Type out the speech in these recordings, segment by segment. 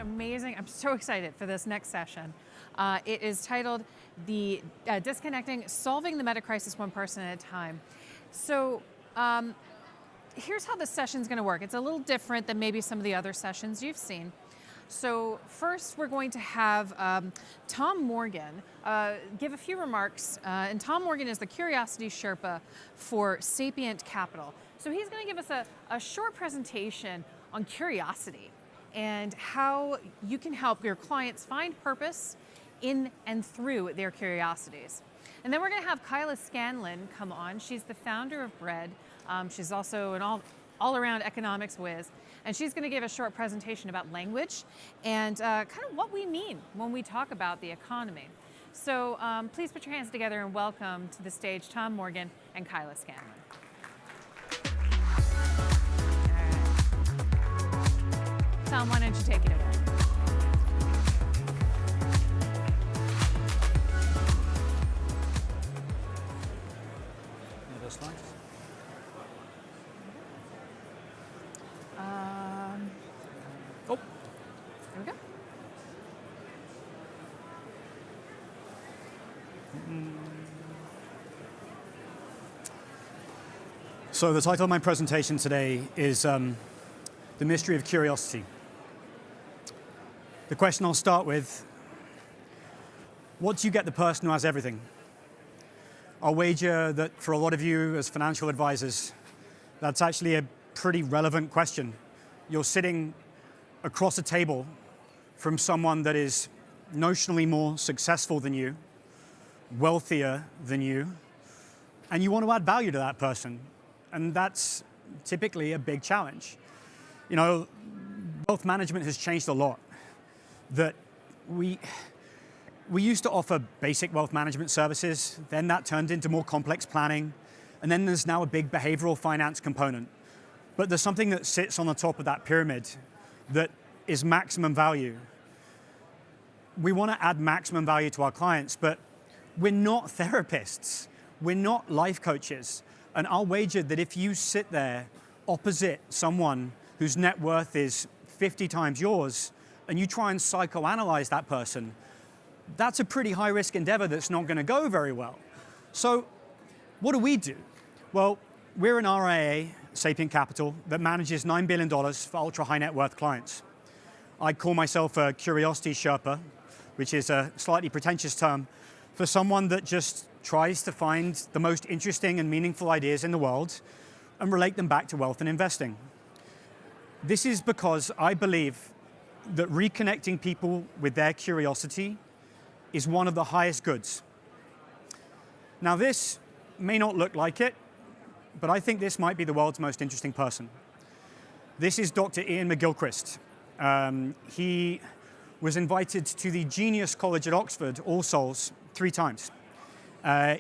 amazing. I'm so excited for this next session. It is titled the Disconnecting, Solving the Metacrisis One Person at a Time. So here's how this session's going to work. It's a little different than maybe some of the other sessions you've seen. So first we're going to have Tom Morgan give a few remarks, and Tom Morgan is the Curiosity Sherpa for Sapient Capital. So he's going to give us a short presentation on curiosity and how you can help your clients find purpose in and through their curiosities. And then we're going to have Kyla Scanlon come on. She's the founder of Bread. She's also an all-around economics whiz. And she's going to give a short presentation about language and kind of what we mean when we talk about the economy. So please put your hands together and welcome to the stage Tom Morgan and Kyla Scanlon. Tom, why don't you take it away? Those slides. Oh, there we go. So the title of my presentation today is The Mystery of Curiosity. The question I'll start with, what do you get the person who has everything? I'll wager that for a lot of you as financial advisors, that's actually a pretty relevant question. You're sitting across a table from someone that is notionally more successful than you, wealthier than you, and you want to add value to that person. And that's typically a big challenge. You know, wealth management has changed a lot. That we used to offer basic wealth management services, then that turned into more complex planning, and then there's now a big behavioral finance component. But there's something that sits on the top of that pyramid that is maximum value. We want to add maximum value to our clients, but we're not therapists. We're not life coaches. And I'll wager that if you sit there opposite someone whose net worth is 50 times yours, and you try and psychoanalyze that person, that's a pretty high-risk endeavor that's not going to go very well. So what do we do? Well, we're an RIA, Sapient Capital, that manages $9 billion for ultra-high net worth clients. I call myself a Curiosity Sherpa, which is a slightly pretentious term for someone that just tries to find the most interesting and meaningful ideas in the world and relate them back to wealth and investing. This is because I believe that reconnecting people with their curiosity is one of the highest goods. Now, this may not look like it, but I think this might be the world's most interesting person. This is Dr. Ian McGilchrist. He was invited to the Genius College at Oxford, All Souls, 3 times.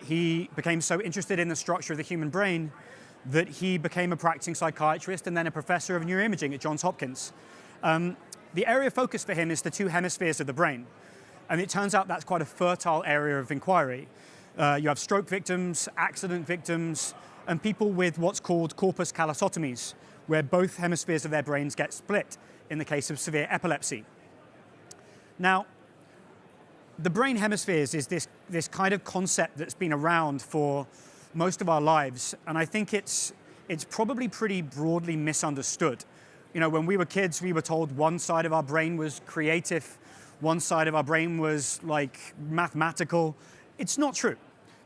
He became so interested in the structure of the human brain that he became a practicing psychiatrist and then a professor of neuroimaging at Johns Hopkins. The area of focus for him is the 2 hemispheres of the brain. And it turns out that's quite a fertile area of inquiry. You have stroke victims, accident victims, and people with what's called corpus callosotomies, where both hemispheres of their brains get split in the case of severe epilepsy. Now, the brain hemispheres is this kind of concept that's been around for most of our lives, and I think it's probably pretty broadly misunderstood. You know, when we were kids, we were told one side of our brain was creative, one side of our brain was like mathematical. It's not true.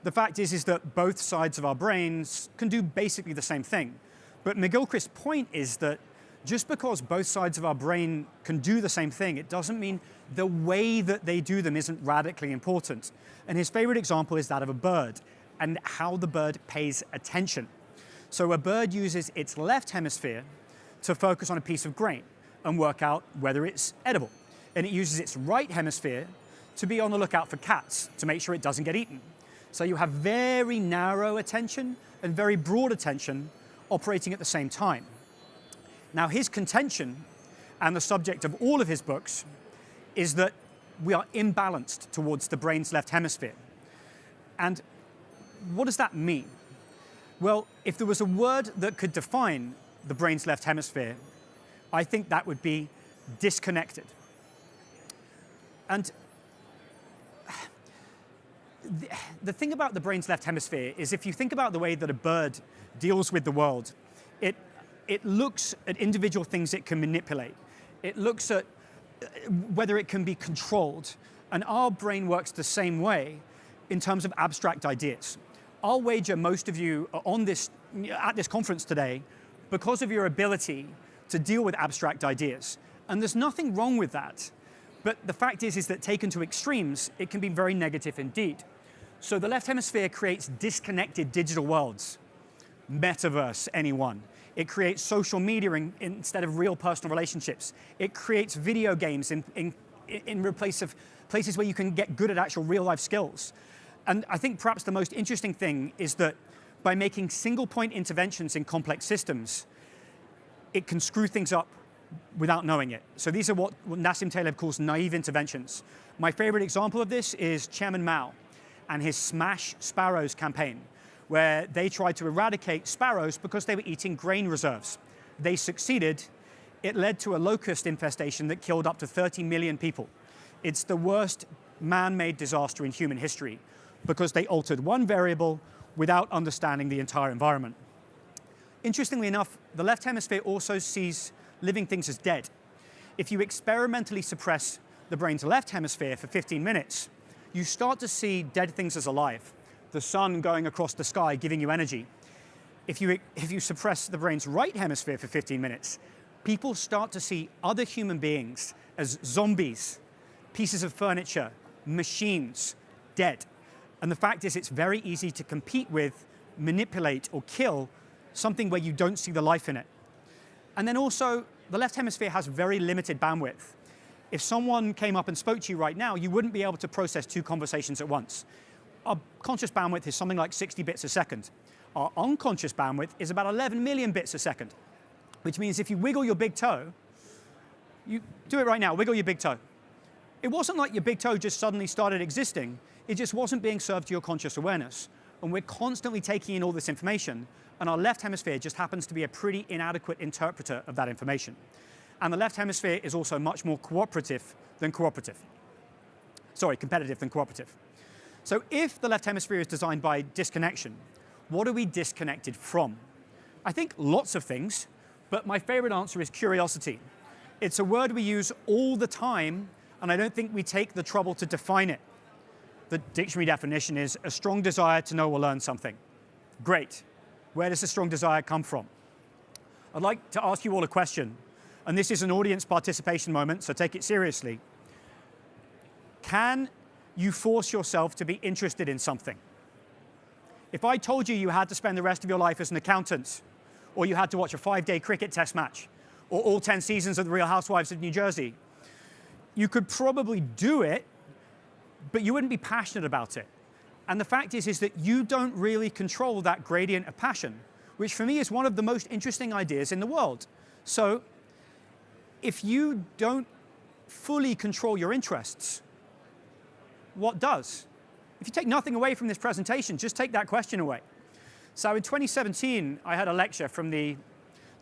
The fact is that both sides of our brains can do basically the same thing. But McGilchrist's point is that just because both sides of our brain can do the same thing, it doesn't mean the way that they do them isn't radically important. And his favorite example is that of a bird and how the bird pays attention. So a bird uses its left hemisphere to focus on a piece of grain and work out whether it's edible. And it uses its right hemisphere to be on the lookout for cats to make sure it doesn't get eaten. So you have very narrow attention and very broad attention operating at the same time. Now, his contention, and the subject of all of his books, is that we are imbalanced towards the brain's left hemisphere. And what does that mean? Well, if there was a word that could define the brain's left hemisphere, I think that would be disconnected. And the thing about the brain's left hemisphere is if you think about the way that a bird deals with the world, it looks at individual things it can manipulate. It looks at whether it can be controlled. And our brain works the same way in terms of abstract ideas. I'll wager most of you are at this conference today because of your ability to deal with abstract ideas. And there's nothing wrong with that. But the fact is that taken to extremes, it can be very negative indeed. So the left hemisphere creates disconnected digital worlds. Metaverse, anyone. It creates social media instead of real personal relationships. It creates video games in replace of places where you can get good at actual real life skills. And I think perhaps the most interesting thing is that by making single point interventions in complex systems, it can screw things up without knowing it. So these are what Nassim Taleb calls naive interventions. My favorite example of this is Chairman Mao and his Smash Sparrows campaign, where they tried to eradicate sparrows because they were eating grain reserves. They succeeded. It led to a locust infestation that killed up to 30 million people. It's the worst man-made disaster in human history because they altered one variable without understanding the entire environment. Interestingly enough, the left hemisphere also sees living things as dead. If you experimentally suppress the brain's left hemisphere for 15 minutes, you start to see dead things as alive. The sun going across the sky giving you energy. If you suppress the brain's right hemisphere for 15 minutes, people start to see other human beings as zombies, pieces of furniture, machines, dead. And the fact is it's very easy to compete with, manipulate, or kill something where you don't see the life in it. And then also, the left hemisphere has very limited bandwidth. If someone came up and spoke to you right now, you wouldn't be able to process two conversations at once. Our conscious bandwidth is something like 60 bits a second. Our unconscious bandwidth is about 11 million bits a second, which means if you wiggle your big toe, you do it right now, wiggle your big toe. It wasn't like your big toe just suddenly started existing. It just wasn't being served to your conscious awareness. And we're constantly taking in all this information, and our left hemisphere just happens to be a pretty inadequate interpreter of that information. And the left hemisphere is also much more competitive than cooperative. So if the left hemisphere is designed by disconnection, what are we disconnected from? I think lots of things, but my favorite answer is curiosity. It's a word we use all the time, and I don't think we take the trouble to define it. The dictionary definition is a strong desire to know or learn something. Great. Where does a strong desire come from? I'd like to ask you all a question, and this is an audience participation moment, so take it seriously. Can you force yourself to be interested in something? If I told you you had to spend the rest of your life as an accountant, or you had to watch a 5-day cricket test match, or all 10 seasons of The Real Housewives of New Jersey, you could probably do it, but you wouldn't be passionate about it. And the fact is that you don't really control that gradient of passion, which for me is one of the most interesting ideas in the world. So if you don't fully control your interests, what does? If you take nothing away from this presentation, just take that question away. So in 2017, I had a lecture from the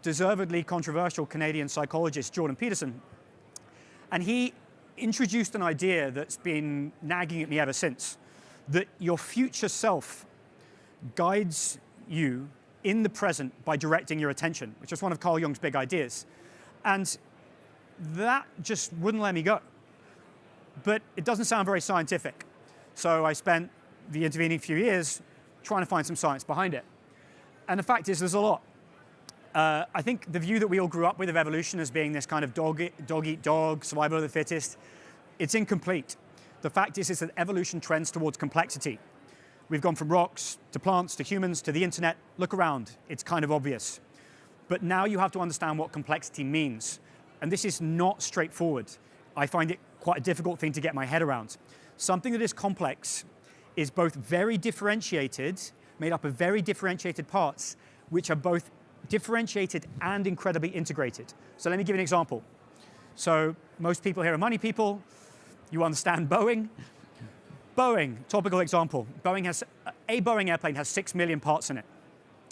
deservedly controversial Canadian psychologist Jordan Peterson, and he introduced an idea that's been nagging at me ever since, that your future self guides you in the present by directing your attention, which is one of Carl Jung's big ideas. And that just wouldn't let me go. But it doesn't sound very scientific. So I spent the intervening few years trying to find some science behind it. And the fact is, there's a lot. I think the view that we all grew up with of evolution as being this kind of dog eat dog, survival of the fittest, it's incomplete. The fact is that evolution trends towards complexity. We've gone from rocks to plants to humans to the internet. Look around, it's kind of obvious. But now you have to understand what complexity means. And this is not straightforward. I find it quite a difficult thing to get my head around. Something that is complex is both very differentiated, made up of very differentiated parts, which are both differentiated and incredibly integrated. So let me give you an example. So most people here are money people. You understand Boeing. Boeing, topical example. A Boeing airplane has 6 million parts in it.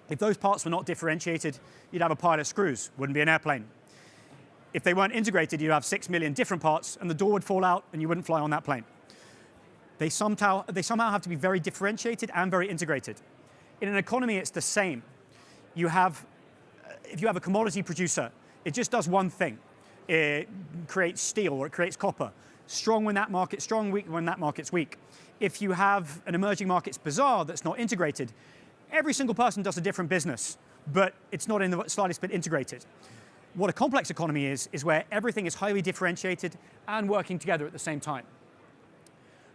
If those parts were not differentiated, you'd have a pile of screws, wouldn't be an airplane. If they weren't integrated, you'd have 6 million different parts, and the door would fall out, and you wouldn't fly on that plane. They somehow have to be very differentiated and very integrated. In an economy, it's the same. If you have a commodity producer, it just does one thing. It creates steel or it creates copper. Strong when that market's strong, weak when that market's weak. If you have an emerging markets bazaar that's not integrated, every single person does a different business, but it's not in the slightest bit integrated. What a complex economy is where everything is highly differentiated and working together at the same time.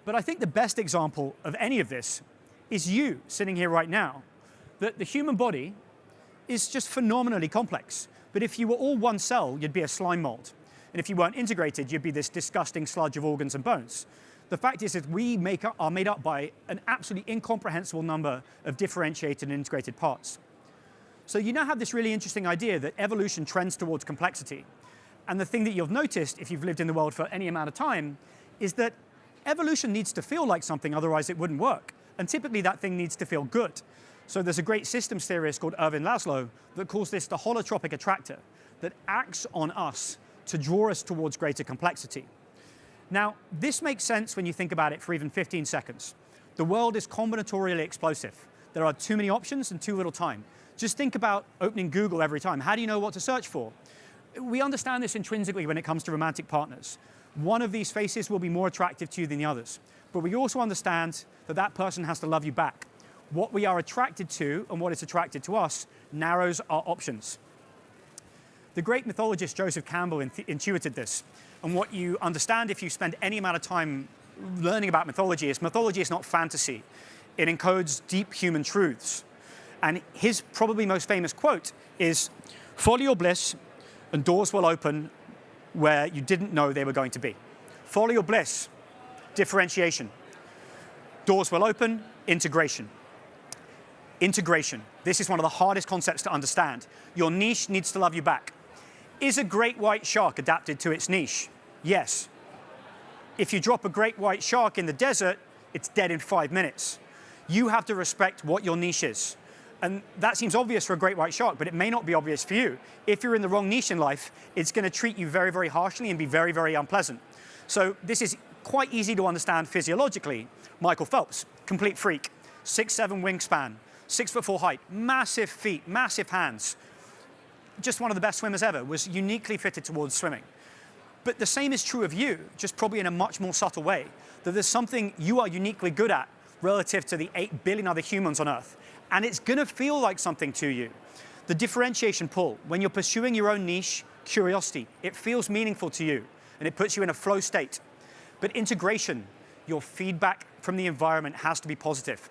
But I think the best example of any of this is you sitting here right now, that the human body is just phenomenally complex. But if you were all one cell, you'd be a slime mold. And if you weren't integrated, you'd be this disgusting sludge of organs and bones. The fact is that we are made up by an absolutely incomprehensible number of differentiated and integrated parts. So you now have this really interesting idea that evolution trends towards complexity. And the thing that you've noticed, if you've lived in the world for any amount of time, is that evolution needs to feel like something, otherwise it wouldn't work. And typically that thing needs to feel good. So there's a great systems theorist called Ervin Laszlo that calls this the holotropic attractor, that acts on us to draw us towards greater complexity. Now, this makes sense when you think about it for even 15 seconds. The world is combinatorially explosive. There are too many options and too little time. Just think about opening Google every time. How do you know what to search for? We understand this intrinsically when it comes to romantic partners. One of these faces will be more attractive to you than the others. But we also understand that that person has to love you back. What we are attracted to and what is attracted to us narrows our options. The great mythologist Joseph Campbell intuited this. And what you understand if you spend any amount of time learning about mythology is not fantasy. It encodes deep human truths. And his probably most famous quote is, "Follow your bliss and doors will open where you didn't know they were going to be." Follow your bliss, differentiation. Doors will open, integration. Integration. This is one of the hardest concepts to understand. Your niche needs to love you back. Is a great white shark adapted to its niche? Yes. If you drop a great white shark in the desert, it's dead in 5 minutes. You have to respect what your niche is. And that seems obvious for a great white shark, but it may not be obvious for you. If you're in the wrong niche in life, it's going to treat you very, very harshly and be very, very unpleasant. So this is quite easy to understand physiologically. Michael Phelps, complete freak, 6'7" wingspan, 6'4" height, massive feet, massive hands. Just one of the best swimmers ever, was uniquely fitted towards swimming. But the same is true of you, just probably in a much more subtle way, that there's something you are uniquely good at relative to the 8 billion other humans on Earth. And it's going to feel like something to you. The differentiation pull, when you're pursuing your own niche, curiosity, it feels meaningful to you, and it puts you in a flow state. But integration, your feedback from the environment has to be positive.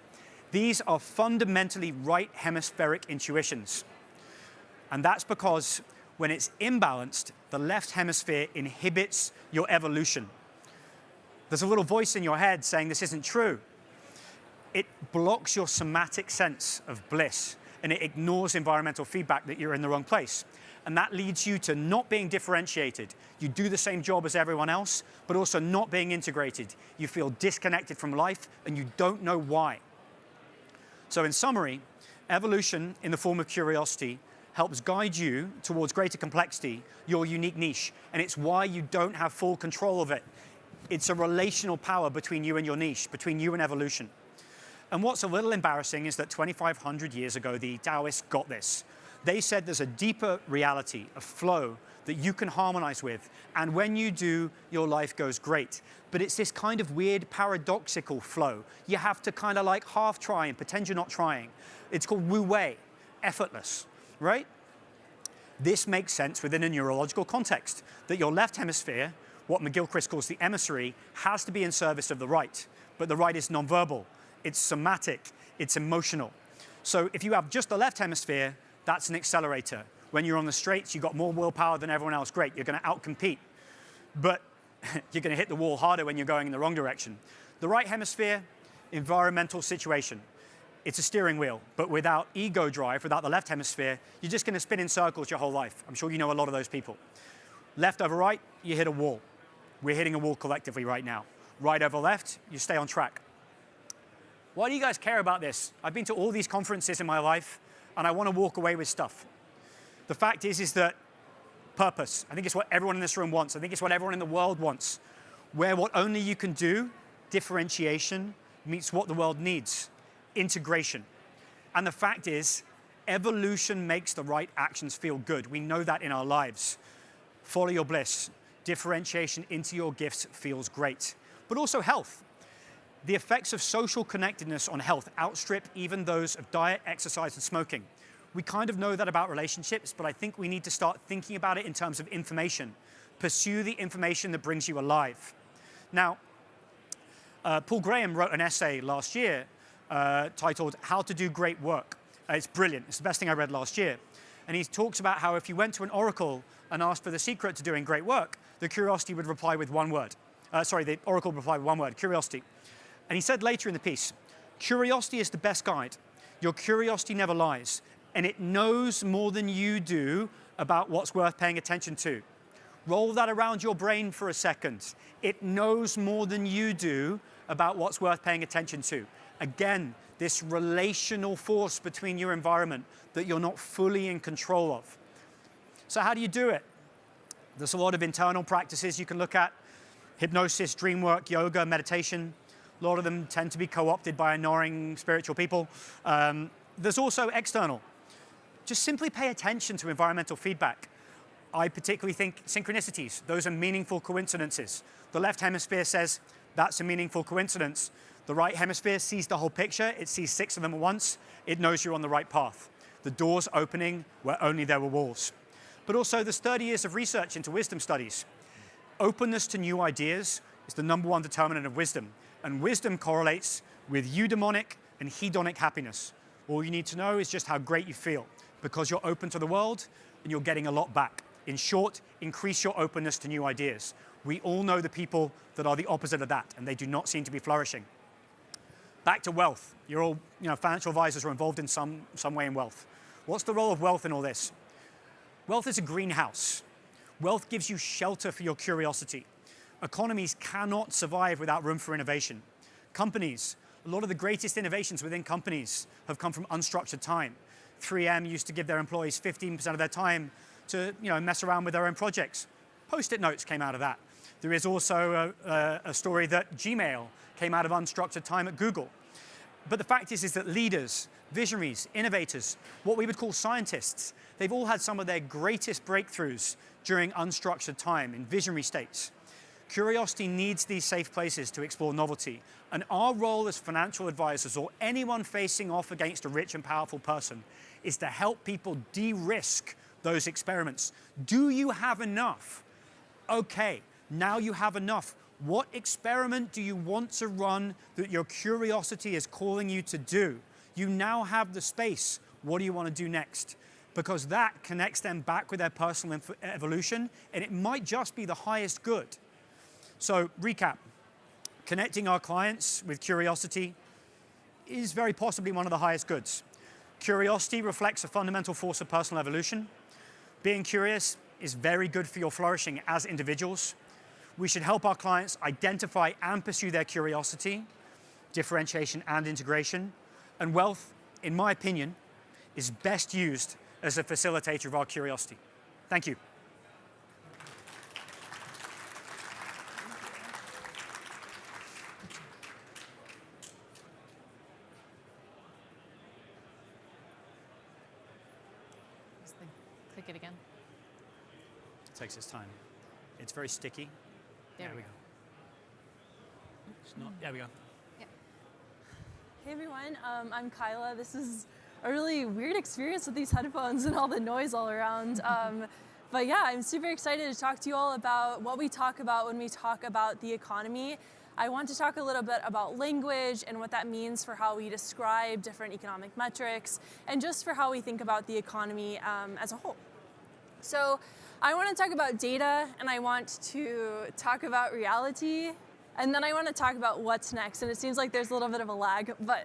These are fundamentally right hemispheric intuitions. And that's because when it's imbalanced, the left hemisphere inhibits your evolution. There's a little voice in your head saying this isn't true. It blocks your somatic sense of bliss, and it ignores environmental feedback that you're in the wrong place. And that leads you to not being differentiated. You do the same job as everyone else, but also not being integrated. You feel disconnected from life, and you don't know why. So in summary, evolution in the form of curiosity helps guide you towards greater complexity, your unique niche, and it's why you don't have full control of it. It's a relational power between you and your niche, between you and evolution. And what's a little embarrassing is that 2,500 years ago, the Taoists got this. They said there's a deeper reality, a flow that you can harmonize with, and when you do, your life goes great. But it's this kind of weird paradoxical flow. You have to kind of like half try and pretend you're not trying. It's called wu wei, effortless, right? This makes sense within a neurological context, that your left hemisphere, what McGilchrist calls the emissary, has to be in service of the right, but the right is nonverbal. It's somatic, it's emotional. So if you have just the left hemisphere, that's an accelerator. When you're on the straights, you've got more willpower than everyone else. Great, you're going to outcompete. But you're going to hit the wall harder when you're going in the wrong direction. The right hemisphere, environmental situation. It's a steering wheel, but without ego drive, without the left hemisphere, you're just going to spin in circles your whole life. I'm sure you know a lot of those people. Left over right, you hit a wall. We're hitting a wall collectively right now. Right over left, you stay on track. Why do you guys care about this? I've been to all these conferences in my life, and I want to walk away with stuff. The fact is that purpose. I think it's what everyone in this room wants. I think it's what everyone in the world wants, where what only you can do, differentiation, meets what the world needs, integration. And the fact is, evolution makes the right actions feel good. We know that in our lives. Follow your bliss. Differentiation into your gifts feels great. But also health. The effects of social connectedness on health outstrip even those of diet, exercise, and smoking. We kind of know that about relationships, but I think we need to start thinking about it in terms of information. Pursue the information that brings you alive. Now, Paul Graham wrote an essay last year titled How to Do Great Work. It's brilliant. It's the best thing I read last year. And he talks about how if you went to an oracle and asked for the secret to doing great work, the curiosity would reply with one word. The oracle would reply with one word, curiosity. And he said later in the piece, curiosity is the best guide. Your curiosity never lies, and it knows more than you do about what's worth paying attention to. Roll that around your brain for a second. It knows more than you do about what's worth paying attention to. Again, this relational force between your environment that you're not fully in control of. So how do you do it? There's a lot of internal practices you can look at. Hypnosis, dream work, yoga, meditation. A lot of them tend to be co-opted by annoying spiritual people. There's also external. Just simply pay attention to environmental feedback. I particularly think synchronicities. Those are meaningful coincidences. The left hemisphere says, that's a meaningful coincidence. The right hemisphere sees the whole picture. It sees 6 of them at once. It knows you're on the right path. The door's opening where only there were walls. But also there's 30 years of research into wisdom studies. Openness to new ideas is the #1 determinant of wisdom. And wisdom correlates with eudaimonic and hedonic happiness. All you need to know is just how great you feel because you're open to the world and you're getting a lot back. In short, increase your openness to new ideas. We all know the people that are the opposite of that, and they do not seem to be flourishing. Back to wealth. You're all, financial advisors are involved in some way in wealth. What's the role of wealth in all this? Wealth is a greenhouse. Wealth gives you shelter for your curiosity. Economies cannot survive without room for innovation. Companies, a lot of the greatest innovations within companies have come from unstructured time. 3M used to give their employees 15% of their time to mess around with their own projects. Post-it notes came out of that. There is also a story that Gmail came out of unstructured time at Google. But the fact is that leaders, visionaries, innovators, what we would call scientists, they've all had some of their greatest breakthroughs during unstructured time in visionary states. Curiosity needs these safe places to explore novelty. And our role as financial advisors or anyone facing off against a rich and powerful person is to help people de-risk those experiments. Do you have enough? Okay, now you have enough. What experiment do you want to run that your curiosity is calling you to do? You now have the space. What do you want to do next? Because that connects them back with their personal evolution, and it might just be the highest good. So, recap. Connecting our clients with curiosity is very possibly one of the highest goods. Curiosity reflects a fundamental force of personal evolution. Being curious is very good for your flourishing as individuals. We should help our clients identify and pursue their curiosity, differentiation and integration. And wealth, in my opinion, is best used as a facilitator of our curiosity. Thank you. Click it again. It takes its time. It's very sticky. There we go. It's not. There we go. Yeah. Hey everyone, I'm Kyla. This is a really weird experience with these headphones and all the noise all around. But yeah, I'm super excited to talk to you all about what we talk about when we talk about the economy. I want to talk a little bit about language and what that means for how we describe different economic metrics and just for how we think about the economy as a whole. So I want to talk about data, and I want to talk about reality, and then I want to talk about what's next. And it seems like there's a little bit of a lag, but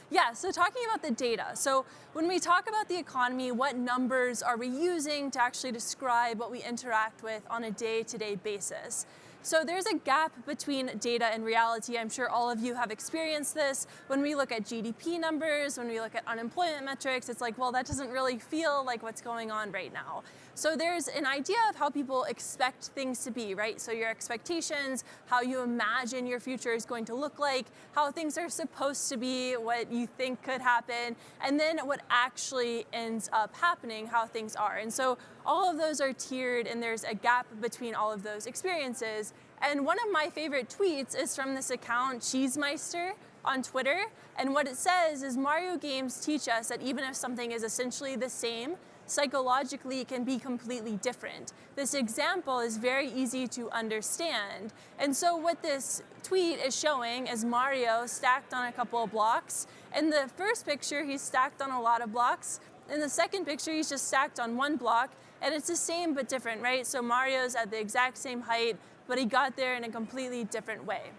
yeah, so talking about the data. So when we talk about the economy, what numbers are we using to actually describe what we interact with on a day-to-day basis? So there's a gap between data and reality. I'm sure all of you have experienced this. When we look at GDP numbers, when we look at unemployment metrics, it's like, well, that doesn't really feel like what's going on right now. So there's an idea of how people expect things to be, right? So your expectations, how you imagine your future is going to look like, how things are supposed to be, what you think could happen, and then what actually ends up happening, how things are. And so all of those are tiered, and there's a gap between all of those experiences. And one of my favorite tweets is from this account, Cheesemeister, on Twitter. And what it says is Mario games teach us that even if something is essentially the same, psychologically it can be completely different. This example is very easy to understand. And so what this tweet is showing is Mario stacked on a couple of blocks. In the first picture, he's stacked on a lot of blocks. In the second picture, he's just stacked on one block. And it's the same but different, right? So Mario's at the exact same height, but he got there in a completely different way.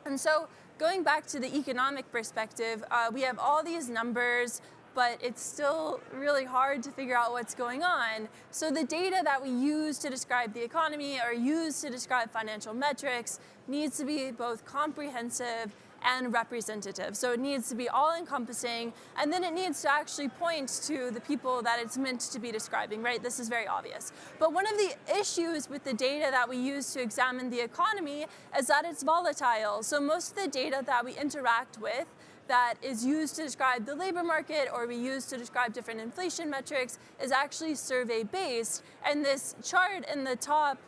And so going back to the economic perspective, we have all these numbers, but it's still really hard to figure out what's going on. So the data that we use to describe the economy or use to describe financial metrics needs to be both comprehensive and representative. So it needs to be all-encompassing, and then it needs to actually point to the people that it's meant to be describing, right? This is very obvious. But one of the issues with the data that we use to examine the economy is that it's volatile. So most of the data that we interact with that is used to describe the labor market or we use to describe different inflation metrics is actually survey-based. And this chart in the top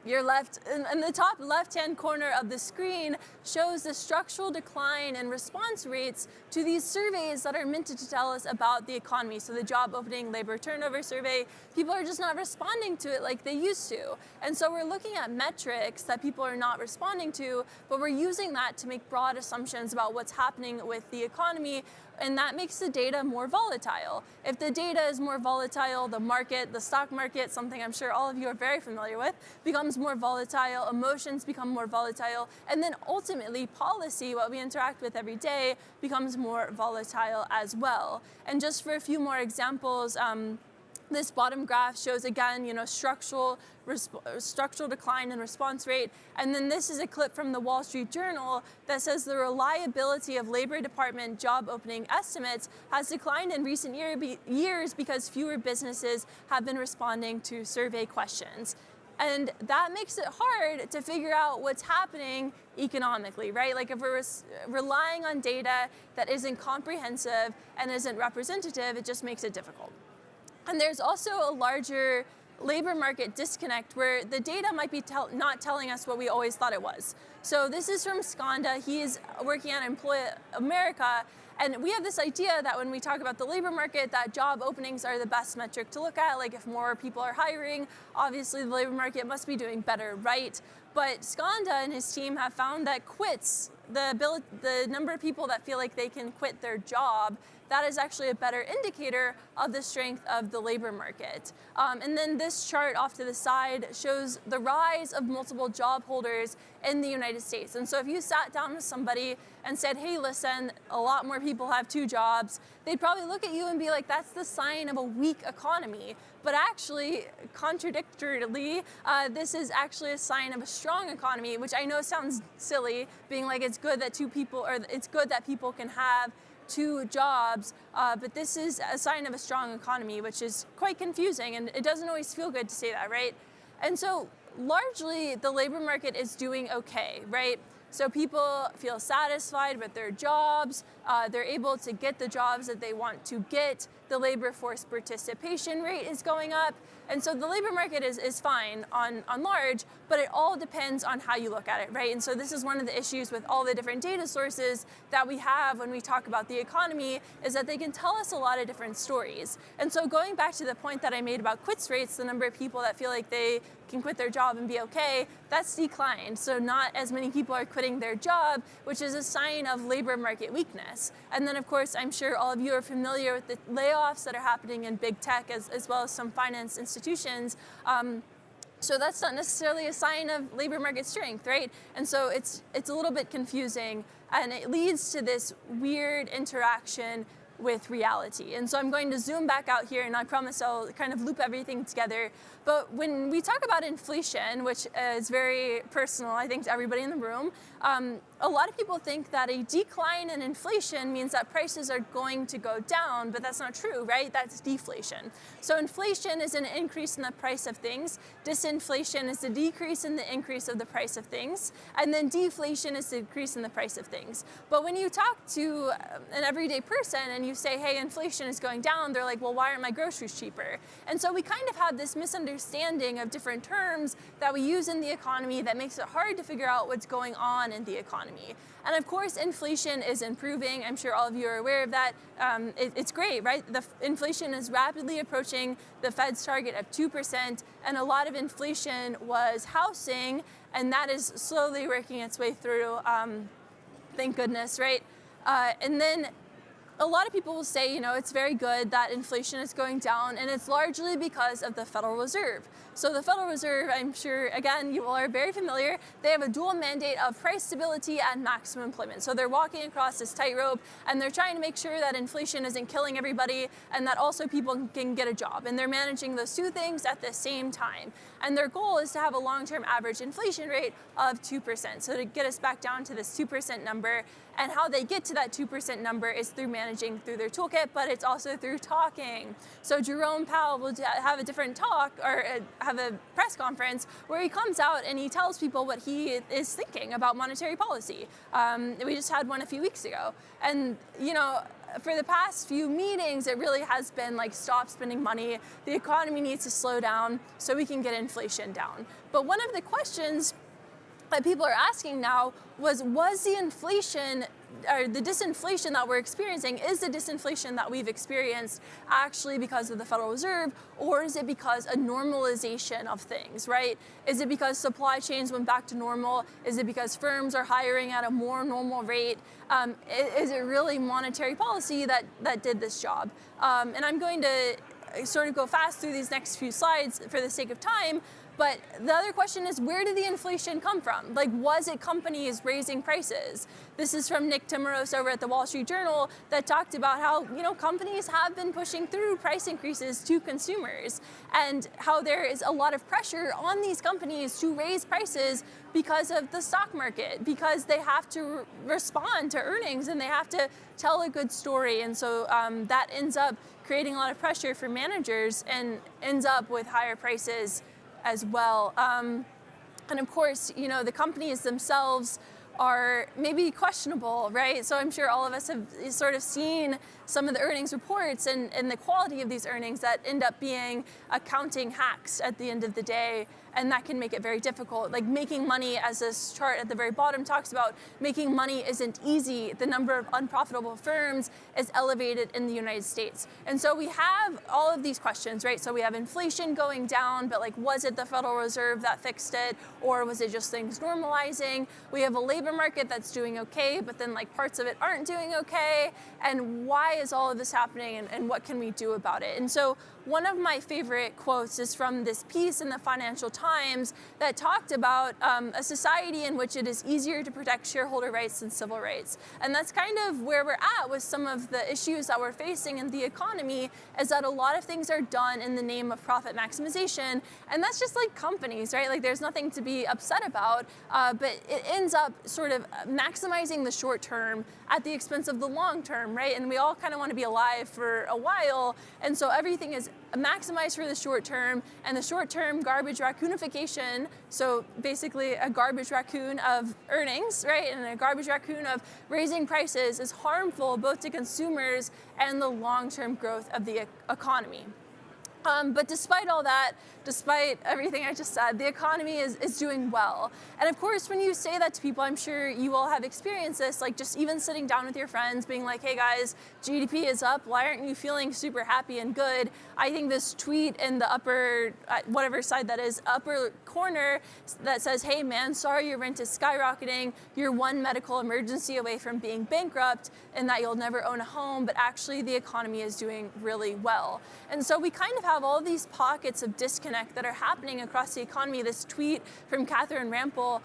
in the top left-hand corner of the screen shows the structural decline in response rates to these surveys that are meant to tell us about the economy. So the job opening labor turnover survey, people are just not responding to it like they used to. And so we're looking at metrics that people are not responding to, but we're using that to make broad assumptions about what's happening with the economy, and that makes the data more volatile. If the data is more volatile, the market, the stock market, something I'm sure all of you are very familiar with, becomes more volatile, emotions become more volatile, and then ultimately policy, what we interact with every day, becomes more volatile as well. And just for a few more examples, this bottom graph shows again, structural decline in response rate. And then this is a clip from the Wall Street Journal that says the reliability of Labor Department job opening estimates has declined in recent years because fewer businesses have been responding to survey questions. And that makes it hard to figure out what's happening economically, right? Like if we're relying on data that isn't comprehensive and isn't representative, it just makes it difficult. And there's also a larger labor market disconnect where the data might be not telling us what we always thought it was. So this is from Skanda. He's working at Employ America. And we have this idea that when we talk about the labor market, that job openings are the best metric to look at. Like if more people are hiring, obviously the labor market must be doing better, right? But Skanda and his team have found that quits, the number of people that feel like they can quit their job, that is actually a better indicator of the strength of the labor market. And then this chart off to the side shows the rise of multiple job holders in the United States. And so if you sat down with somebody and said, hey, listen, a lot more people have 2 jobs, they'd probably look at you and be like, that's the sign of a weak economy. But actually, contradictorily, this is actually a sign of a strong economy, which I know sounds silly, being like it's good that it's good that people can have 2 jobs, but this is a sign of a strong economy, which is quite confusing, and it doesn't always feel good to say that, right? And so largely, the labor market is doing okay, right? So people feel satisfied with their jobs, they're able to get the jobs that they want to get, the labor force participation rate is going up, and so the labor market is fine on large, but it all depends on how you look at it, right? And so this is one of the issues with all the different data sources that we have when we talk about the economy, is that they can tell us a lot of different stories. And so going back to the point that I made about quits rates, the number of people that feel like they can quit their job and be okay, that's declined. So not as many people are quitting their job, which is a sign of labor market weakness. And then of course, I'm sure all of you are familiar with the layoffs that are happening in big tech as well as some finance institutions. So that's not necessarily a sign of labor market strength, right? And so it's a little bit confusing, and it leads to this weird interaction with reality. And so I'm going to zoom back out here, and I promise I'll kind of loop everything together. But when we talk about inflation, which is very personal, I think, to everybody in the room, a lot of people think that a decline in inflation means that prices are going to go down, but that's not true, right? That's deflation. So inflation is an increase in the price of things. Disinflation is a decrease in the increase of the price of things. And then deflation is a decrease in the price of things. But when you talk to an everyday person and you say, hey, inflation is going down, they're like, well, why aren't my groceries cheaper? And so we kind of have this misunderstanding of different terms that we use in the economy that makes it hard to figure out what's going on in the economy. And of course, inflation is improving. I'm sure all of you are aware of that. It's great, right? The inflation is rapidly approaching the Fed's target of 2%, and a lot of inflation was housing, and that is slowly working its way through, thank goodness, right? And then a lot of people will say, you know, it's very good that inflation is going down, and it's largely because of the Federal Reserve. So the Federal Reserve, I'm sure, again, you all are very familiar, they have a dual mandate of price stability and maximum employment. So they're walking across this tightrope, and they're trying to make sure that inflation isn't killing everybody, and that also people can get a job. And they're managing those two things at the same time. And their goal is to have a long-term average inflation rate of 2%. So to get us back down to this 2% number, and how they get to that 2% number is through managing through their toolkit, but it's also through talking. So Jerome Powell will have a different talk, or have a press conference where he comes out and he tells people what he is thinking about monetary policy. We just had one a few weeks ago. And, you know, for the past few meetings, it really has been like, stop spending money. The economy needs to slow down so we can get inflation down. But one of the questions that people are asking now was the inflation, or the disinflation that we're experiencing, is the disinflation that we've experienced actually because of the Federal Reserve, or is it because a normalization of things, right? Is it because supply chains went back to normal? Is it because firms are hiring at a more normal rate? Is it really monetary policy that did this job? And I'm going to sort of go fast through these next few slides for the sake of time. But the other question is, where did the inflation come from? Like, was it companies raising prices? This is from Nick Timmeros over at the Wall Street Journal that talked about how, you know, companies have been pushing through price increases to consumers, and how there is a lot of pressure on these companies to raise prices because of the stock market, because they have to respond to earnings and they have to tell a good story. And so that ends up creating a lot of pressure for managers and ends up with higher prices as well. And of course, you know, the companies themselves are maybe questionable, right? So I'm sure all of us have sort of seen some of the earnings reports and the quality of these earnings that end up being accounting hacks at the end of the day. And that can make it very difficult. Like, making money, as this chart at the very bottom talks about, making money isn't easy. The number of unprofitable firms is elevated in the United States. And so we have all of these questions, right? So we have inflation going down, but like, was it the Federal Reserve that fixed it? Or was it just things normalizing? We have a labor market that's doing okay, but then like parts of it aren't doing okay. And why is all of this happening, and what can we do about it? And so one of my favorite quotes is from this piece in the Financial Times that talked about a society in which it is easier to protect shareholder rights than civil rights. And that's kind of where we're at with some of the issues that we're facing in the economy, is that a lot of things are done in the name of profit maximization. And that's just like companies, right? Like, there's nothing to be upset about, but it ends up sort of maximizing the short term at the expense of the long term, right? And we all kind of want to be alive for a while. And so everything is maximized for the short term, and the short term garbage raccoonification, so basically a garbage raccoon of earnings, right, and a garbage raccoon of raising prices, is harmful both to consumers and the long-term growth of the economy. But despite all that, despite everything I just said, the economy is doing well. And of course, when you say that to people, I'm sure you all have experienced this, like just even sitting down with your friends being like, hey guys, GDP is up, why aren't you feeling super happy and good? I think this tweet in the upper, whatever side that is, upper corner that says, hey man, sorry your rent is skyrocketing, you're one medical emergency away from being bankrupt, and that you'll never own a home, but actually the economy is doing really well. And so we kind of have all these pockets of disconnect that are happening across the economy. This tweet from Catherine Rampel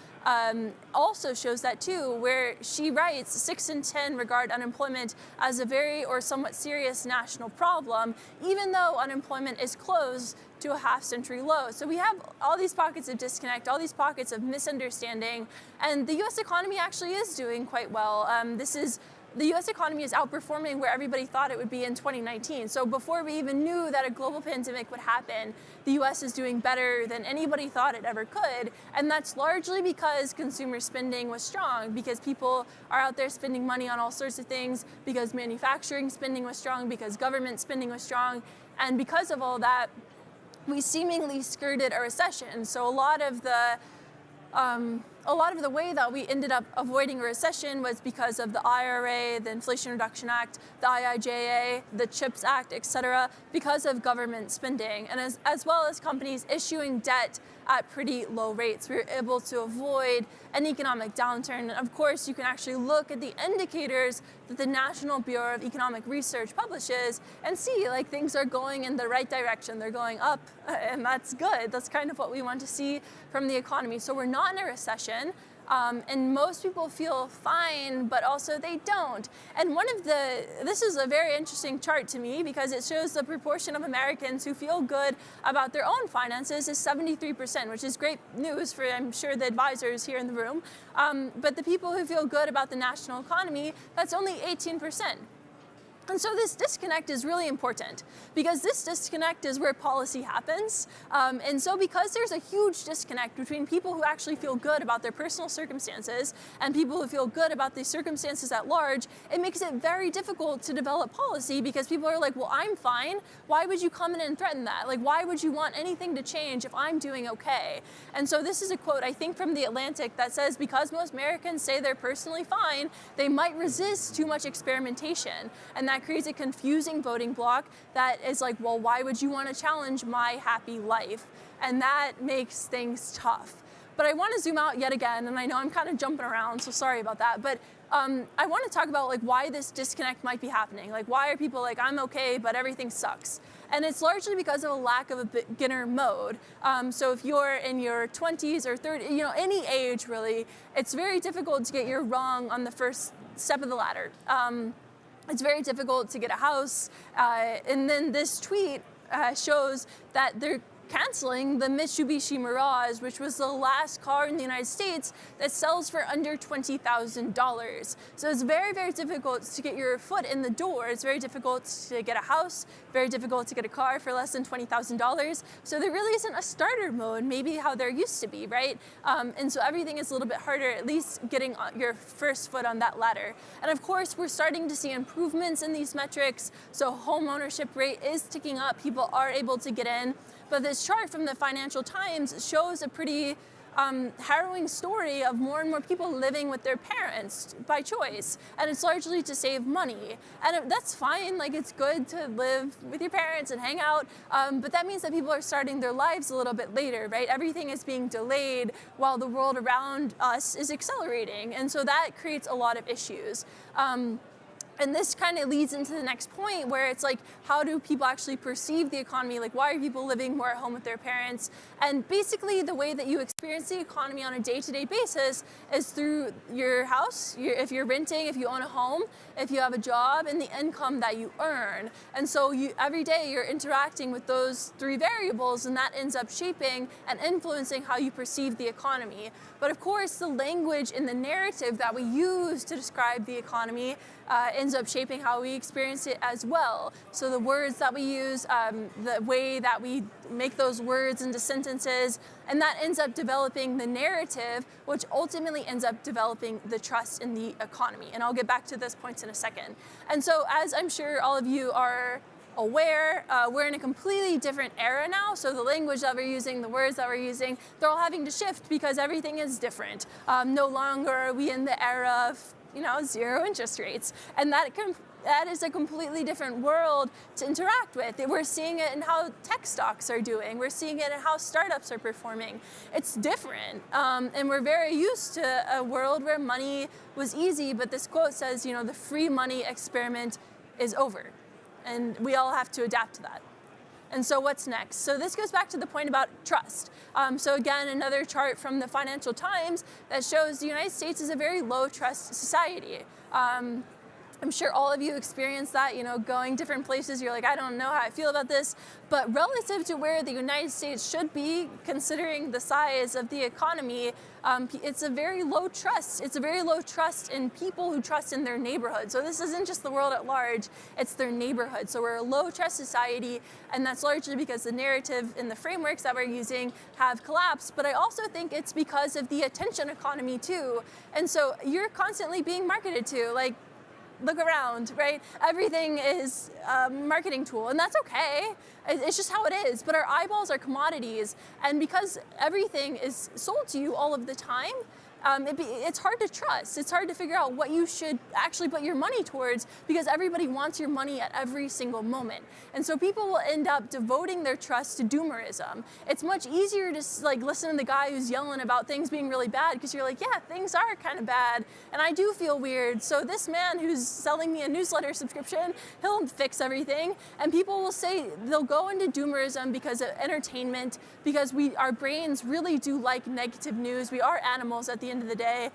also shows that too, where she writes, 6 in 10 regard unemployment as a very or somewhat serious national problem, even though unemployment is close to a half-century low. So we have all these pockets of disconnect, all these pockets of misunderstanding, and the US economy actually is doing quite well. The US economy is outperforming where everybody thought it would be in 2019. So before we even knew that a global pandemic would happen, the US is doing better than anybody thought it ever could. And that's largely because consumer spending was strong, because people are out there spending money on all sorts of things, because manufacturing spending was strong, because government spending was strong. And because of all that, we seemingly skirted a recession. So a lot of the way that we ended up avoiding a recession was because of the IRA, the Inflation Reduction Act, the IIJA, the CHIPS Act, et cetera, because of government spending, and as well as companies issuing debt at pretty low rates. We were able to avoid an economic downturn. And of course, you can actually look at the indicators that the National Bureau of Economic Research publishes and see like things are going in the right direction. They're going up, and that's good. That's kind of what we want to see from the economy. So we're not in a recession. And most people feel fine, but also they don't. And this is a very interesting chart to me because it shows the proportion of Americans who feel good about their own finances is 73%, which is great news for, I'm sure, the advisors here in the room. But the people who feel good about the national economy, that's only 18%. And so this disconnect is really important because this disconnect is where policy happens. And so because there's a huge disconnect between people who actually feel good about their personal circumstances and people who feel good about the circumstances at large, it makes it very difficult to develop policy because people are like, well, I'm fine. Why would you come in and threaten that? Like, why would you want anything to change if I'm doing okay? And so this is a quote, I think, from The Atlantic that says, because most Americans say they're personally fine, they might resist too much experimentation. And that creates a confusing voting bloc that is like, well, why would you want to challenge my happy life? And that makes things tough. But I want to zoom out yet again, and I know I'm kind of jumping around, so sorry about that. But I want to talk about like why this disconnect might be happening. Like, why are people like, I'm okay, but everything sucks? And it's largely because of a lack of a beginner mode. So if you're in your 20s or 30s, any age really, it's very difficult to get your wrong on the first step of the ladder. It's very difficult to get a house. And then this tweet shows that they're canceling the Mitsubishi Mirage, which was the last car in the United States that sells for under $20,000. So it's very, very difficult to get your foot in the door. It's very difficult to get a house, very difficult to get a car for less than $20,000. So there really isn't a starter mode, maybe how there used to be, right? And so everything is a little bit harder, at least getting your first foot on that ladder. And of course, we're starting to see improvements in these metrics. So home ownership rate is ticking up. People are able to get in. But this chart from the Financial Times shows a pretty harrowing story of more and more people living with their parents by choice. And it's largely to save money. And that's fine, like it's good to live with your parents and hang out, but that means that people are starting their lives a little bit later, right? Everything is being delayed while the world around us is accelerating. And so that creates a lot of issues. And this kind of leads into the next point where it's like, how do people actually perceive the economy? Like, why are people living more at home with their parents? And basically the way that you experience the economy on a day-to-day basis is through your house, if you're renting, if you own a home, if you have a job, and the income that you earn. And so every day you're interacting with those three variables, and that ends up shaping and influencing how you perceive the economy. But of course, the language and the narrative that we use to describe the economy ends up shaping how we experience it as well. So the words that we use, the way that we make those words into sentences, and that ends up developing the narrative, which ultimately ends up developing the trust in the economy. And I'll get back to those points in a second. And so as I'm sure all of you are aware, we're in a completely different era now. So the language that we're using, the words that we're using, they're all having to shift because everything is different. No longer are we in the era of zero interest rates. And that that is a completely different world to interact with. We're seeing it in how tech stocks are doing. We're seeing it in how startups are performing. It's different. And we're very used to a world where money was easy, but this quote says, the free money experiment is over. And we all have to adapt to that. And so what's next? So this goes back to the point about trust. So again, another chart from the Financial Times that shows the United States is a very low trust society. I'm sure all of you experience that, going different places, you're like, I don't know how I feel about this. But relative to where the United States should be, considering the size of the economy, it's a very low trust. It's a very low trust in people who trust in their neighborhood. So this isn't just the world at large, it's their neighborhood. So we're a low trust society, and that's largely because the narrative and the frameworks that we're using have collapsed. But I also think it's because of the attention economy too. And so you're constantly being marketed to, like, look around, right? Everything is a marketing tool, and that's okay. It's just how it is. But our eyeballs are commodities, and because everything is sold to you all of the time, it's hard to trust. It's hard to figure out what you should actually put your money towards, because everybody wants your money at every single moment. And so people will end up devoting their trust to doomerism. It's much easier to listen to the guy who's yelling about things being really bad, because you're like, yeah, things are kind of bad, and I do feel weird. So this man who's selling me a newsletter subscription, he'll fix everything. And people will say they'll go into doomerism because of entertainment, because our brains really do like negative news. We are animals at the end of the day.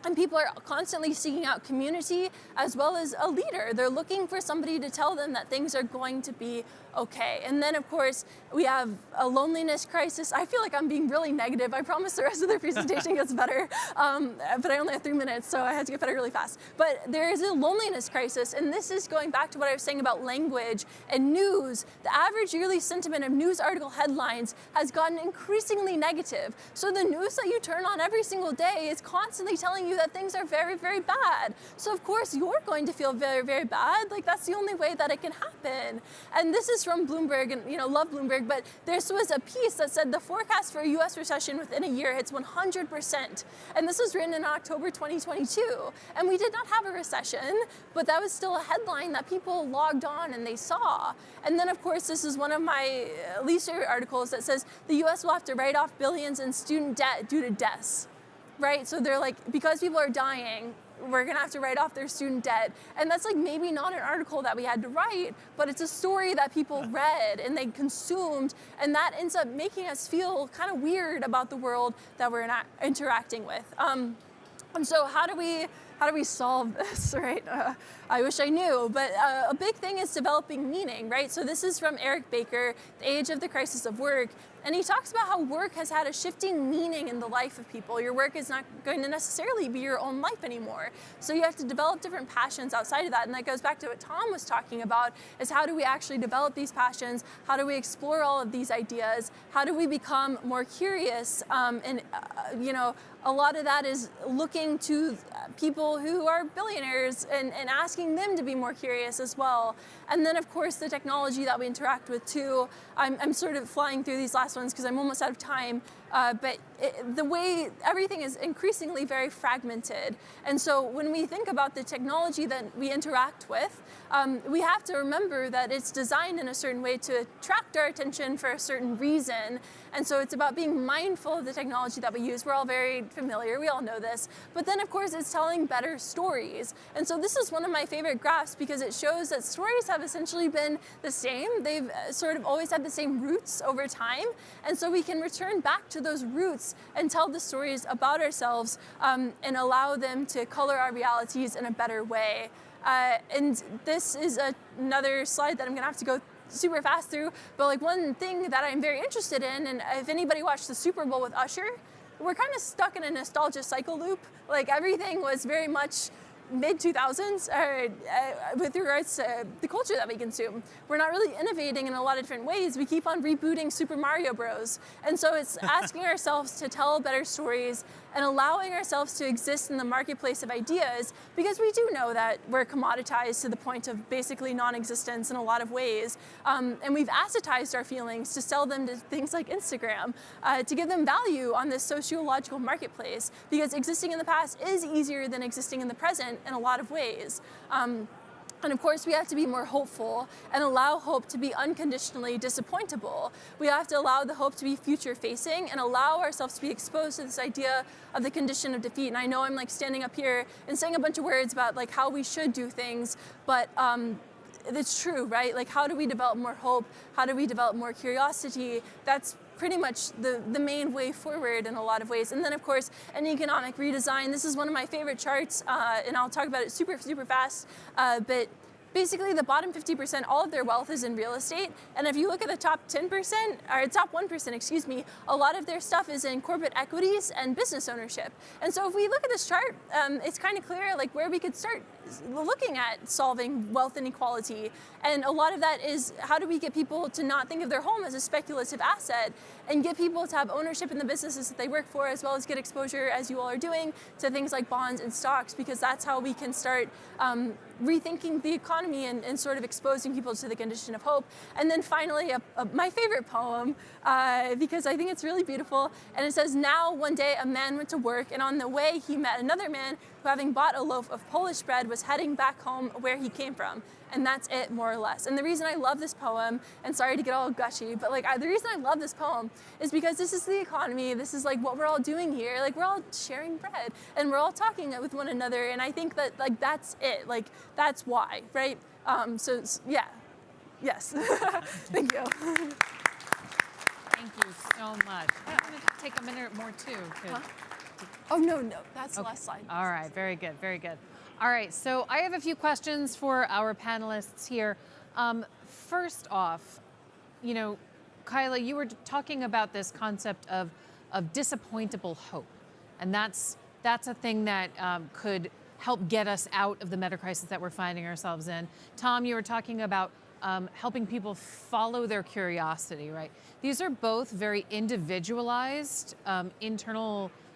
And people are constantly seeking out community as well as a leader. They're looking for somebody to tell them that things are going to be okay. And then, of course, we have a loneliness crisis. I feel like I'm being really negative. I promise the rest of the presentation gets better. But I only have 3 minutes, so I had to get better really fast. But there is a loneliness crisis, and this is going back to what I was saying about language and news. The average yearly sentiment of news article headlines has gotten increasingly negative. So the news that you turn on every single day is constantly telling you that things are very, very bad. So of course you're going to feel very, very bad. Like, that's the only way that it can happen. And this is from Bloomberg, and love Bloomberg, but this was a piece that said the forecast for a US recession within a year hits 100%. And this was written in October 2022. And we did not have a recession, but that was still a headline that people logged on and they saw. And then of course, this is one of my least favorite articles that says the US will have to write off billions in student debt due to deaths. Right? So they're like, because people are dying, we're gonna have to write off their student debt. And that's maybe not an article that we had to write, but it's a story that people read and they consumed, and that ends up making us feel kind of weird about the world that we're interacting with. And so how do we solve this, right? I wish I knew, but a big thing is developing meaning, right? So this is from Eric Baker, The Age of the Crisis of Work, and he talks about how work has had a shifting meaning in the life of people. Your work is not going to necessarily be your own life anymore. So you have to develop different passions outside of that, and that goes back to what Tom was talking about, is how do we actually develop these passions? How do we explore all of these ideas? How do we become more curious? A lot of that is looking to people who are billionaires and asking them to be more curious as well. And then, of course, the technology that we interact with too. I'm sort of flying through these last ones because I'm almost out of time. But the way everything is increasingly very fragmented. And so when we think about the technology that we interact with, we have to remember that it's designed in a certain way to attract our attention for a certain reason. And so it's about being mindful of the technology that we use. We're all very familiar, we all know this. But then of course it's telling better stories. And so this is one of my favorite graphs because it shows that stories have essentially been the same. They've sort of always had the same roots over time. And so we can return back to those roots and tell the stories about ourselves and allow them to color our realities in a better way. And this is another slide that I'm gonna have to go super fast through, but one thing that I'm very interested in, and if anybody watched the Super Bowl with Usher, we're kind of stuck in a nostalgia cycle loop. Everything was very much mid-2000s with regards to the culture that we consume. We're not really innovating in a lot of different ways. We keep on rebooting Super Mario Bros. And so it's asking ourselves to tell better stories and allowing ourselves to exist in the marketplace of ideas, because we do know that we're commoditized to the point of basically non-existence in a lot of ways. And we've assetized our feelings to sell them to things like Instagram, to give them value on this sociological marketplace, because existing in the past is easier than existing in the present in a lot of ways. And of course, we have to be more hopeful and allow hope to be unconditionally disappointable. We have to allow the hope to be future-facing and allow ourselves to be exposed to this idea of the condition of defeat. And I know I'm like standing up here and saying a bunch of words about like how we should do things, but it's true, right? Like, how do we develop more hope? How do we develop more curiosity? That's pretty much the main way forward in a lot of ways. And then, of course, an economic redesign. This is one of my favorite charts, and I'll talk about it super, super fast. But basically, the bottom 50%, all of their wealth is in real estate. And if you look at the top 10%, or top 1%, excuse me, a lot of their stuff is in corporate equities and business ownership. And so if we look at this chart, it's kind of clear like where we could start looking at solving wealth inequality. And a lot of that is how do we get people to not think of their home as a speculative asset and get people to have ownership in the businesses that they work for, as well as get exposure, as you all are doing, to things like bonds and stocks, because that's how we can start rethinking the economy and sort of exposing people to the condition of hope. And then finally, my favorite poem, because I think it's really beautiful, and it says, "Now one day a man went to work, and on the way he met another man who, having bought a loaf of Polish bread, was heading back home where he came from." And that's it, more or less. And the reason I love this poem, and sorry to get all gushy, but like the reason I love this poem is because this is the economy. This is like what we're all doing here. Like, we're all sharing bread and we're all talking with one another. And I think that like that's it. Like, that's why, right? So yeah, yes. Thank you. Thank you so much. I'm going to take a minute more too. Oh no, that's the last slide. All right, very good, very good. All right, so I have a few questions for our panelists here. First off, you know, Kyla, you were talking about this concept of disappointable hope, and that's a thing that could help get us out of the meta crisis that we're finding ourselves in. Tom, you were talking about helping people follow their curiosity, right? These are both very individualized,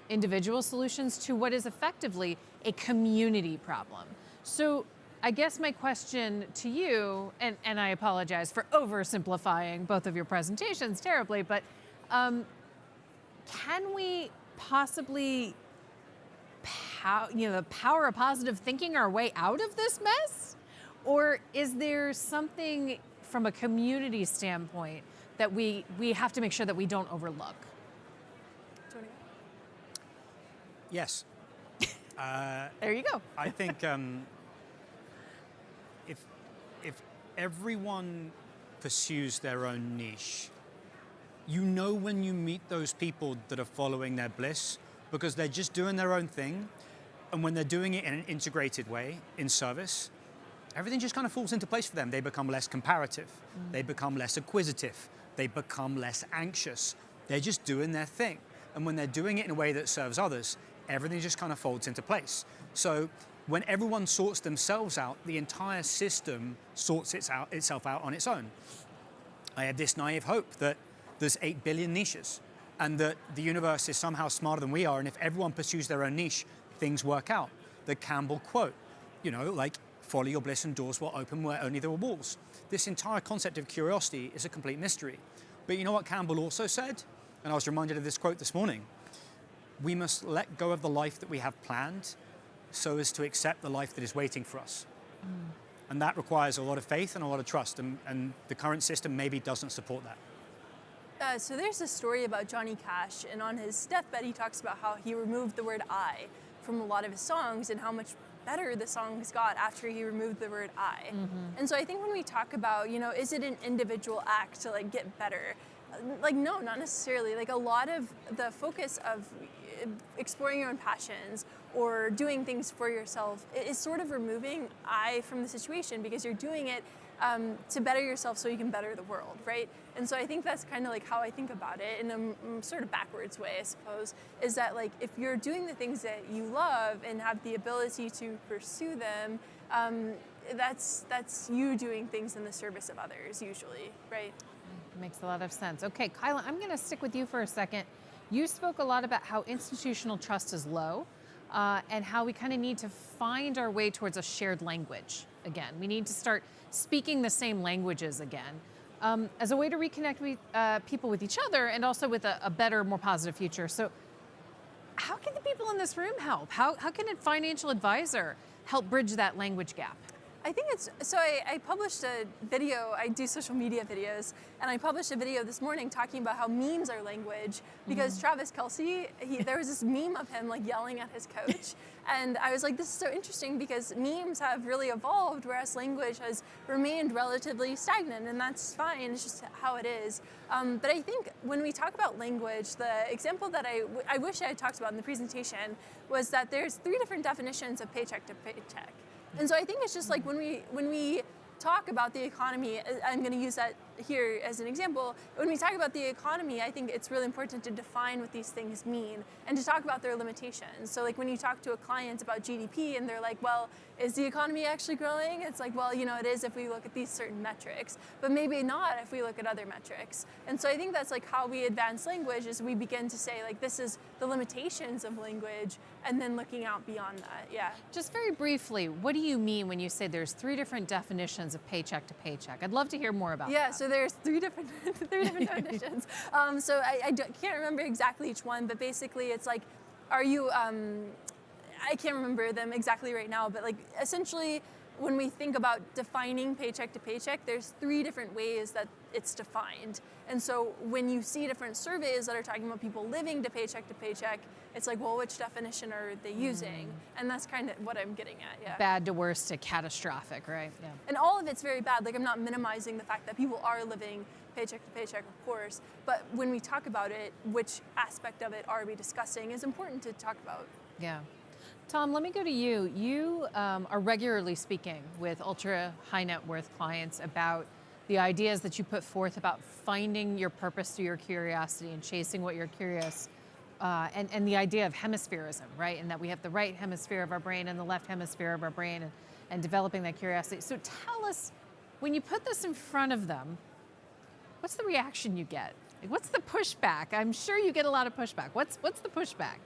individual solutions to what is effectively a community problem. So I guess my question to you, and I apologize for oversimplifying both of your presentations terribly, but can we possibly, the power of positive thinking our way out of this mess? Or is there something from a community standpoint that we have to make sure that we don't overlook? Yes. There you go. I think if everyone pursues their own niche, you know when you meet those people that are following their bliss because they're just doing their own thing, and when they're doing it in an integrated way, in service, everything just kind of falls into place for them. They become less comparative. They become less acquisitive. They become less anxious. They're just doing their thing. And when they're doing it in a way that serves others, everything just kind of folds into place. So when everyone sorts themselves out, the entire system sorts itself out on its own. I have this naive hope that there's 8 billion niches and that the universe is somehow smarter than we are, and if everyone pursues their own niche, things work out. The Campbell quote, like, follow your bliss and doors will open where only there were walls. This entire concept of curiosity is a complete mystery. But you know what Campbell also said? And I was reminded of this quote this morning. We must let go of the life that we have planned so as to accept the life that is waiting for us. And that requires a lot of faith and a lot of trust, and the current system maybe doesn't support that. So there's a story about Johnny Cash, and on his deathbed he talks about how he removed the word I from a lot of his songs and how much better the songs got after he removed the word I. And so I think when we talk about, is it an individual act to like get better? Like, no, not necessarily. Like, a lot of the focus of exploring your own passions or doing things for yourself is sort of removing I from the situation, because you're doing it to better yourself so you can better the world, right? And so I think that's kind of like how I think about it in a sort of backwards way, I suppose, is that like if you're doing the things that you love and have the ability to pursue them, that's you doing things in the service of others usually, right? Makes a lot of sense. Okay, Kyla, I'm going to stick with you for a second. You spoke a lot about how institutional trust is low and how we kind of need to find our way towards a shared language again. We need to start speaking the same languages again as a way to reconnect people with each other and also with a better, more positive future. So how can the people in this room help? How can a financial advisor help bridge that language gap? I think it's, so I published a video, I do social media videos, and I published a video this morning talking about how memes are language, because Travis Kelce, there was this meme of him like yelling at his coach, and I was like, this is so interesting because memes have really evolved, whereas language has remained relatively stagnant, and that's fine, it's just how it is. But I think when we talk about language, the example that I wish I had talked about in the presentation was that there's 3 different definitions of paycheck to paycheck. And so I think it's just like when we talk about the economy, I'm going to use that here as an example. When we talk about the economy, I think it's really important to define what these things mean and to talk about their limitations. So like when you talk to a client about GDP and they're like, well, is the economy actually growing? It's like, well, you know, it is if we look at these certain metrics, but maybe not if we look at other metrics. And so I think that's like how we advance language is we begin to say like, this is the limitations of language and then looking out beyond that, yeah. Just very briefly, what do you mean when you say there's 3 different definitions of paycheck to paycheck? I'd love to hear more about that. Yeah, so there's 3 different definitions. So I can't remember exactly each one, but basically it's like, are you, I can't remember them exactly right now, but like essentially when we think about defining paycheck to paycheck, there's 3 different ways that it's defined. And so when you see different surveys that are talking about people living to paycheck, it's like, well, which definition are they using? And that's kind of what I'm getting at, yeah. Bad to worst to catastrophic, right? Yeah. And all of it's very bad. Like I'm not minimizing the fact that people are living paycheck to paycheck, of course, but when we talk about it, which aspect of it are we discussing is important to talk about. Yeah. Tom, let me go to you. You are regularly speaking with ultra high net worth clients about the ideas that you put forth about finding your purpose through your curiosity and chasing what you're curious, and the idea of hemispherism, right? And that we have the right hemisphere of our brain and the left hemisphere of our brain, and developing that curiosity. So tell us, when you put this in front of them, what's the reaction you get? Like, what's the pushback? I'm sure you get a lot of pushback. What's the pushback?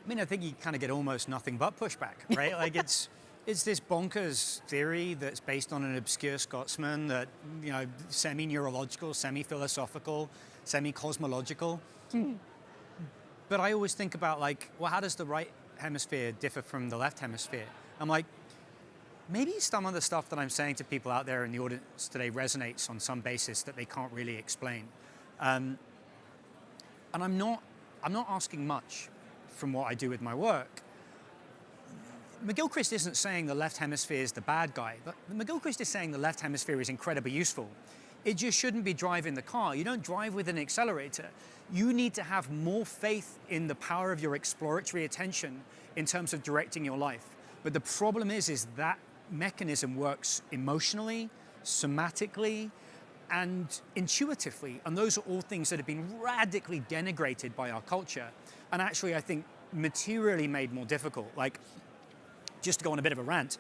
I mean, I think you kind of get almost nothing but pushback, right? Like it's this bonkers theory that's based on an obscure Scotsman that, you know, semi-neurological, semi-philosophical, semi-cosmological. But I always think about like, well, how does the right hemisphere differ from the left hemisphere? I'm like, maybe some of the stuff that I'm saying to people out there in the audience today resonates on some basis that they can't really explain. And I'm not asking much from what I do with my work. McGilchrist isn't saying the left hemisphere is the bad guy, but McGilchrist is saying the left hemisphere is incredibly useful. It just shouldn't be driving the car. You don't drive with an accelerator. You need to have more faith in the power of your exploratory attention in terms of directing your life. But the problem is that mechanism works emotionally, somatically, and intuitively. And those are all things that have been radically denigrated by our culture. And actually, I think, materially made more difficult. Like, just to go on a bit of a rant,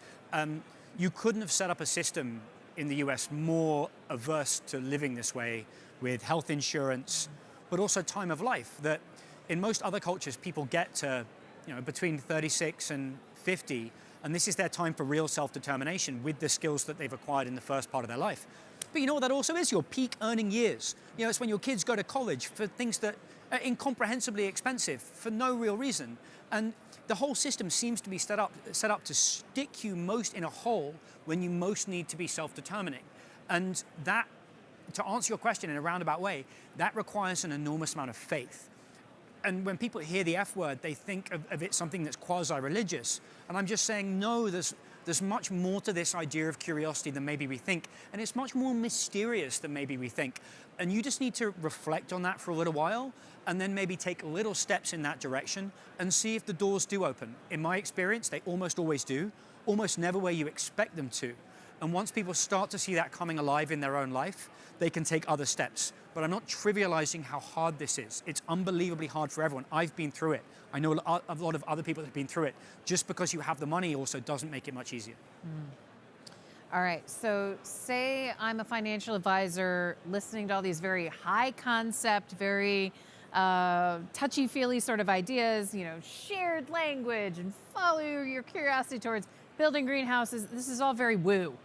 you couldn't have set up a system in the US more averse to living this way with health insurance, but also time of life, that in most other cultures, people get to, you know, between 36 and 50, and this is their time for real self-determination with the skills that they've acquired in the first part of their life. But you know what that also is? Your peak earning years. You know, it's when your kids go to college for things that are incomprehensibly expensive for no real reason. And the whole system seems to be set up to stick you most in a hole when you most need to be self-determining. And that, to answer your question in a roundabout way, that requires an enormous amount of faith. And when people hear the F word, they think of it something that's quasi-religious. And I'm just saying, no, there's much more to this idea of curiosity than maybe we think. And it's much more mysterious than maybe we think. And you just need to reflect on that for a little while and then maybe take little steps in that direction and see if the doors do open. In my experience, they almost always do, almost never where you expect them to. And once people start to see that coming alive in their own life, they can take other steps. But I'm not trivializing how hard this is. It's unbelievably hard for everyone. I've been through it. I know a lot of other people that have been through it. Just because you have the money also doesn't make it much easier. All right, so say I'm a financial advisor listening to all these very high concept, very touchy-feely sort of ideas, you know, shared language and follow your curiosity towards building greenhouses. This is all very woo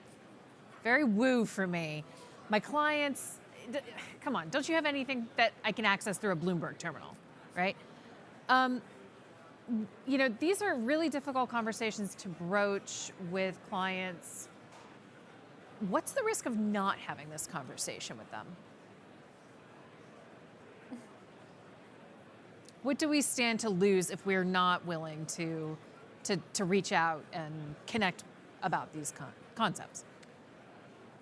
for me. My clients, come on, don't you have anything that I can access through a Bloomberg terminal, right? You know, these are really difficult conversations to broach with clients what's the risk of not having this conversation with them? What do we stand to lose if we're not willing to reach out and connect about these concepts?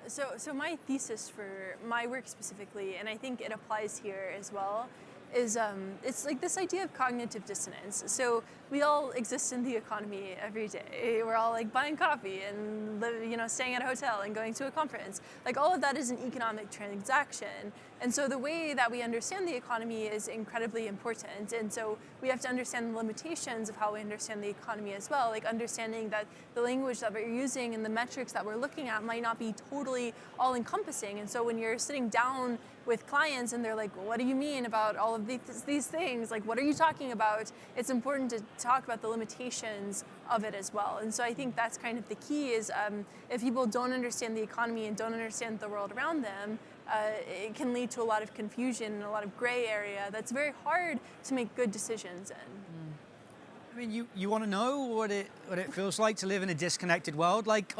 So my thesis for my work specifically, and I think it applies here as well, is it's like this idea of cognitive dissonance. So we all exist in the economy every day. We're all like buying coffee and staying at a hotel and going to a conference. Like all of that is an economic transaction. And so the way that we understand the economy is incredibly important. And so we have to understand the limitations of how we understand the economy as well, like understanding that the language that we're using and the metrics that we're looking at might not be totally all encompassing. And so when you're sitting down with clients and they're like, well, what do you mean about all of these things? Like, what are you talking about? It's important to talk about the limitations of it as well. And so I think that's kind of the key is if people don't understand the economy and don't understand the world around them, it can lead to a lot of confusion and a lot of gray area that's very hard to make good decisions in. I mean, you want to know what it feels like to live in a disconnected world? Like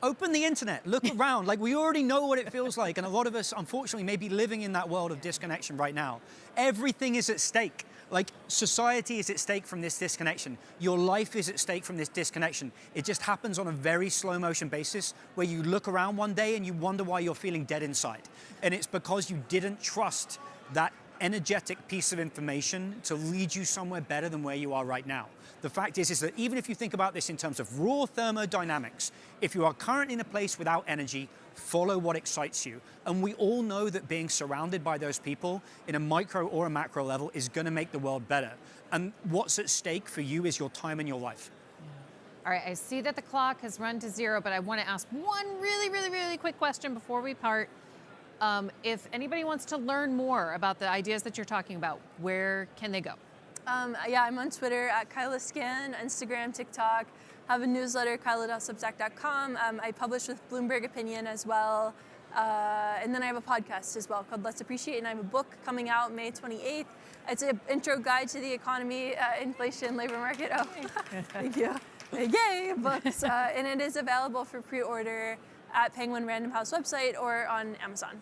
open the internet, look around. Like we already know what it feels like, and a lot of us, unfortunately, may be living in that world of disconnection right now. Everything is at stake. Like society is at stake from this disconnection. Your life is at stake from this disconnection. It just happens on a very slow motion basis where you look around one day and you wonder why you're feeling dead inside. And it's because you didn't trust that energetic piece of information to lead you somewhere better than where you are right now. The fact is that even if you think about this in terms of raw thermodynamics, if you are currently in a place without energy, follow what excites you. And we all know that being surrounded by those people in a micro or a macro level is going to make the world better. And what's at stake for you is your time and your life. All right, I see that the clock has run to 0, but I want to ask one really quick question before we part. If anybody wants to learn more about the ideas that you're talking about, where can they go? Yeah, I'm on Twitter at Kyla Scan, Instagram, TikTok. Have a newsletter, kyla.substack.com. I publish with Bloomberg Opinion as well. And then I have a podcast as well called Let's Appreciate, and I have a book coming out May 28th. It's an intro guide to the economy, inflation, labor market. Oh, thank you. Yay, books. And it is available for pre-order at Penguin Random House website or on Amazon.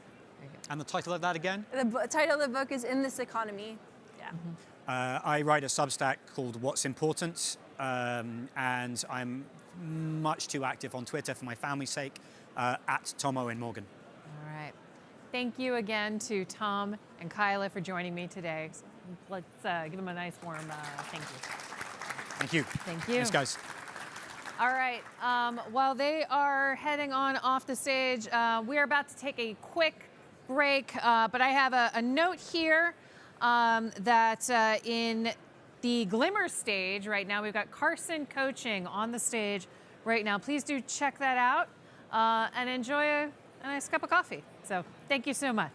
And the title of that again? The title of the book is In This Economy. Yeah. Mm-hmm. I write a Substack called What's Important, and I'm much too active on Twitter for my family's sake, at Tom Owen Morgan. All right. Thank you again to Tom and Kyla for joining me today. Let's give them a nice warm thank you. Thank you. Thank you. Thanks, guys. All right. While they are heading on off the stage, we are about to take a quick break, but I have a note here that in the Glimmer stage right now, we've got Carson coaching on the stage right now. Please do check that out and enjoy a nice cup of coffee. So thank you so much.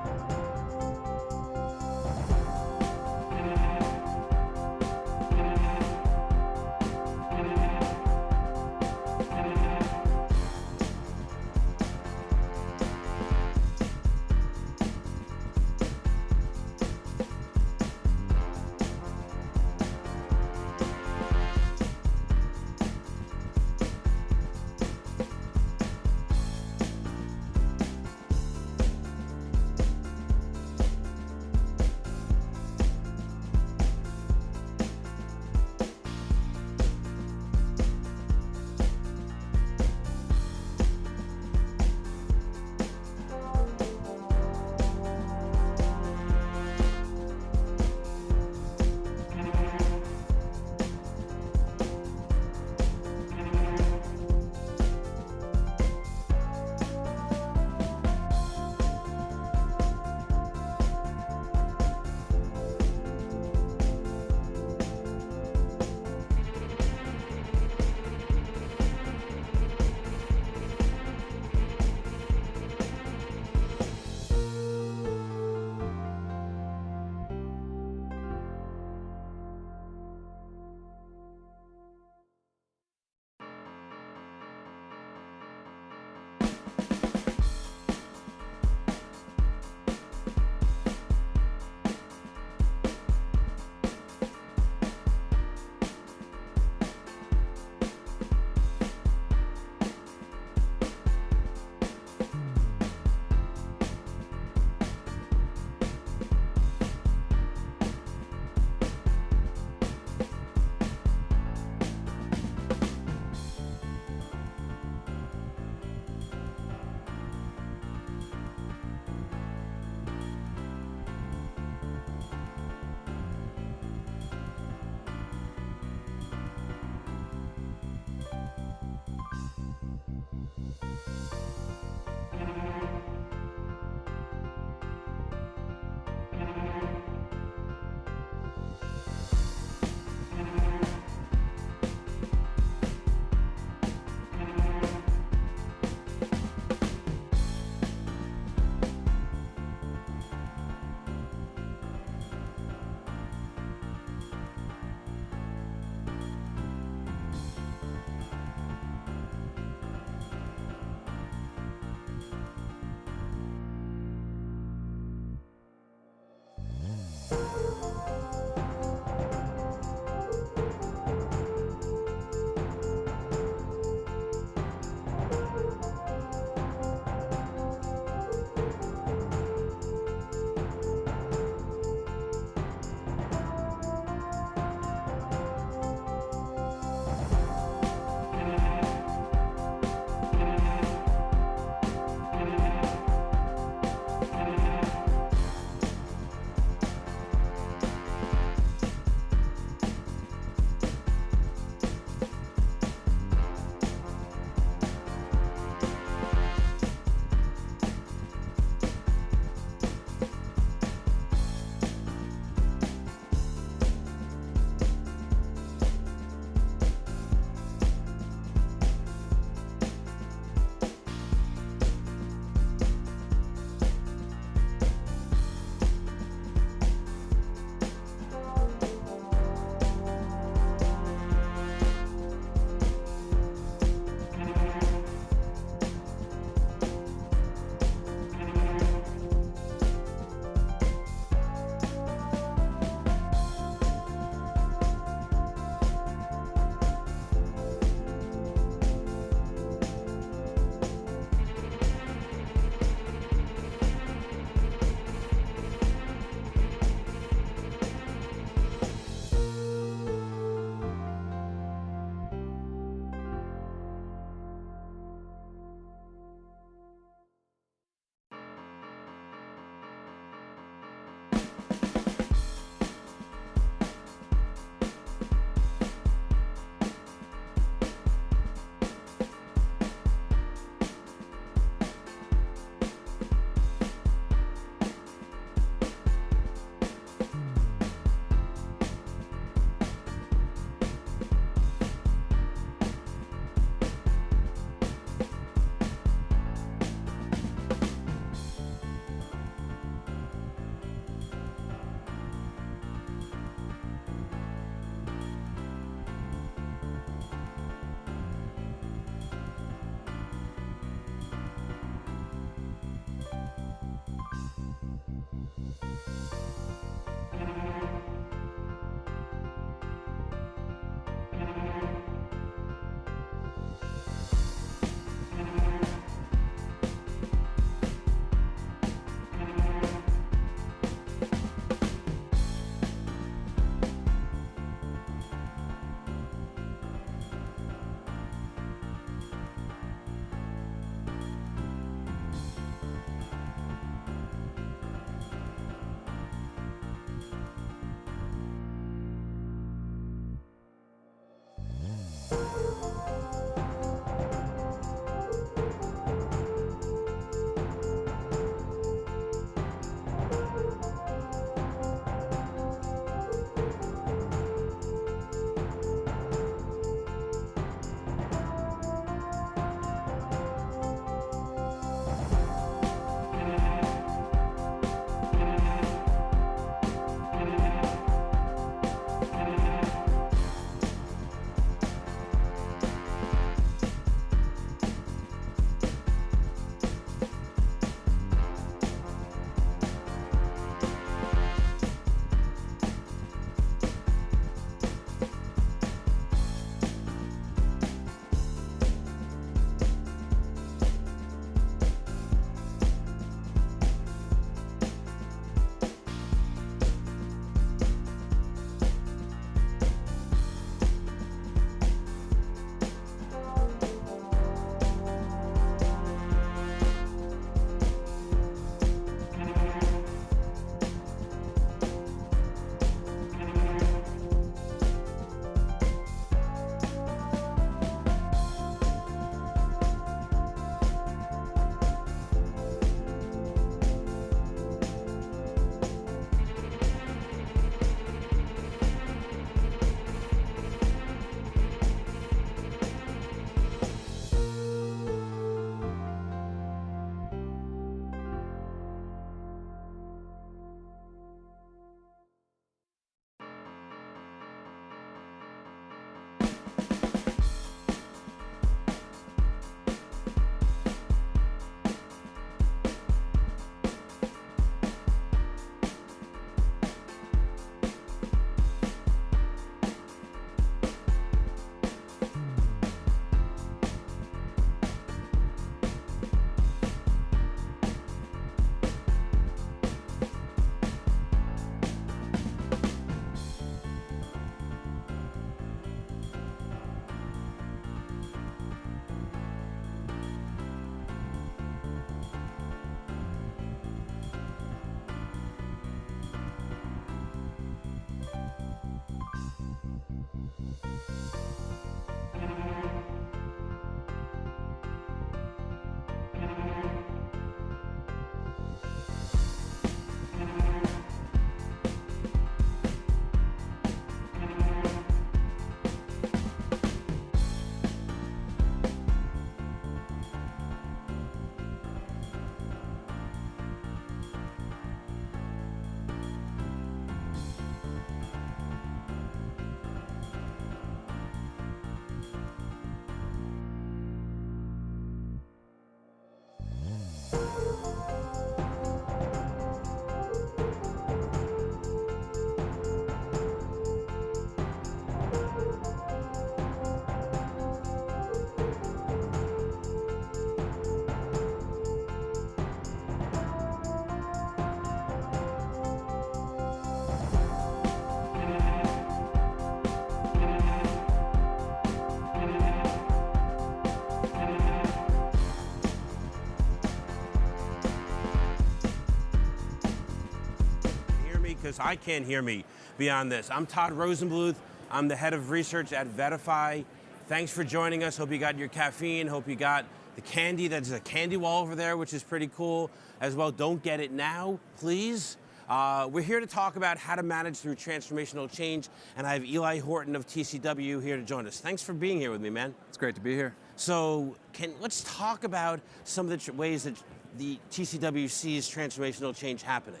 because I can't hear me beyond this. I'm Todd Rosenbluth. I'm the head of research at Vetify. Thanks for joining us. Hope you got your caffeine. Hope you got the candy. There's a candy wall over there, which is pretty cool as well. Don't get it now, please. We're here to talk about how to manage through transformational change, and I have Eli Horton of TCW here to join us. Thanks for being here with me, man. It's great to be here. So let's talk about some of the ways that the TCW sees transformational change happening.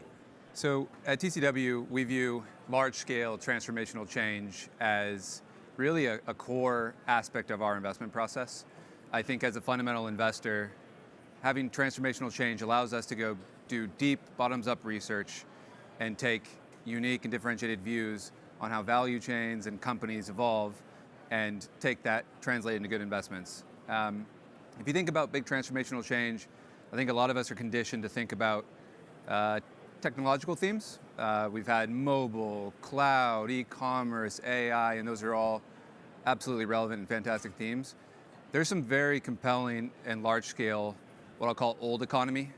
So at TCW, we view large-scale transformational change as really a core aspect of our investment process. I think as a fundamental investor, having transformational change allows us to go do deep bottoms-up research and take unique and differentiated views on how value chains and companies evolve and take that, translate into good investments. If you think about big transformational change, I think a lot of us are conditioned to think about technological themes. We've had mobile, cloud, e-commerce, AI, and those are all absolutely relevant and fantastic themes. There's some very compelling and large-scale, what I'll call old economy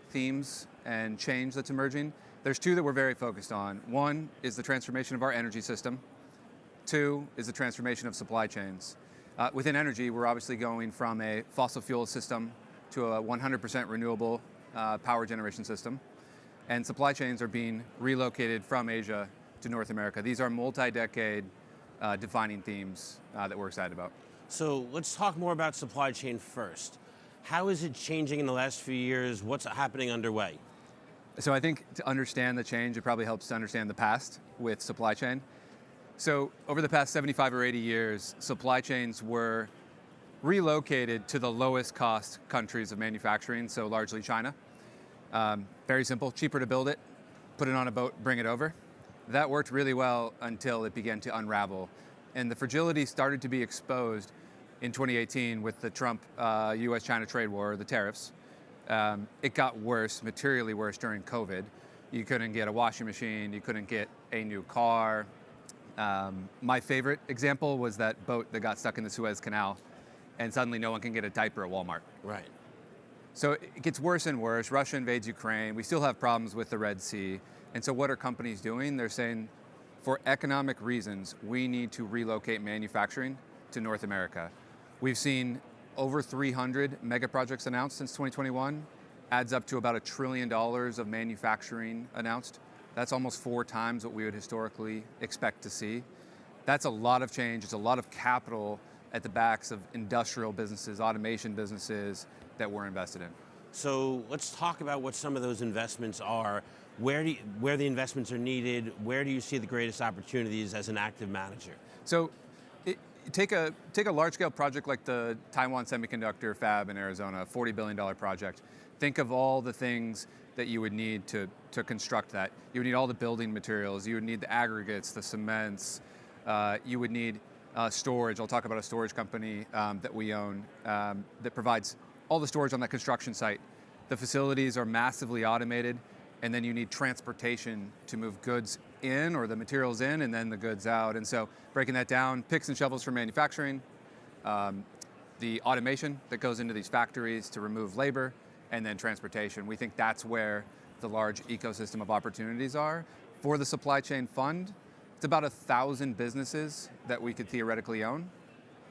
themes and change that's emerging. There's two that we're very focused on. One is the transformation of our energy system. Two is the transformation of supply chains. Within energy, we're obviously going from a fossil fuel system to a 100% renewable power generation system. And supply chains are being relocated from Asia to North America. These are multi-decade defining themes that we're excited about. So let's talk more about supply chain first. How is it changing in the last few years? What's happening underway? So I think to understand the change, it probably helps to understand the past with supply chain. So over the past 75 or 80 years, supply chains were relocated to the lowest cost countries of manufacturing, so largely China. Very simple, cheaper to build it, put it on a boat, bring it over. That worked really well until it began to unravel. And the fragility started to be exposed in 2018 with the Trump US-China trade war, the tariffs. It got worse, materially worse during COVID. You couldn't get a washing machine, you couldn't get a new car. My favorite example was that boat that got stuck in the Suez Canal and suddenly no one can get a diaper at Walmart. Right. So it gets worse and worse. Russia invades Ukraine. We still have problems with the Red Sea. And so what are companies doing? They're saying, for economic reasons, we need to relocate manufacturing to North America. We've seen over 300 mega projects announced since 2021, adds up to about $1 trillion of manufacturing announced. That's almost 4 times what we would historically expect to see. That's a lot of change. It's a lot of capital at the backs of industrial businesses, automation businesses that we're invested in. So let's talk about what some of those investments are. Where the investments are needed, where do you see the greatest opportunities as an active manager? So take a large-scale project like the Taiwan Semiconductor Fab in Arizona, a $40 billion project. Think of all the things that you would need to construct that. You would need all the building materials, you would need the aggregates, the cements, you would need storage. I'll talk about a storage company that we own that provides all the storage on that construction site. The facilities are massively automated, and then you need transportation to move goods in, or the materials in, and then the goods out. And so breaking that down, picks and shovels for manufacturing, the automation that goes into these factories to remove labor, and then transportation. We think that's where the large ecosystem of opportunities are. For the supply chain fund, it's about 1,000 businesses that we could theoretically own.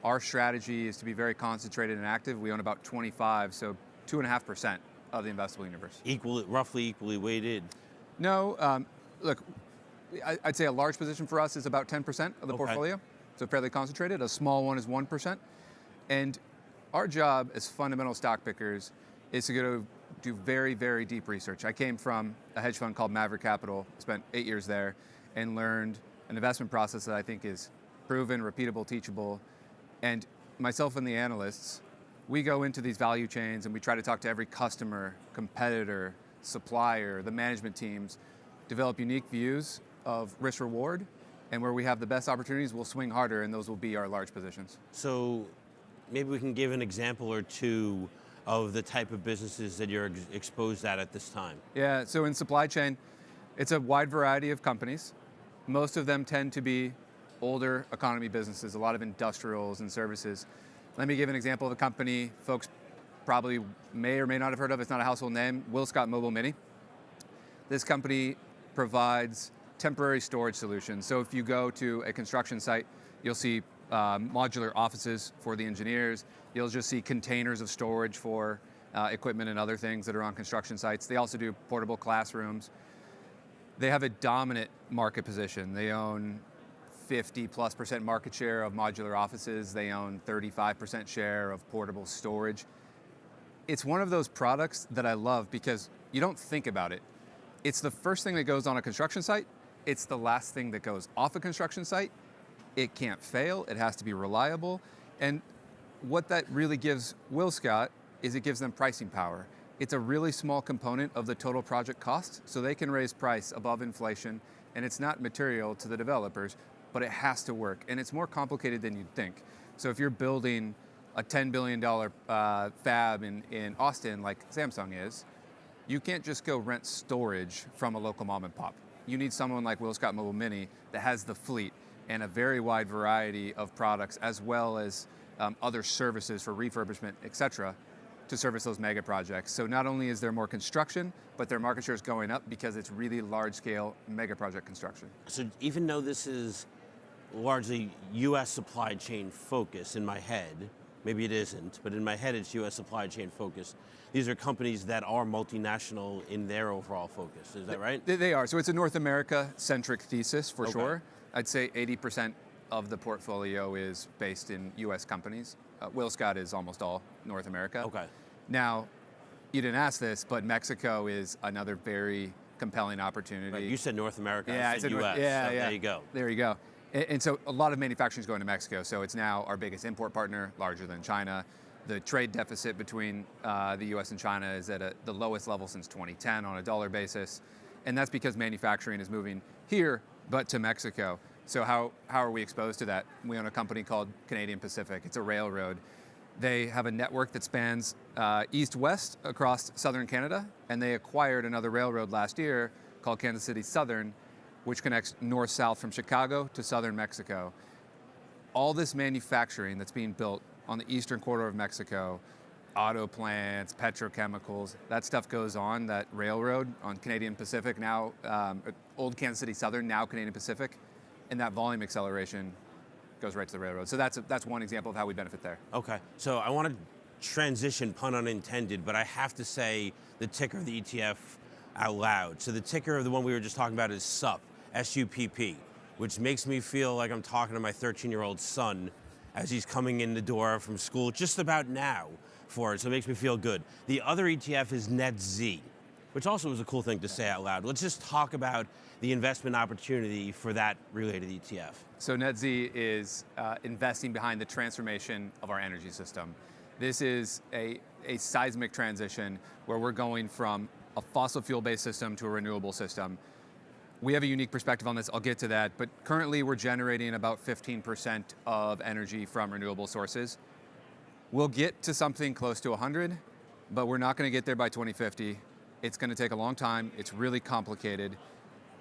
Our strategy is to be very concentrated and active. We own about 25, so 2.5% of the investable universe. Roughly equally weighted? No, look, I'd say a large position for us is about 10% of the portfolio, so fairly concentrated. A small one is 1%. And our job as fundamental stock pickers is to go do very, very deep research. I came from a hedge fund called Maverick Capital, spent 8 years there, and learned an investment process that I think is proven, repeatable, teachable. And myself and the analysts, we go into these value chains and we try to talk to every customer, competitor, supplier, the management teams, develop unique views of risk reward, and where we have the best opportunities, we'll swing harder, and those will be our large positions. So maybe we can give an example or two of the type of businesses that you're exposed at this time. Yeah, so in supply chain, it's a wide variety of companies. Most of them tend to be older economy businesses, a lot of industrials and services. Let me give an example of a company folks probably may or may not have heard of. It's not a household name, WillScot Mobile Mini. This company provides temporary storage solutions. So if you go to a construction site, you'll see modular offices for the engineers. You'll just see containers of storage for equipment and other things that are on construction sites. They also do portable classrooms. They have a dominant market position. They own 50+% market share of modular offices. They own 35% share of portable storage. It's one of those products that I love because you don't think about it. It's the first thing that goes on a construction site. It's the last thing that goes off a construction site. It can't fail. It has to be reliable. And what that really gives WillScot is it gives them pricing power. It's a really small component of the total project cost, so they can raise price above inflation, and it's not material to the developers, but it has to work, and it's more complicated than you'd think. So if you're building a $10 billion fab in Austin, like Samsung is, you can't just go rent storage from a local mom and pop. You need someone like WillScot Mobile Mini that has the fleet and a very wide variety of products, as well as other services for refurbishment, et cetera, to service those mega projects. So not only is there more construction, but their market share is going up because it's really large-scale mega project construction. So even though this is largely U.S. supply chain focus in my head, maybe it isn't, but in my head it's U.S. supply chain focus. These are companies that are multinational in their overall focus, is that right? They are, so it's a North America-centric thesis for sure. I'd say 80% of the portfolio is based in U.S. companies. WillScot is almost all North America. Okay. Now, you didn't ask this, but Mexico is another very compelling opportunity. Right. You said North America, yeah, I said U.S. Yeah, so yeah. There you go. There you go. And so a lot of manufacturing is going to Mexico. So it's now our biggest import partner, larger than China. The trade deficit between the U.S. and China is at the lowest level since 2010 on a dollar basis. And that's because manufacturing is moving here, but to Mexico. So how are we exposed to that? We own a company called Canadian Pacific. It's a railroad. They have a network that spans east-west across southern Canada, and they acquired another railroad last year called Kansas City Southern, which connects north-south from Chicago to southern Mexico. All this manufacturing that's being built on the eastern corridor of Mexico, auto plants, petrochemicals, that stuff goes on that railroad on Canadian Pacific, now old Kansas City Southern, now Canadian Pacific, and that volume acceleration goes right to the railroad. So that's one example of how we benefit there. Okay, so I want to transition, pun unintended, but I have to say the ticker of the ETF out loud. So the ticker of the one we were just talking about is SUP, S-U-P-P, which makes me feel like I'm talking to my 13-year-old son as he's coming in the door from school just about now for it, so it makes me feel good. The other ETF is NetZ, which also is a cool thing to say out loud. Let's just talk about the investment opportunity for that related ETF. So NetZ is investing behind the transformation of our energy system. This is a seismic transition where we're going from a fossil fuel-based system to a renewable system. We have a unique perspective on this, I'll get to that, but currently we're generating about 15% of energy from renewable sources. We'll get to something close to 100, but we're not going to get there by 2050. It's going to take a long time, it's really complicated.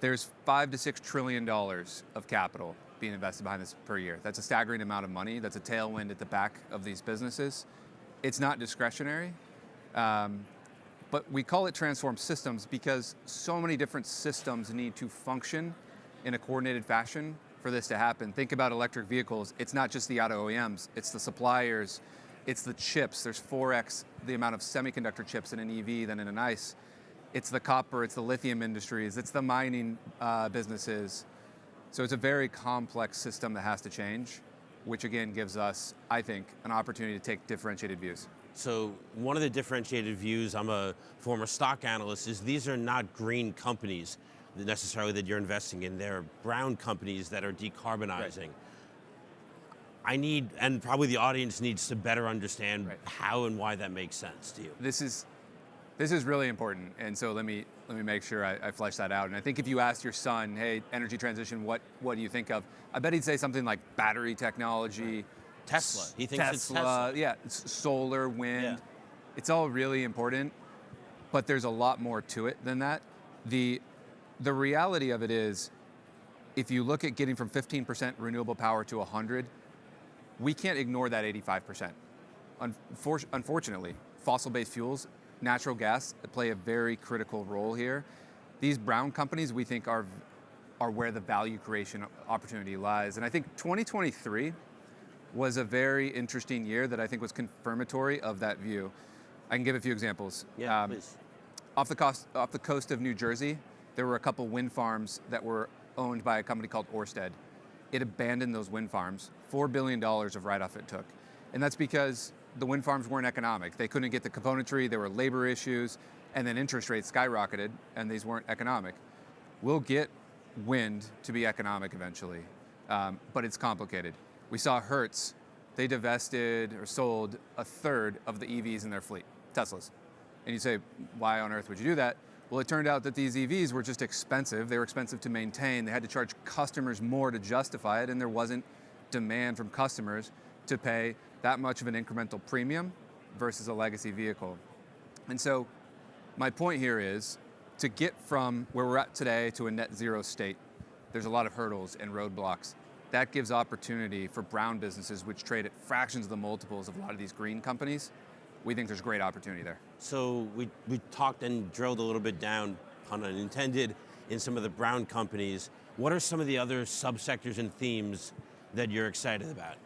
There's $5 to $6 trillion of capital being invested behind this per year. That's a staggering amount of money. That's a tailwind at the back of these businesses. It's not discretionary, but we call it transform systems because so many different systems need to function in a coordinated fashion for this to happen. Think about electric vehicles. It's not just the auto OEMs, it's the suppliers, it's the chips. There's 4x the amount of semiconductor chips in an EV than in an ICE. It's the copper, it's the lithium industries, it's the mining businesses. So it's a very complex system that has to change, which again gives us, I think, an opportunity to take differentiated views. So one of the differentiated views, I'm a former stock analyst, is these are not green companies necessarily that you're investing in. They're brown companies that are decarbonizing. Right. I need, and probably the audience needs to better understand how and why that makes sense to you. This is really important, and so let me make sure I flesh that out. And I think if you asked your son, hey, energy transition, what do you think of? I bet he'd say something like battery technology, Tesla. He thinks it's Tesla. Yeah, it's solar, wind. Yeah. It's all really important, but there's a lot more to it than that. The reality of it is, if you look at getting from 15% renewable power to 100, we can't ignore that 85%. Unfortunately, fossil-based fuels, natural gas, play a very critical role here. These brown companies we think are are where the value creation opportunity lies. And I think 2023 was a very interesting year that I think was confirmatory of that view. I can give a few examples. Yeah, please. Off the coast of New Jersey, there were a couple wind farms that were owned by a company called Ørsted. It abandoned those wind farms. $4 billion of write-off it took. And that's because the wind farms weren't economic. They couldn't get the componentry, there were labor issues, and then interest rates skyrocketed, and these weren't economic. We'll get wind to be economic eventually, but it's complicated. We saw Hertz, they divested or sold a third of the EVs in their fleet, Teslas. And you say, why on earth would you do that? Well, it turned out that these EVs were just expensive. They were expensive to maintain. They had to charge customers more to justify it, and there wasn't demand from customers to pay that much of an incremental premium versus a legacy vehicle. And so my point here is to get from where we're at today to a net zero state, there's a lot of hurdles and roadblocks. That gives opportunity for brown businesses which trade at fractions of the multiples of a lot of these green companies. We think there's great opportunity there. So we talked and drilled a little bit down, pun unintended, in some of the brown companies. What are some of the other subsectors and themes that you're excited about?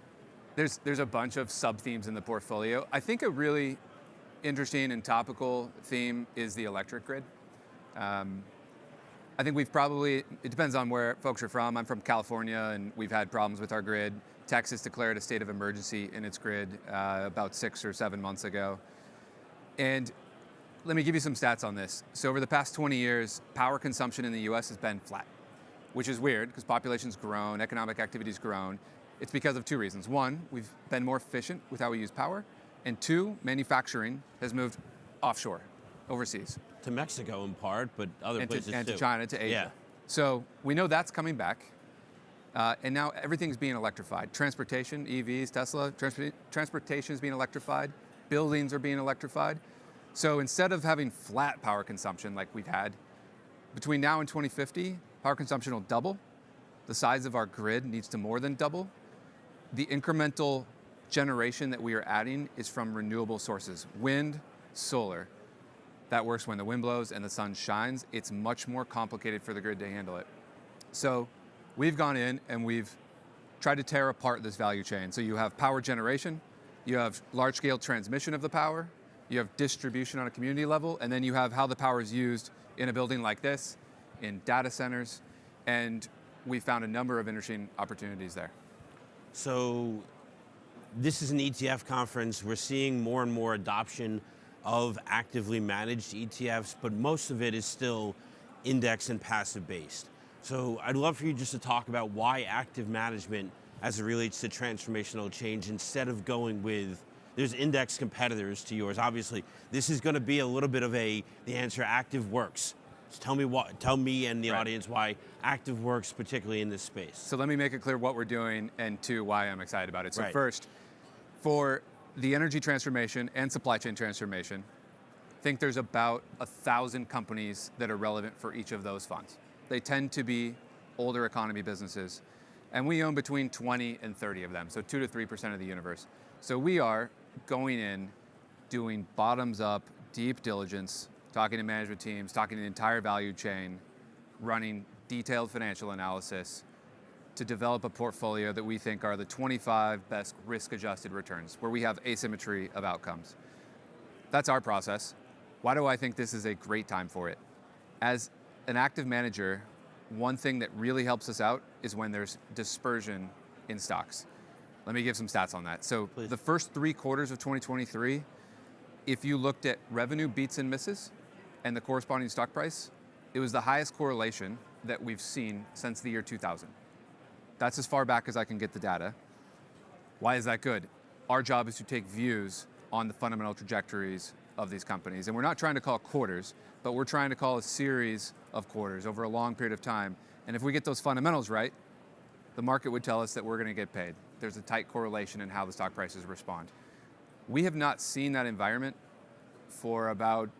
There's a bunch of sub-themes in the portfolio. I think a really interesting and topical theme is the electric grid. I think it depends on where folks are from. I'm from California, and we've had problems with our grid. Texas declared a state of emergency in its grid about 6 or 7 months ago. And let me give you some stats on this. So over the past 20 years, power consumption in the US has been flat, which is weird because population's grown, economic activity's grown. It's because of two reasons. One, we've been more efficient with how we use power. And two, manufacturing has moved offshore, overseas. To Mexico in part, but other places too. And to China, to Asia. Yeah. So we know that's coming back. And now everything's being electrified. Transportation, EVs, Tesla, transportation is being electrified. Buildings are being electrified. So instead of having flat power consumption like we've had, between now and 2050, power consumption will double. The size of our grid needs to more than double. The incremental generation that we are adding is from renewable sources, wind, solar. That works when the wind blows and the sun shines. It's much more complicated for the grid to handle it. So we've gone in and we've tried to tear apart this value chain. So you have power generation, you have large-scale transmission of the power, you have distribution on a community level, and then you have how the power is used in a building like this, in data centers, and we found a number of interesting opportunities there. So this is an ETF conference. We're seeing more and more adoption of actively managed ETFs, but most of it is still index and passive based. So I'd love for you just to talk about why active management as it relates to transformational change instead of going with, there's index competitors to yours. Obviously, this is going to be a little bit of the answer active works. So tell me and the audience why active works, particularly in this space. So let me make it clear what we're doing and two, why I'm excited about it. So Right. First, for the energy transformation and supply chain transformation, I think there's about 1,000 companies that are relevant for each of those funds. They tend to be older economy businesses, and we own between 20 and 30 of them, so 2 to 3% of the universe. So we are going in, doing bottoms up, deep diligence, talking to management teams, talking to the entire value chain, running detailed financial analysis to develop a portfolio that we think are the 25 best risk-adjusted returns, where we have asymmetry of outcomes. That's our process. Why do I think this is a great time for it? As an active manager, one thing that really helps us out is when there's dispersion in stocks. Let me give some stats on that. So Please. The first 3 quarters of 2023, if you looked at revenue beats and misses and the corresponding stock price, it was the highest correlation that we've seen since the year 2000. That's as far back as I can get the data. Why is that good? Our job is to take views on the fundamental trajectories of these companies. And we're not trying to call quarters, but we're trying to call a series of quarters over a long period of time. And if we get those fundamentals right, the market would tell us that we're going to get paid. There's a tight correlation in how the stock prices respond. We have not seen that environment for about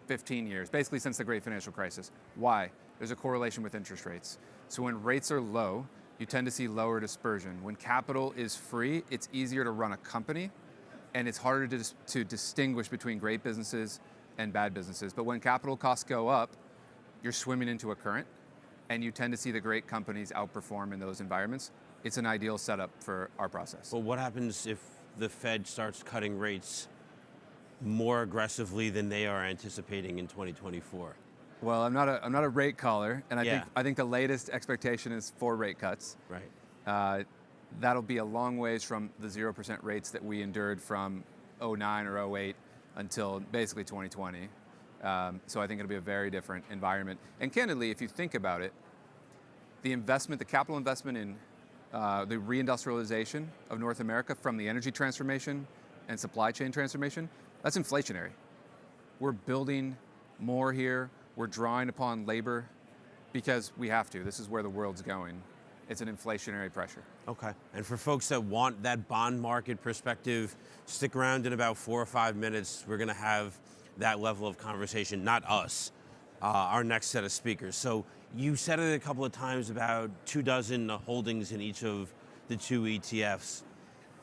15 years, basically since the great financial crisis. Why? There's a correlation with interest rates. So when rates are low, you tend to see lower dispersion. When capital is free, it's easier to run a company, and it's harder to distinguish between great businesses and bad businesses. But when capital costs go up, you're swimming into a current, and you tend to see the great companies outperform in those environments. It's an ideal setup for our process. Well, what happens if the Fed starts cutting rates more aggressively than they are anticipating in 2024? Well, I'm not a rate caller, and Yeah. I think the latest expectation is 4 rate cuts. Right. That'll be a long ways from the 0% rates that we endured from 09 or 08 until basically 2020. So I think it'll be a very different environment. And candidly, if you think about it, the capital investment in the reindustrialization of North America from the energy transformation and supply chain transformation, that's inflationary. We're building more here. We're drawing upon labor because we have to. This is where the world's going. It's an inflationary pressure. Okay. And for folks that want that bond market perspective, stick around in about 4 or 5 minutes. We're going to have that level of conversation, not us, our next set of speakers. So you said it a couple of times about 24 holdings in each of the 2 ETFs.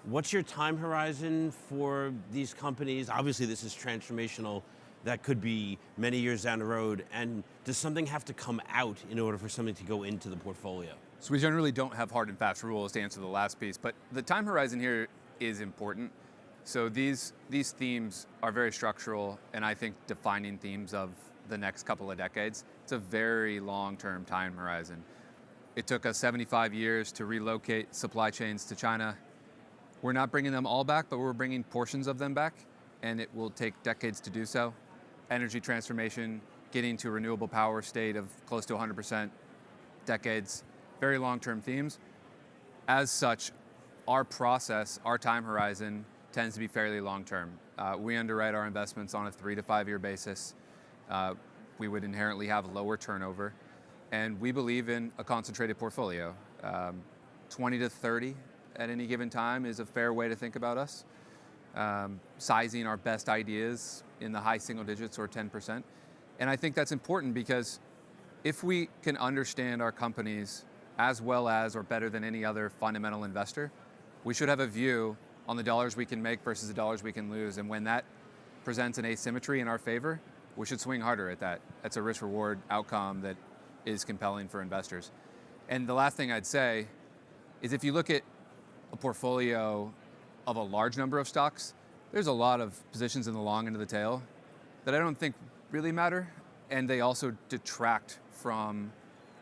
What's your time horizon for these companies? Obviously, this is transformational. That could be many years down the road. And does something have to come out in order for something to go into the portfolio? So we generally don't have hard and fast rules to answer the last piece, but the time horizon here is important. So these themes are very structural, and I think defining themes of the next couple of decades. It's a very long-term time horizon. It took us 75 years to relocate supply chains to China. We're not bringing them all back, but we're bringing portions of them back, and it will take decades to do so. Energy transformation, getting to a renewable power state of close to 100%, decades, very long-term themes. As such, our process, our time horizon tends to be fairly long-term. We underwrite our investments on a 3 to 5 year basis. We would inherently have lower turnover, and we believe in a concentrated portfolio. 20 to 30 at any given time is a fair way to think about us. Sizing our best ideas in the high single digits or 10%. And I think that's important because if we can understand our companies as well as or better than any other fundamental investor, we should have a view on the dollars we can make versus the dollars we can lose. And when that presents an asymmetry in our favor, we should swing harder at that. That's a risk-reward outcome that is compelling for investors. And the last thing I'd say is if you look at a portfolio of a large number of stocks, there's a lot of positions in the long end of the tail that I don't think really matter, and they also detract from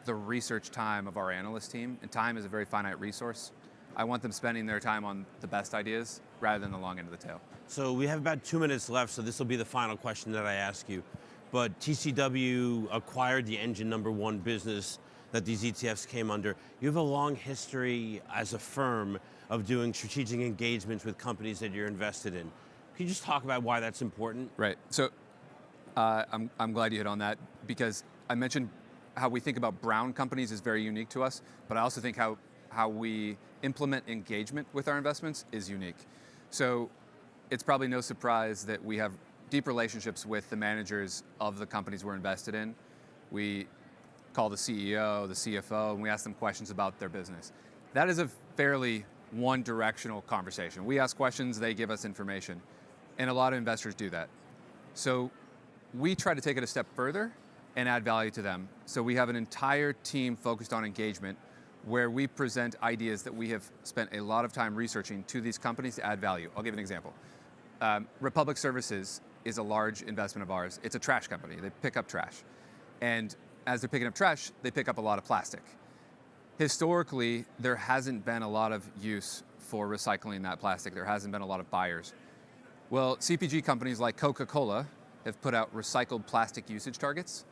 the research time of our analyst team, and time is a very finite resource. I want them spending their time on the best ideas rather than the long end of the tail. So we have about 2 minutes left, so this will be the final question that I ask you. But TCW acquired the engine #1 business that these ETFs came under. You have a long history as a firm of doing strategic engagements with companies that you're invested in. Can you just talk about why that's important? Right. So I'm glad you hit on that because I mentioned how we think about brown companies is very unique to us, but I also think how we implement engagement with our investments is unique. So it's probably no surprise that we have deep relationships with the managers of the companies we're invested in. We call the CEO, the CFO, and we ask them questions about their business. That is a fairly one-directional conversation. We ask questions, they give us information, and a lot of investors do that. So we try to take it a step further and add value to them. So we have an entire team focused on engagement where we present ideas that we have spent a lot of time researching to these companies to add value. I'll give an example. Republic Services is a large investment of ours. It's a trash company. They pick up trash. And as they're picking up trash, they pick up a lot of plastic. Historically, there hasn't been a lot of use for recycling that plastic. There hasn't been a lot of buyers. Well, CPG companies like Coca-Cola have put out recycled plastic usage targets.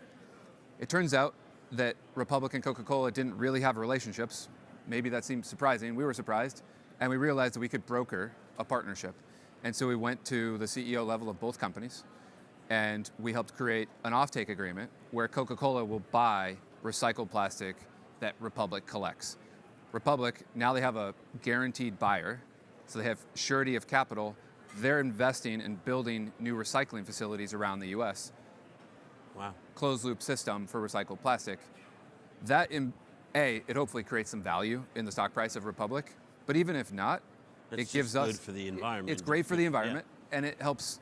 It turns out that Republic and Coca-Cola didn't really have relationships. Maybe that seemed surprising. We were surprised. And we realized that we could broker a partnership. And so we went to the CEO level of both companies, and we helped create an offtake agreement where Coca-Cola will buy recycled plastic that Republic collects. Republic, now they have a guaranteed buyer, so they have surety of capital. They're investing in building new recycling facilities around the US. Wow. Closed loop system for recycled plastic. That, it hopefully creates some value in the stock price of Republic, but even if not, It's it gives just us good for the environment. It's great for the environment, and it helps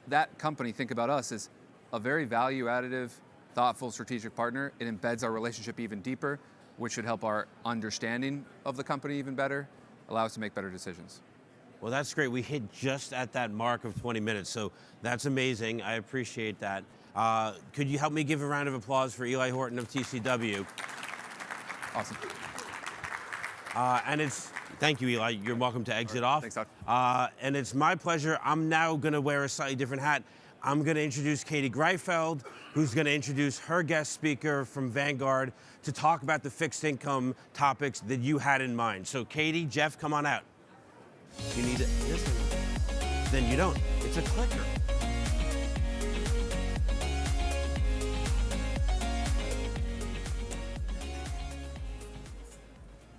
that company think about us as a very value additive thoughtful strategic partner, it embeds our relationship even deeper, which should help our understanding of the company even better, allow us to make better decisions. Well, that's great. We hit just at that mark of 20 minutes, so that's amazing. I appreciate that. Could you help me give a round of applause for Eli Horton of TCW? Awesome. Thank you, Eli. You're welcome to exit off. Thanks, Todd. And it's my pleasure. I'm now going to wear a slightly different hat. I'm going to introduce Katie Greifeld, who's going to introduce her guest speaker from Vanguard to talk about the fixed income topics that you had in mind. So Katie, Jeff, come on out. You need this one. Then you don't. It's a clicker.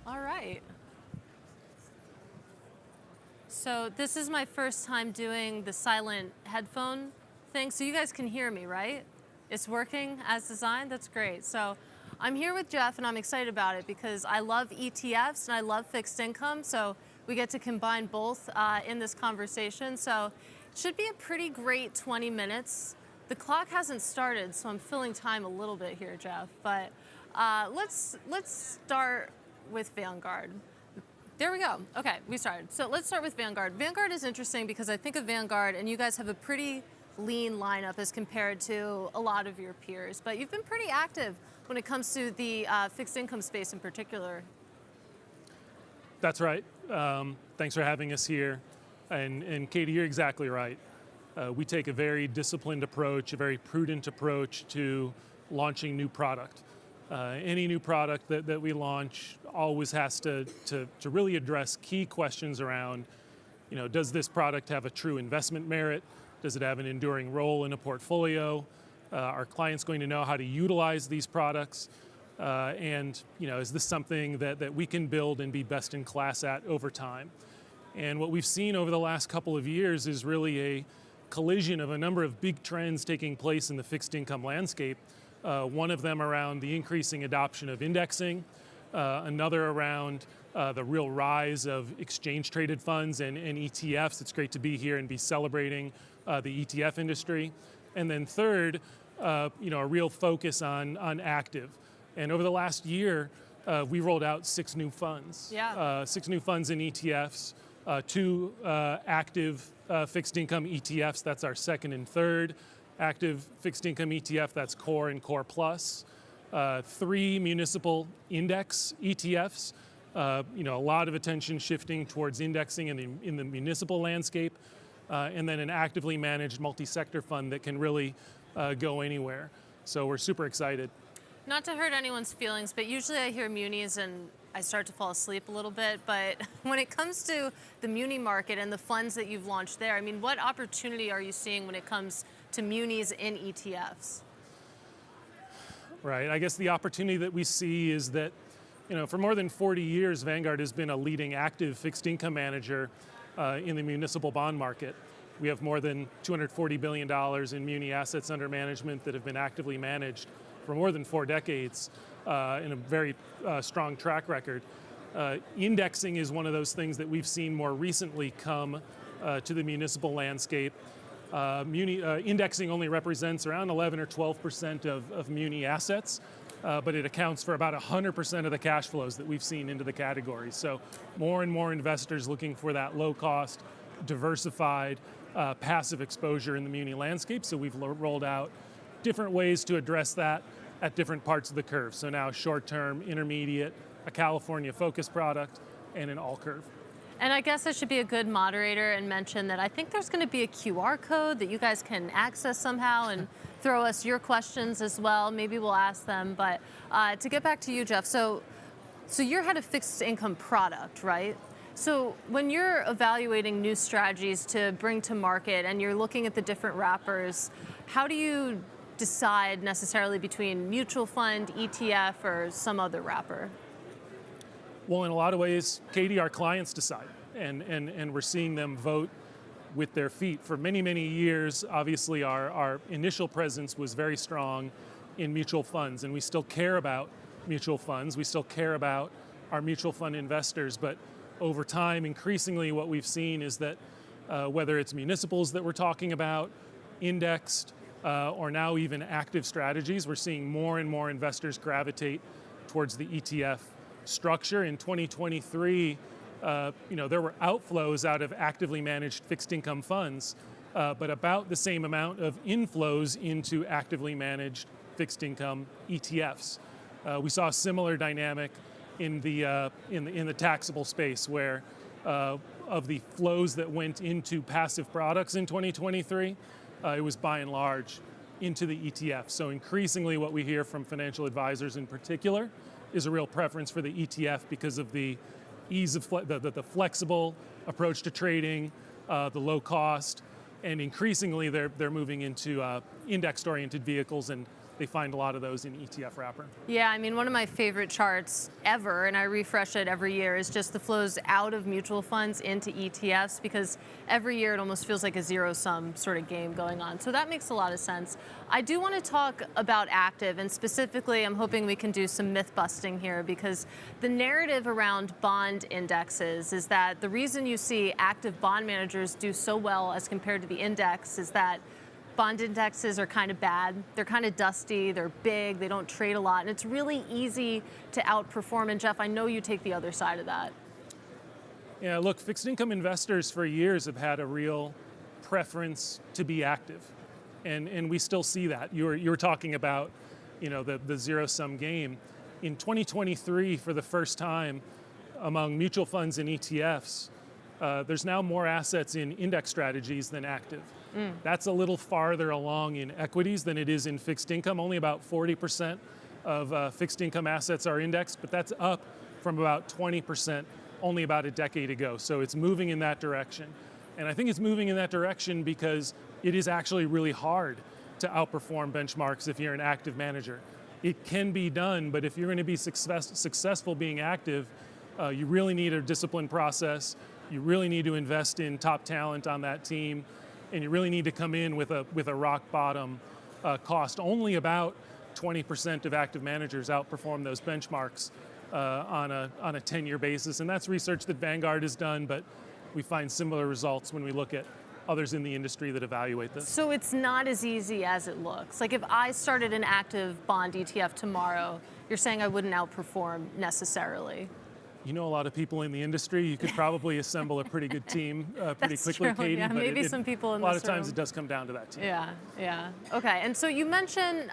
All right. So this is my first time doing the silent headphone thing, so you guys can hear me, right? It's working as designed? That's great. So I'm here with Jeff, and I'm excited about it because I love ETFs and I love fixed income, so we get to combine both in this conversation. So it should be a pretty great 20 minutes. The clock hasn't started, so I'm filling time a little bit here, Jeff. But let's start with Vanguard. There we go. Okay, we started. So let's start with Vanguard. Vanguard is interesting because I think of Vanguard, and you guys have a pretty lean lineup as compared to a lot of your peers. But you've been pretty active when it comes to the fixed income space in particular. That's right. Thanks for having us here. And Katie, you're exactly right. We take a very disciplined approach, a very prudent approach to launching new product. Any new product that we launch always has to really address key questions around, does this product have a true investment merit? Does it have an enduring role in a portfolio? Are clients going to know how to utilize these products? And is this something that we can build and be best in class at over time? And what we've seen over the last couple of years is really a collision of a number of big trends taking place in the fixed income landscape. One of them around the increasing adoption of indexing, another around the real rise of exchange-traded funds and ETFs. It's great to be here and be celebrating the ETF industry. And then third, a real focus on active. And over the last year, we rolled out 6 new funds. Yeah. 6 new funds in ETFs, 2 active fixed income ETFs, that's our second and third active fixed income ETF, that's Core and Core Plus. 3 municipal index ETFs. A lot of attention shifting towards indexing in the municipal landscape. And then an actively managed multi-sector fund that can really go anywhere. So we're super excited. Not to hurt anyone's feelings, but usually I hear munis and I start to fall asleep a little bit. But when it comes to the muni market and the funds that you've launched there, what opportunity are you seeing when it comes to munis in ETFs? Right. I guess the opportunity that we see is that, for more than 40 years, Vanguard has been a leading active fixed income manager in the municipal bond market. We have more than $240 billion in muni assets under management that have been actively managed for more than 4 decades in a very strong track record. Indexing is one of those things that we've seen more recently come to the municipal landscape. Indexing only represents around 11 or 12% of muni assets, but it accounts for about 100% of the cash flows that we've seen into the category. So more and more investors looking for that low cost, diversified, passive exposure in the muni landscape. So we've rolled out different ways to address that at different parts of the curve. So now short-term, intermediate, a California focused product, and an all curve. And I guess I should be a good moderator and mention that I think there's going to be a QR code that you guys can access somehow and throw us your questions as well. Maybe we'll ask them. But to get back to you, Jeff, so you're head of fixed income product, right? So when you're evaluating new strategies to bring to market and you're looking at the different wrappers, how do you decide necessarily between mutual fund, ETF, or some other wrapper? Well, in a lot of ways, Katie, our clients decide, and we're seeing them vote with their feet. For many, many years, obviously, our initial presence was very strong in mutual funds, and we still care about mutual funds. We still care about our mutual fund investors, but over time, increasingly, what we've seen is that whether it's municipals that we're talking about, indexed, or now even active strategies. We're seeing more and more investors gravitate towards the ETF structure. In 2023, there were outflows out of actively managed fixed income funds, but about the same amount of inflows into actively managed fixed income ETFs. We saw a similar dynamic in the taxable space, where of the flows that went into passive products in 2023, it was by and large into the ETF. So increasingly what we hear from financial advisors in particular is a real preference for the ETF because of the ease of the flexible approach to trading, the low cost, and increasingly they're moving into index-oriented vehicles, and they find a lot of those in ETF wrapper. Yeah, I mean, one of my favorite charts ever, and I refresh it every year, is just the flows out of mutual funds into ETFs, because every year it almost feels like a zero-sum sort of game going on. So that makes a lot of sense. I do want to talk about active, and specifically I'm hoping we can do some myth busting here, because the narrative around bond indexes is that the reason you see active bond managers do so well as compared to the index is that bond indexes are kind of bad. They're kind of dusty, they're big, they don't trade a lot, and it's really easy to outperform. And Jeff, I know you take the other side of that. Yeah, look, fixed income investors for years have had a real preference to be active. And we still see that. You were talking about, the zero-sum game. In 2023, for the first time among mutual funds and ETFs, there's now more assets in index strategies than active. That's a little farther along in equities than it is in fixed income. Only about 40% of fixed income assets are indexed, but that's up from about 20% only about a decade ago. So it's moving in that direction. And I think it's moving in that direction because it is actually really hard to outperform benchmarks if you're an active manager. It can be done, but if you're going to be successful being active, you really need a disciplined process. You really need to invest in top talent on that team, and you really need to come in with a rock bottom cost. Only about 20% of active managers outperform those benchmarks on a 10-year basis, and that's research that Vanguard has done, but we find similar results when we look at others in the industry that evaluate this. So it's not as easy as it looks. Like if I started an active bond ETF tomorrow, you're saying I wouldn't outperform necessarily. You know a lot of people in the industry. You could probably assemble a pretty good team pretty quickly, true. Katie. Yeah, but maybe some people in a lot this of times room. it does come down to that team. Yeah. Okay, and so you mentioned,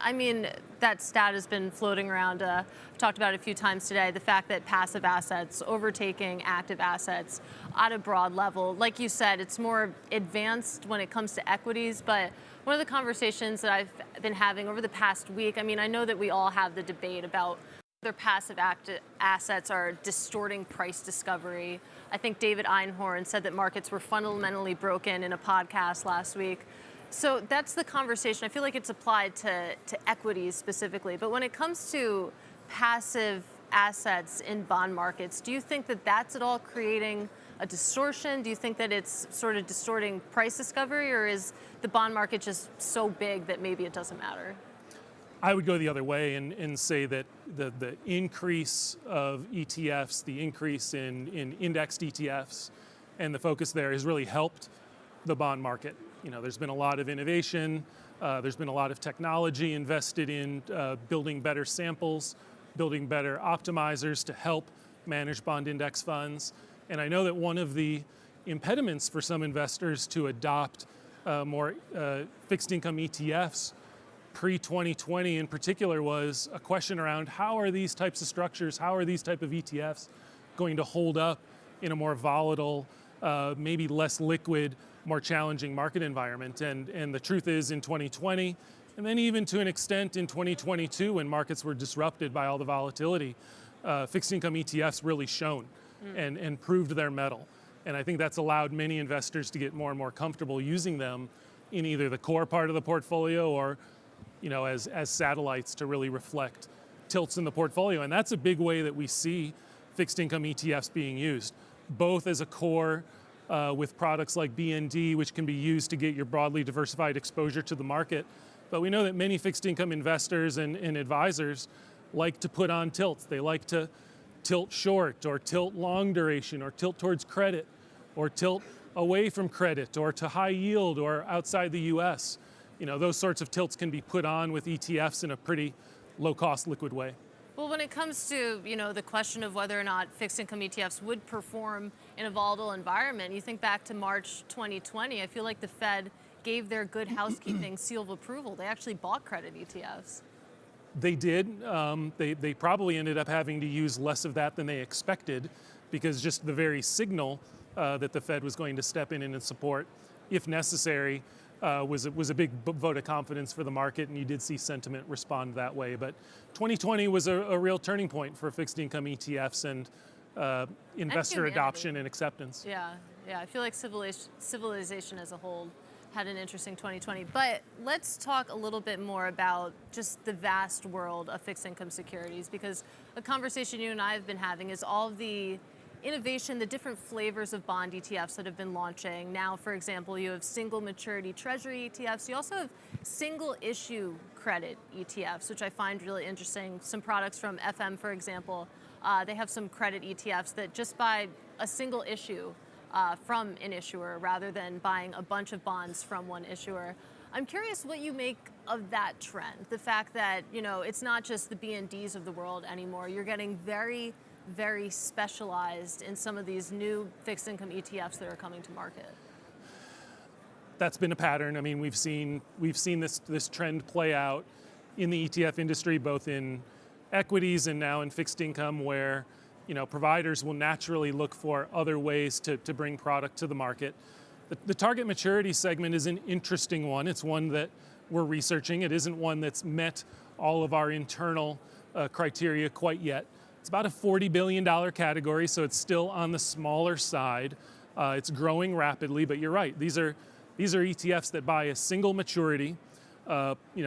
that stat has been floating around. I've talked about it a few times today, the fact that passive assets overtaking active assets at a broad level. Like you said, it's more advanced when it comes to equities, but one of the conversations that I've been having over the past week, I know that we all have the debate about whether passive assets are distorting price discovery. I think David Einhorn said that markets were fundamentally broken in a podcast last week. So that's the conversation. I feel like it's applied to equities specifically. But when it comes to passive assets in bond markets, do you think that that's at all creating a distortion? Do you think that it's sort of distorting price discovery, or is the bond market just so big that maybe it doesn't matter? I would go the other way and say that the increase of ETFs, the increase in indexed ETFs, and the focus there has really helped the bond market. There's been a lot of innovation. There's been a lot of technology invested in building better samples, building better optimizers to help manage bond index funds. And I know that one of the impediments for some investors to adopt more fixed income ETFs pre-2020 in particular was a question around how are these types of structures, how are these type of ETFs going to hold up in a more volatile, maybe less liquid, more challenging market environment. And the truth is in 2020, and then even to an extent in 2022 when markets were disrupted by all the volatility, fixed income ETFs really shone and proved their mettle. And I think that's allowed many investors to get more and more comfortable using them in either the core part of the portfolio or as satellites to really reflect tilts in the portfolio. And that's a big way that we see fixed income ETFs being used, both as a core with products like BND, which can be used to get your broadly diversified exposure to the market. But we know that many fixed income investors and advisors like to put on tilts. They like to tilt short or tilt long duration or tilt towards credit or tilt away from credit or to high yield or outside the US. those sorts of tilts can be put on with ETFs in a pretty low-cost liquid way. Well, when it comes to the question of whether or not fixed income ETFs would perform in a volatile environment, you think back to March 2020. I feel like the Fed gave their good housekeeping seal of approval. They actually bought credit ETFs. They did. They probably ended up having to use less of that than they expected, because just the very signal that the Fed was going to step in and support, if necessary, was a big vote of confidence for the market, and you did see sentiment respond that way. But 2020 was a real turning point for fixed income ETFs and investor adoption and acceptance. Yeah. I feel like civilization as a whole had an interesting 2020. But let's talk a little bit more about just the vast world of fixed income securities, because a conversation you and I have been having is all of the innovation, the different flavors of bond ETFs that have been launching. Now, for example, you have single maturity treasury ETFs. You also have single issue credit ETFs, which I find really interesting. Some products from FM, for example, they have some credit ETFs that just buy a single issue from an issuer rather than buying a bunch of bonds from one issuer. I'm curious what you make of that trend, the fact that it's not just the BNDs of the world anymore. You're getting very, very specialized in some of these new fixed income ETFs that are coming to market. That's been a pattern. I mean, we've seen this trend play out in the ETF industry, both in equities and now in fixed income, where providers will naturally look for other ways to bring product to the market. The target maturity segment is an interesting one. It's one that we're researching. It isn't one that's met all of our internal criteria quite yet. It's about a $40 billion category, so it's still on the smaller side. It's growing rapidly, but you're right. These are ETFs that buy a single maturity,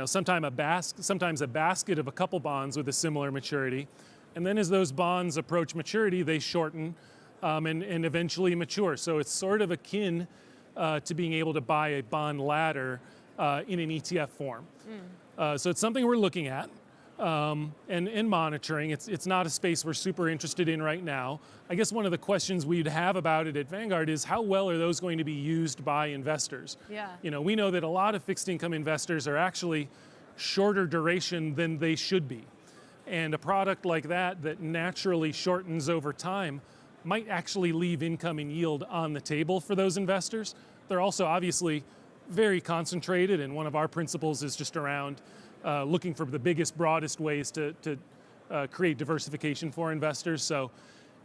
sometimes a basket of a couple bonds with a similar maturity. And then as those bonds approach maturity, they shorten and eventually mature. So it's sort of akin to being able to buy a bond ladder in an ETF form. So it's something we're looking at and monitoring. It's not a space we're super interested in right now. I guess one of the questions we'd have about it at Vanguard is how well are those going to be used by investors? Yeah. We know that a lot of fixed income investors are actually shorter duration than they should be. And a product like that naturally shortens over time might actually leave income and yield on the table for those investors. They're also obviously very concentrated, and one of our principles is just around looking for the biggest, broadest ways to create diversification for investors. So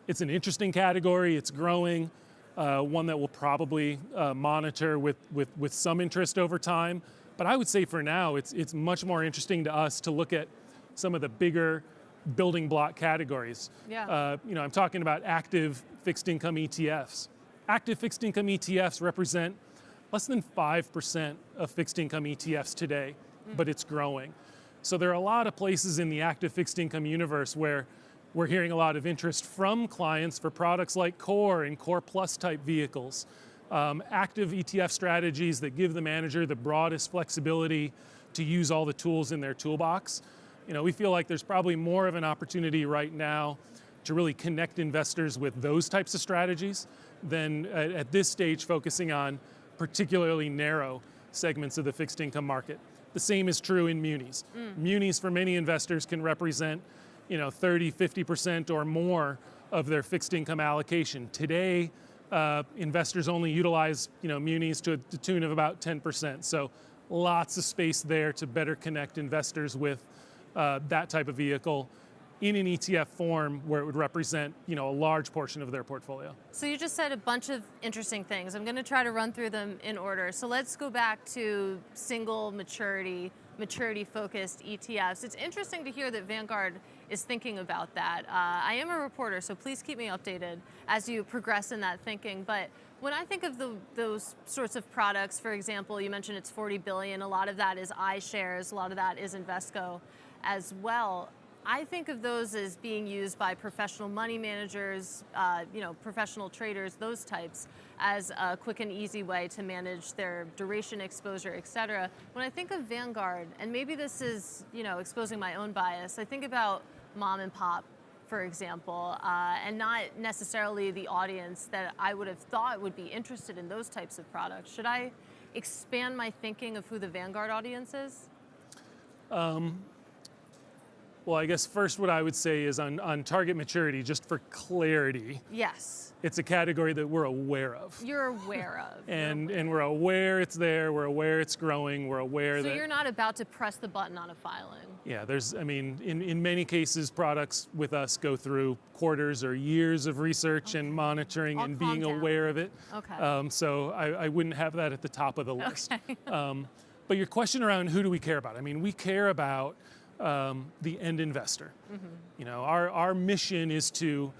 it's an interesting category. It's growing, one that we'll probably monitor with some interest over time. But I would say for now, it's much more interesting to us to look at some of the bigger building block categories. Yeah. I'm talking about active fixed income ETFs. Active fixed income ETFs represent less than 5% of fixed income ETFs today, but it's growing. So there are a lot of places in the active fixed income universe where we're hearing a lot of interest from clients for products like Core and Core Plus type vehicles. Active ETF strategies that give the manager the broadest flexibility to use all the tools in their toolbox. We feel like there's probably more of an opportunity right now to really connect investors with those types of strategies than at this stage focusing on particularly narrow segments of the fixed income market. The same is true in munis. Munis for many investors can represent 30, 50% or more of their fixed income allocation. Today, investors only utilize munis to the tune of about 10%. So lots of space there to better connect investors with that type of vehicle in an ETF form where it would represent a large portion of their portfolio. So you just said a bunch of interesting things. I'm going to try to run through them in order. So let's go back to single maturity-focused ETFs. It's interesting to hear that Vanguard is thinking about that. I am a reporter, so please keep me updated as you progress in that thinking. But when I think of those sorts of products, for example, you mentioned it's $40 billion. A lot of that is iShares. A lot of that is Invesco as well. I think of those as being used by professional money managers, professional traders, those types, as a quick and easy way to manage their duration exposure, et cetera. When I think of Vanguard, and maybe this is, exposing my own bias, I think about mom and pop, for example, and not necessarily the audience that I would have thought would be interested in those types of products. Should I expand my thinking of who the Vanguard audience is? Well, I guess first what I would say is on target maturity, just for clarity, Yes, it's a category that we're aware of. you're aware of. And we're aware it's there, we're aware it's growing, we're aware So that... you're not about to press the button on a filing. Yeah, in many cases, products with us go through quarters or years of research and monitoring I'll and calm being down. aware of it. Okay. So I wouldn't have that at the top of the list. Okay. But your question around who do we care about? I mean, we care about the end investor. You know, our mission is to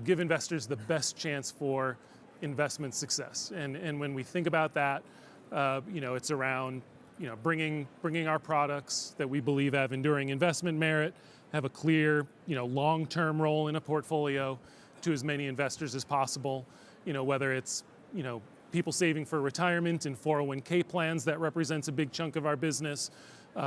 give investors the best chance for investment success. And when we think about that, it's around bringing our products that we believe have enduring investment merit, have a clear long-term role in a portfolio to as many investors as possible. Whether it's people saving for retirement in 401k plans, that represents a big chunk of our business.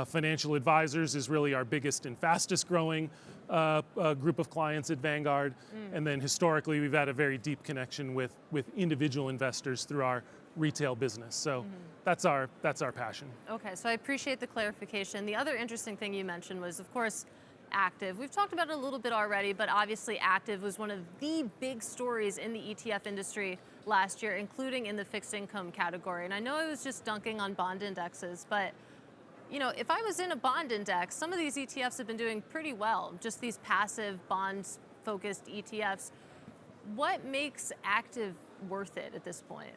Financial advisors is really our biggest and fastest growing group of clients at Vanguard. And then historically, we've had a very deep connection with individual investors through our retail business. So that's our passion. Okay, so I appreciate the clarification. The other interesting thing you mentioned was, of course, active. We've talked about it a little bit already, but obviously active was one of the big stories in the ETF industry last year, including in the fixed income category. And I know I was just dunking on bond indexes, but if I was in a bond index, some of these ETFs have been doing pretty well, just these passive bonds-focused ETFs. What makes active worth it at this point?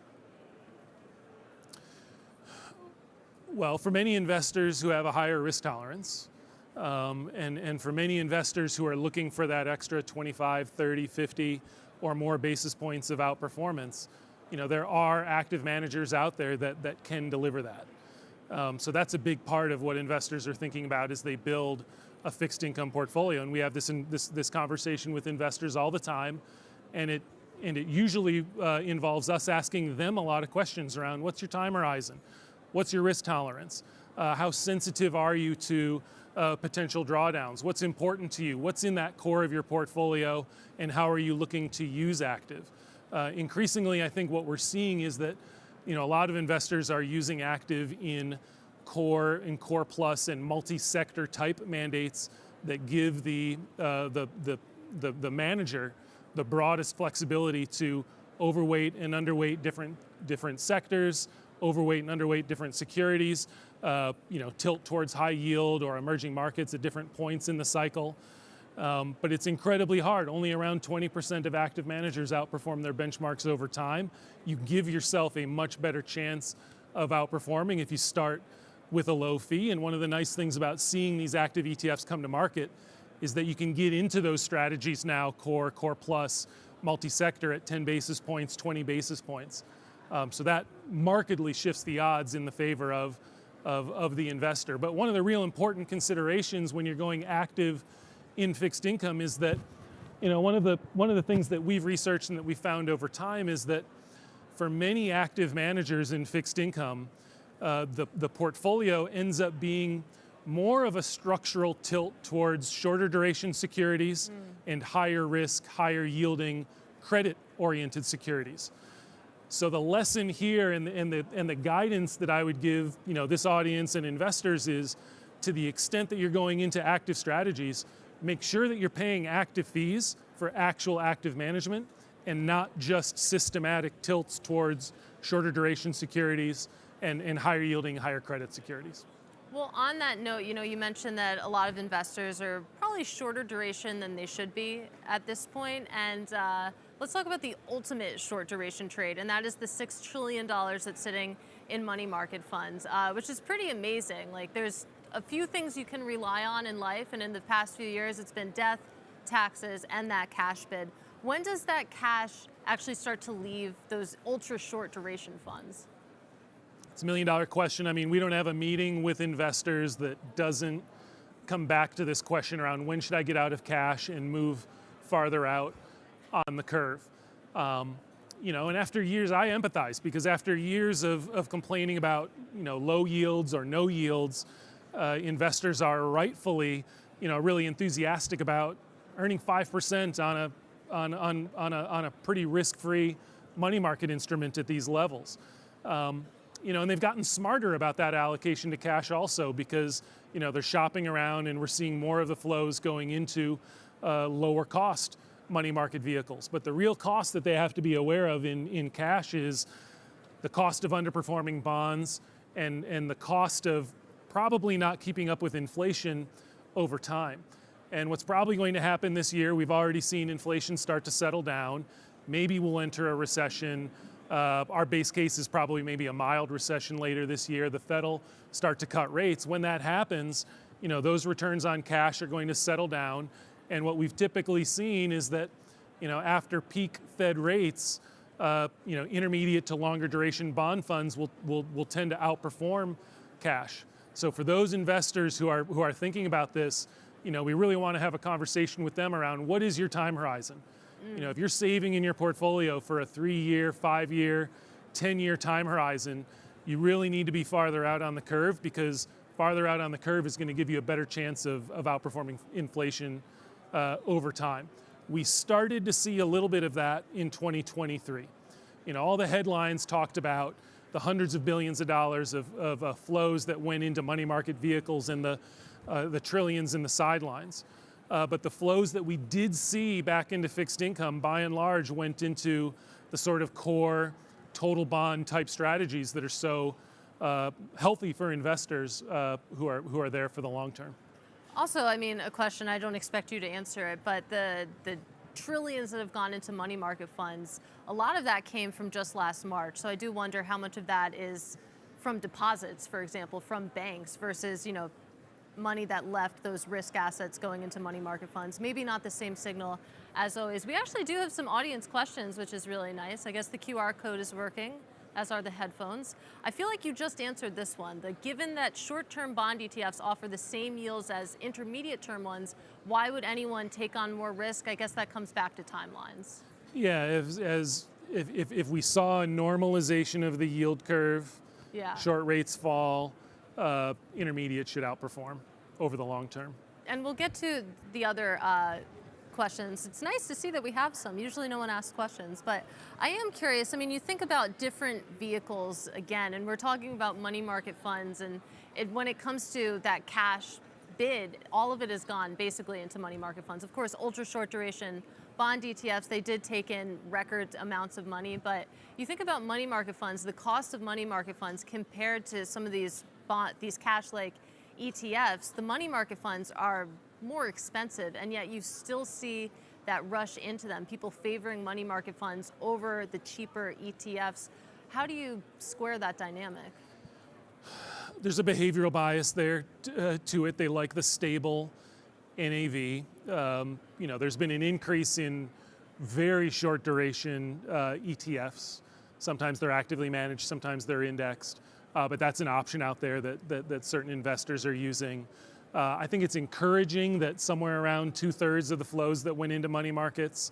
Well, for many investors who have a higher risk tolerance, and for many investors who are looking for that extra 25, 30, 50 or more basis points of outperformance, there are active managers out there that can deliver that. So that's a big part of what investors are thinking about as they build a fixed income portfolio. And we have this conversation with investors all the time, and it usually involves us asking them a lot of questions around what's your time horizon, what's your risk tolerance, how sensitive are you to potential drawdowns, what's important to you, what's in that core of your portfolio, and how are you looking to use active. Increasingly, I think what we're seeing is that a lot of investors are using active in core plus and multi-sector type mandates that give the manager the broadest flexibility to overweight and underweight different sectors, overweight and underweight different securities, tilt towards high yield or emerging markets at different points in the cycle. But it's incredibly hard. Only around 20% of active managers outperform their benchmarks over time. You give yourself a much better chance of outperforming if you start with a low fee. And one of the nice things about seeing these active ETFs come to market is that you can get into those strategies now, core plus, multi-sector at 10 basis points, 20 basis points. So that markedly shifts the odds in the favor of the investor. But one of the real important considerations when you're going active in fixed income is that, one of the things that we've researched and that we found over time is that for many active managers in fixed income, the portfolio ends up being more of a structural tilt towards shorter duration securities and higher risk, higher yielding, credit-oriented securities. So the lesson here and the guidance that I would give this audience and investors is, to the extent that you're going into active strategies, make sure that you're paying active fees for actual active management and not just systematic tilts towards shorter duration securities and higher yielding, higher credit securities. Well, on that note, you mentioned that a lot of investors are probably shorter duration than they should be at this point. And let's talk about the ultimate short duration trade, and that is the $6 trillion that's sitting in money market funds, which is pretty amazing. Like, there's a few things you can rely on in life, and in the past few years, it's been death, taxes, and that cash bid. When does that cash actually start to leave those ultra short duration funds? It's $1 million question. I mean, we don't have a meeting with investors that doesn't come back to this question around when should I get out of cash and move farther out on the curve. And after years, I empathize, because after years of complaining about low yields or no yields, investors are rightfully really enthusiastic about earning 5% on a pretty risk-free money market instrument at these levels. And they've gotten smarter about that allocation to cash also, because they're shopping around and we're seeing more of the flows going into lower cost money market vehicles. But the real cost that they have to be aware of in cash is the cost of underperforming bonds and the cost of probably not keeping up with inflation over time. And what's probably going to happen this year, we've already seen inflation start to settle down. Maybe we'll enter a recession. Our base case is probably maybe a mild recession later this year. The Fed will start to cut rates. When that happens, those returns on cash are going to settle down. And what we've typically seen is that, after peak Fed rates, intermediate to longer duration bond funds will tend to outperform cash. So for those investors who are thinking about this, we really want to have a conversation with them around what is your time horizon. If you're saving in your portfolio for a 3-year, 5-year, 10-year time horizon, you really need to be farther out on the curve, because farther out on the curve is going to give you a better chance of outperforming inflation over time. We started to see a little bit of that in 2023. All the headlines talked about the hundreds of billions of dollars of flows that went into money market vehicles and the trillions in the sidelines. But the flows that we did see back into fixed income, by and large, went into the sort of core total bond type strategies that are so healthy for investors who are there for the long term. Also, a question, I don't expect you to answer it, but the trillions that have gone into money market funds, a lot of that came from just last March. So I do wonder how much of that is from deposits, for example, from banks versus, money that left those risk assets going into money market funds. Maybe not the same signal as always. We actually do have some audience questions, which is really nice. I guess the QR code is working, as are the headphones. I feel like you just answered this one. Given that short-term bond ETFs offer the same yields as intermediate-term ones, why would anyone take on more risk? I guess that comes back to timelines. Yeah, if we saw a normalization of the yield curve, short rates fall, intermediate should outperform over the long term. And we'll get to the other questions. It's nice to see that we have some. Usually no one asks questions, but I am curious. You think about different vehicles again, and we're talking about money market funds, and when it comes to that cash bid, all of it has gone basically into money market funds. Of course, ultra short duration bond ETFs, they did take in record amounts of money, but you think about money market funds, the cost of money market funds compared to some of these cash-like ETFs, the money market funds are more expensive, and yet you still see that rush into them, people favoring money market funds over the cheaper ETFs. How do you square that dynamic? There's a behavioral bias there to it. They like the stable NAV. There's been an increase in very short duration ETFs. Sometimes they're actively managed, sometimes they're indexed. But that's an option out there that certain investors are using. I think it's encouraging that somewhere around 2/3 of the flows that went into money markets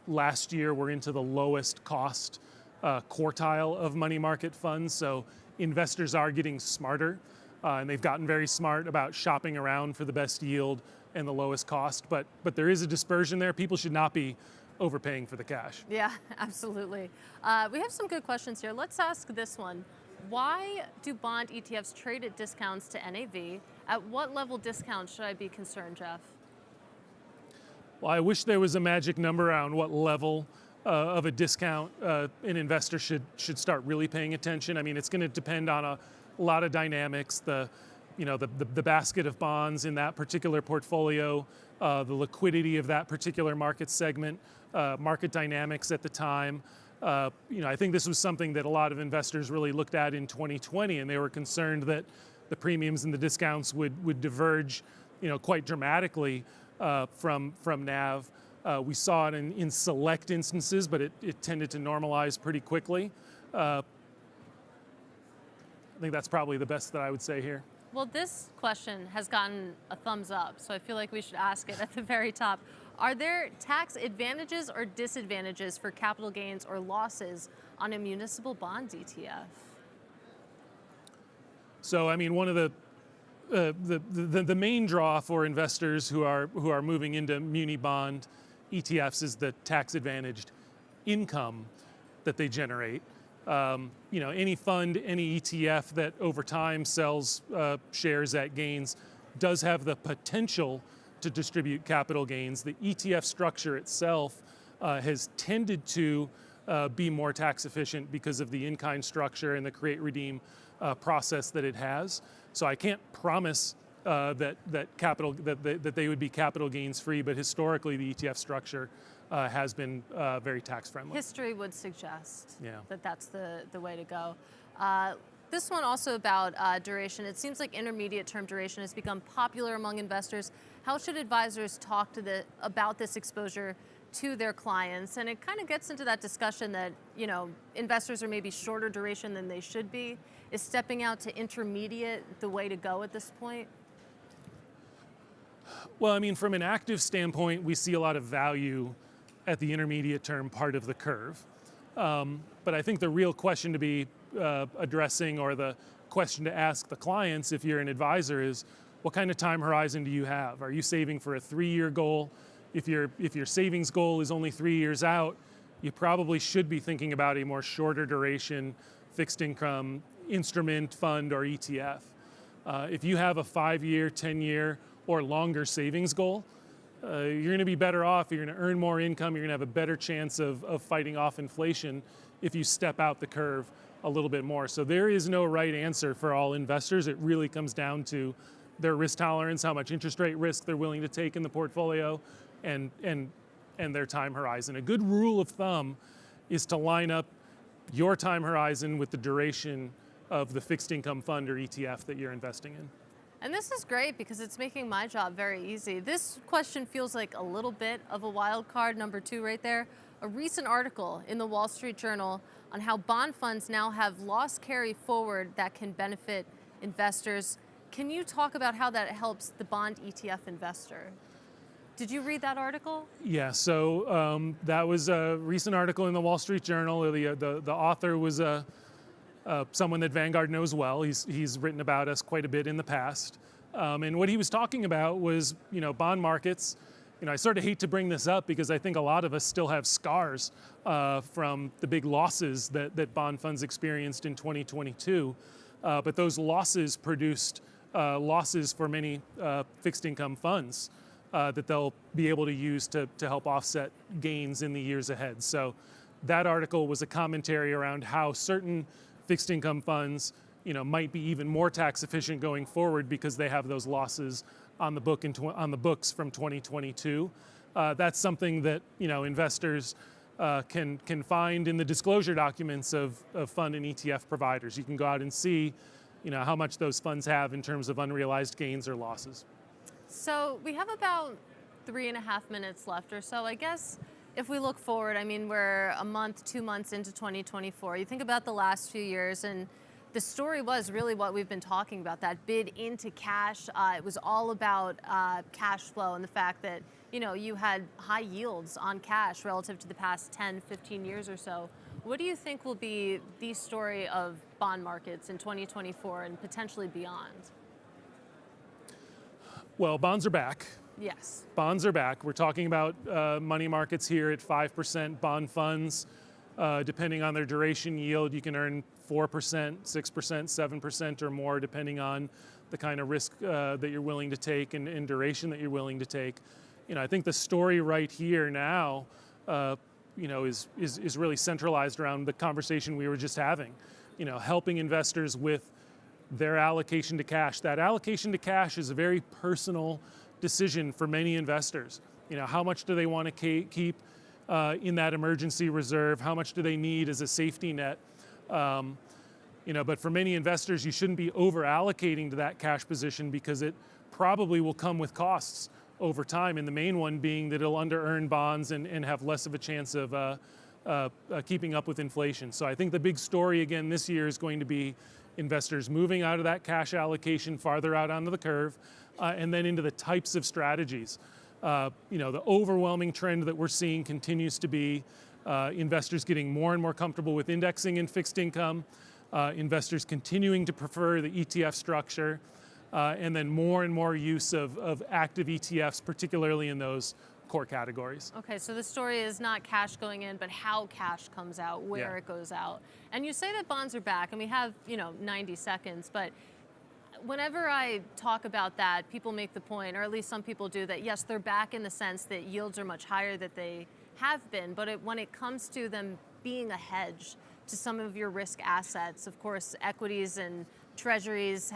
last year were into the lowest cost quartile of money market funds. So investors are getting smarter, and they've gotten very smart about shopping around for the best yield and the lowest cost. But there is a dispersion there. People should not be overpaying for the cash. Yeah, absolutely. We have some good questions here. Let's ask this one. Why do bond ETFs trade at discounts to NAV? At what level discount should I be concerned, Jeff? Well, I wish there was a magic number around what level of a discount an investor should start really paying attention. It's going to depend on a lot of dynamics. The basket of bonds in that particular portfolio, the liquidity of that particular market segment, market dynamics at the time. I think this was something that a lot of investors really looked at in 2020, and they were concerned that the premiums and the discounts would diverge, quite dramatically from NAV. We saw it in select instances, but it tended to normalize pretty quickly. I think that's probably the best that I would say here. Well, this question has gotten a thumbs up, so I feel like we should ask it at the very top. Are there tax advantages or disadvantages for capital gains or losses on a municipal bonds ETF? So, one of the main draw for investors who are moving into muni bond ETFs is the tax advantaged income that they generate. Any fund, any ETF that over time sells shares at gains does have the potential to distribute capital gains. The ETF structure itself has tended to be more tax efficient because of the in-kind structure and the create-redeem process that it has. So I can't promise that they would be capital gains free, but historically the ETF structure has been very tax friendly. History would suggest Yeah. that that's the way to go. This one also about duration. It seems like intermediate term duration has become popular among investors. How should advisors talk about this exposure to their clients? And it kind of gets into that discussion that, investors are maybe shorter duration than they should be. Is stepping out to intermediate the way to go at this point? Well, I mean, from an active standpoint, we see a lot of value at the intermediate term part of the curve. But I think the real question to be addressing, or the question to ask the clients if you're an advisor, is what kind of time horizon do you have? Are you saving for a 3-year goal? If your savings goal is only 3 years out, you probably should be thinking about a more shorter duration fixed income instrument, fund, or ETF. If you have a 5-year, 10-year, or longer savings goal, you're going to be better off. You're going to earn more income. You're going to have a better chance of fighting off inflation if you step out the curve a little bit more. So there is no right answer for all investors. It really comes down to their risk tolerance, how much interest rate risk they're willing to take in the portfolio, and their time horizon. A good rule of thumb is to line up your time horizon with the duration of the fixed income fund or ETF that you're investing in. And this is great because it's making my job very easy. This question feels like a little bit of a wild card, number 2 right there. A recent article in the Wall Street Journal on how bond funds now have loss carry forward that can benefit investors. Can you talk about how that helps the bond ETF investor? Did you read that article? Yeah, so that was a recent article in the Wall Street Journal. The author was someone that Vanguard knows well. He's written about us quite a bit in the past. And what he was talking about was, bond markets. I sort of hate to bring this up because I think a lot of us still have scars from the big losses that bond funds experienced in 2022. But those losses produced losses for many fixed income funds that they'll be able to use to help offset gains in the years ahead. So that article was a commentary around how certain fixed income funds, might be even more tax efficient going forward because they have those losses on the books from 2022. That's something that investors can find in the disclosure documents of fund and ETF providers. You can go out and see, how much those funds have in terms of unrealized gains or losses. So we have about 3.5 minutes left or so. I guess if we look forward, we're a month, 2 months into 2024. You think about the last few years, and the story was really what we've been talking about, that bid into cash. It was all about cash flow and the fact that, you had high yields on cash relative to the past 10, 15 years or so. What do you think will be the story of bond markets in 2024 and potentially beyond? Well, bonds are back. Yes. Bonds are back. We're talking about money markets here at 5%. Bond funds, depending on their duration yield, you can earn 4%, 6%, 7% or more, depending on the kind of risk that you're willing to take and duration that you're willing to take. I think the story right here now, is really centralized around the conversation we were just having. Helping investors with their allocation to cash. That allocation to cash is a very personal decision for many investors. How much do they want to keep in that emergency reserve? How much do they need as a safety net? But for many investors, you shouldn't be over allocating to that cash position because it probably will come with costs over time. And the main one being that it'll under-earn bonds and have less of a chance of keeping up with inflation. So I think the big story again this year is going to be investors moving out of that cash allocation farther out onto the curve and then into the types of strategies. The overwhelming trend that we're seeing continues to be investors getting more and more comfortable with indexing in fixed income, investors continuing to prefer the ETF structure, and then more and more use of active ETFs, particularly in those core categories. Okay, so the story is not cash going in, but how cash comes out, where it goes out. And you say that bonds are back, and we have, 90 seconds, but whenever I talk about that, people make the point, or at least some people do, that yes, they're back in the sense that yields are much higher than they have been, but when it comes to them being a hedge to some of your risk assets, of course, equities and treasuries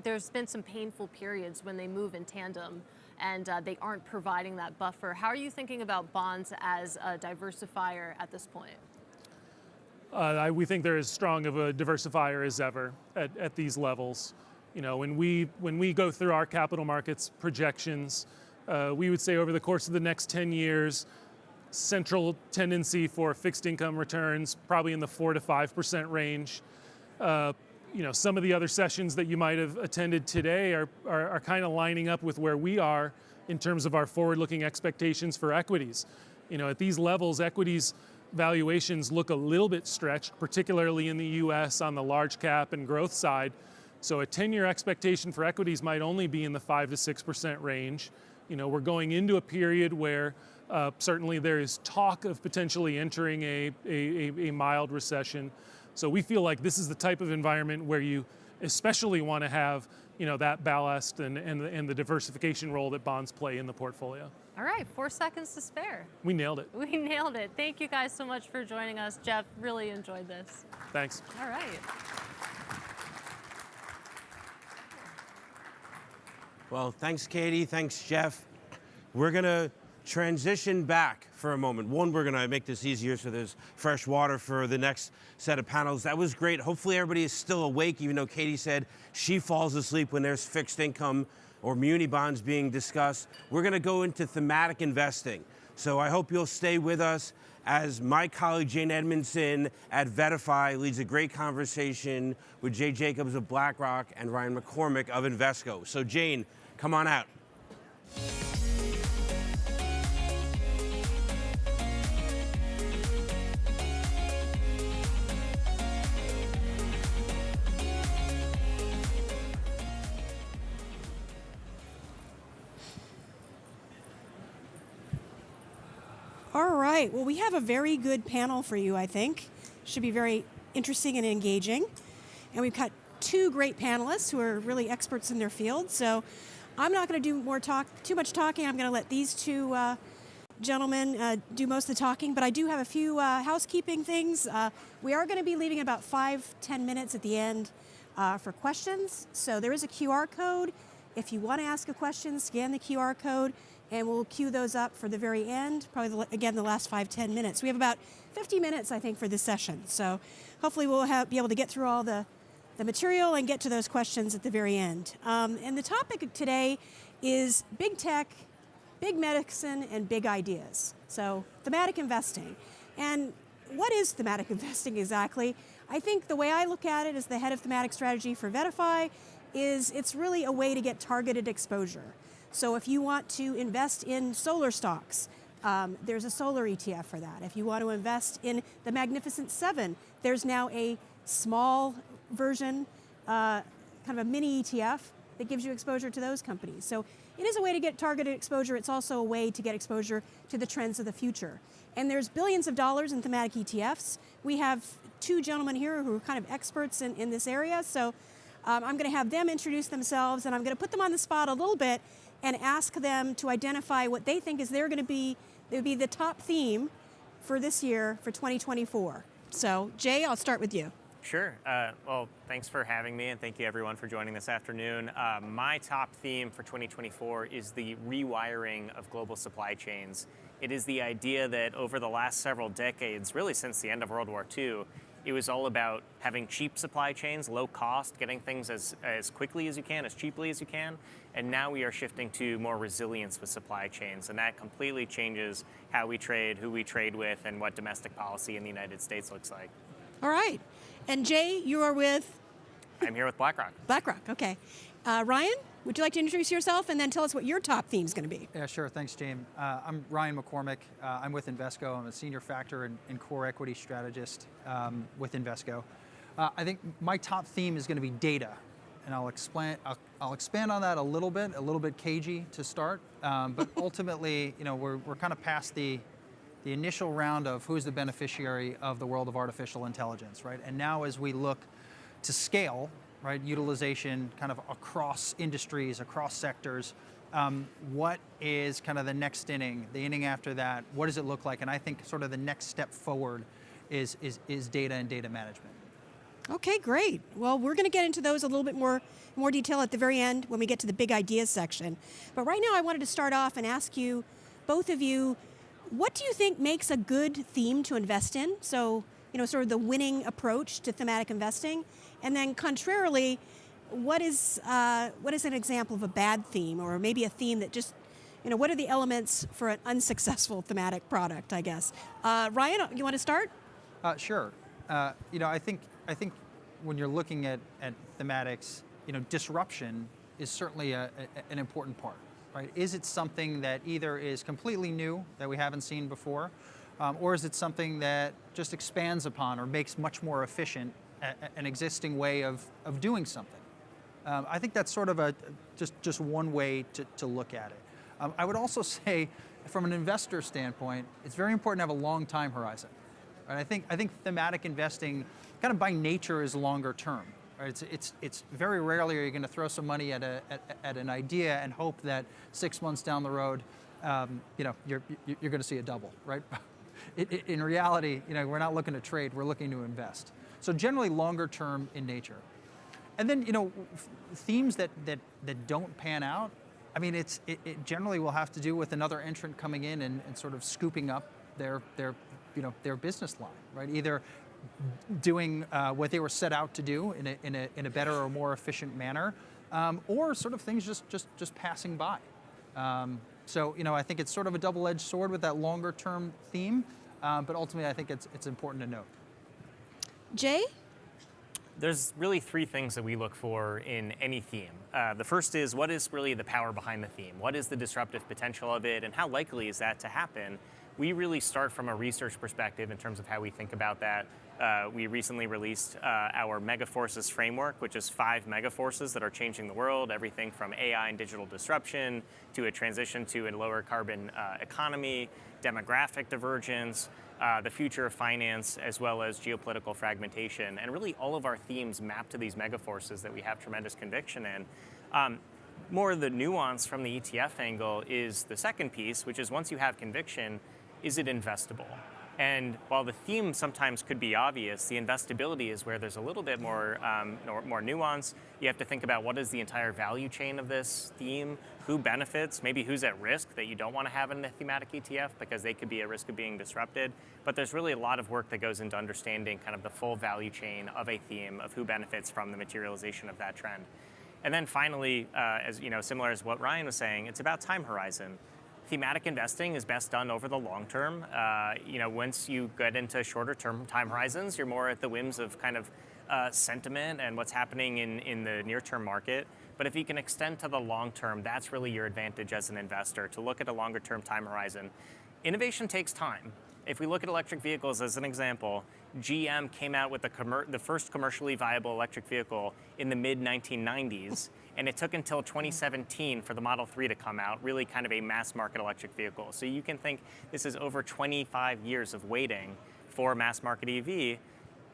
there's been some painful periods when they move in tandem and they aren't providing that buffer. How are you thinking about bonds as a diversifier at this point? We think they're as strong of a diversifier as ever at these levels. When we go through our capital markets projections, we would say over the course of the next 10 years, central tendency for fixed income returns probably in the 4 to 5% range. Some of the other sessions that you might have attended today are kind of lining up with where we are in terms of our forward-looking expectations for equities. At these levels, equities valuations look a little bit stretched, particularly in the US on the large cap and growth side. So a 10-year expectation for equities might only be in the 5 to 6% range. We're going into a period where certainly there is talk of potentially entering a mild recession. So we feel like this is the type of environment where you especially want to have that ballast and the diversification role that bonds play in the portfolio. All right, 4 seconds to spare. We nailed it. We nailed it. Thank you guys so much for joining us. Jeff, really enjoyed this. Thanks. All right. Well, thanks, Katie. Thanks, Jeff. We're going to transition back for a moment. One, we're going to make this easier so there's fresh water for the next set of panels. That was great. Hopefully everybody is still awake, even though Katie said she falls asleep when there's fixed income or muni bonds being discussed. We're going to go into thematic investing. So I hope you'll stay with us as my colleague Jane Edmondson at Verify leads a great conversation with Jay Jacobs of BlackRock and Ryan McCormack of Invesco. So Jane, come on out. All right, well, we have a very good panel for you, I think. Should be very interesting and engaging. And we've got two great panelists who are really experts in their field. So I'm not going to do too much talking. I'm going to let these two gentlemen do most of the talking, but I do have a few housekeeping things. We are going to be leaving about 5-10 minutes at the end for questions. So there is a QR code. If you want to ask a question, scan the QR code, and we'll queue those up for the very end, probably, again, the last 5-10 minutes. We have about 50 minutes, I think, for this session. So hopefully we'll be able to get through all the material and get to those questions at the very end. And the topic today is big tech, big medicine, and big ideas. So thematic investing. And what is thematic investing exactly? I think the way I look at it as the head of thematic strategy for Verify is it's really a way to get targeted exposure. So if you want to invest in solar stocks, there's a solar ETF for that. If you want to invest in the Magnificent Seven, there's now a small version, kind of a mini ETF that gives you exposure to those companies. So it is a way to get targeted exposure. It's also a way to get exposure to the trends of the future. And there's billions of dollars in thematic ETFs. We have two gentlemen here who are kind of experts in this area. So I'm going to have them introduce themselves, and I'm going to put them on the spot a little bit and ask them to identify what they think is the top theme for this year, for 2024. So Jay, I'll start with you. Sure. Well, thanks for having me, and thank you everyone for joining this afternoon. My top theme for 2024 is the rewiring of global supply chains. It is the idea that over the last several decades, really since the end of World War II, it was all about having cheap supply chains, low cost, getting things as quickly as you can, as cheaply as you can. And now we are shifting to more resilience with supply chains. And that completely changes how we trade, who we trade with, and what domestic policy in the United States looks like. All right. And Jay, you are with? I'm here with BlackRock. BlackRock, okay. Ryan, would you like to introduce yourself and then tell us what your top theme is going to be? Yeah, sure. Thanks, James. I'm Ryan McCormack. I'm with Invesco. I'm a senior factor and core equity strategist with Invesco. I think my top theme is going to be data. and I'll expand on that a little bit cagey to start, but ultimately, we're kind of past the initial round of who's the beneficiary of the world of artificial intelligence, right? And now as we look to scale, right, utilization kind of across industries, across sectors, what is kind of the next inning, the inning after that? What does it look like? And I think sort of the next step forward is data and data management. Okay, great. Well, we're going to get into those a little bit more detail at the very end when we get to the big ideas section. But right now I wanted to start off and ask you, both of you, what do you think makes a good theme to invest in? So, sort of the winning approach to thematic investing. And then contrarily, what is an example of a bad theme, or maybe a theme that just, what are the elements for an unsuccessful thematic product, I guess? Ryan, you want to start? Sure. I think when you're looking at thematics, disruption is certainly an important part, right? Is it something that either is completely new that we haven't seen before, or is it something that just expands upon or makes much more efficient an existing way of doing something? I think that's sort of just one way to look at it. I would also say, from an investor standpoint, it's very important to have a long time horizon. Right? I think thematic investing, kind of by nature, is longer term. Right? It's very rarely are you going to throw some money at an idea and hope that 6 months down the road, you're going to see a double. Right? In reality, we're not looking to trade; we're looking to invest. So generally, longer term in nature. And then themes that don't pan out. I mean, it generally will have to do with another entrant coming in and sort of scooping up their business line, right? Either doing what they were set out to do in a better or more efficient manner, or sort of things just passing by. So I think it's sort of a double-edged sword with that longer-term theme, but ultimately I think it's important to note. Jay? There's really three things that we look for in any theme. The first is, what is really the power behind the theme? What is the disruptive potential of it, and how likely is that to happen? We really start from a research perspective in terms of how we think about that. We recently released our Megaforces framework, which is 5 megaforces that are changing the world, everything from AI and digital disruption to a transition to a lower carbon economy, demographic divergence, the future of finance, as well as geopolitical fragmentation. And really all of our themes map to these megaforces that we have tremendous conviction in. More of the nuance from the ETF angle is the second piece, which is once you have conviction, is it investable? And while the theme sometimes could be obvious, the investability is where there's a little bit more nuance. You have to think about what is the entire value chain of this theme, who benefits, maybe who's at risk that you don't want to have in a thematic ETF because they could be at risk of being disrupted. But there's really a lot of work that goes into understanding kind of the full value chain of a theme, of who benefits from the materialization of that trend. And then finally, as similar as what Ryan was saying, it's about time horizon. Thematic investing is best done over the long term. Once you get into shorter term time horizons, you're more at the whims of kind of sentiment and what's happening in the near term market. But if you can extend to the long term, that's really your advantage as an investor, to look at a longer term time horizon. Innovation takes time. If we look at electric vehicles as an example, GM came out with the first commercially viable electric vehicle in the mid-1990s, and it took until 2017 for the Model 3 to come out, really kind of a mass market electric vehicle. So you can think this is over 25 years of waiting for a mass market EV.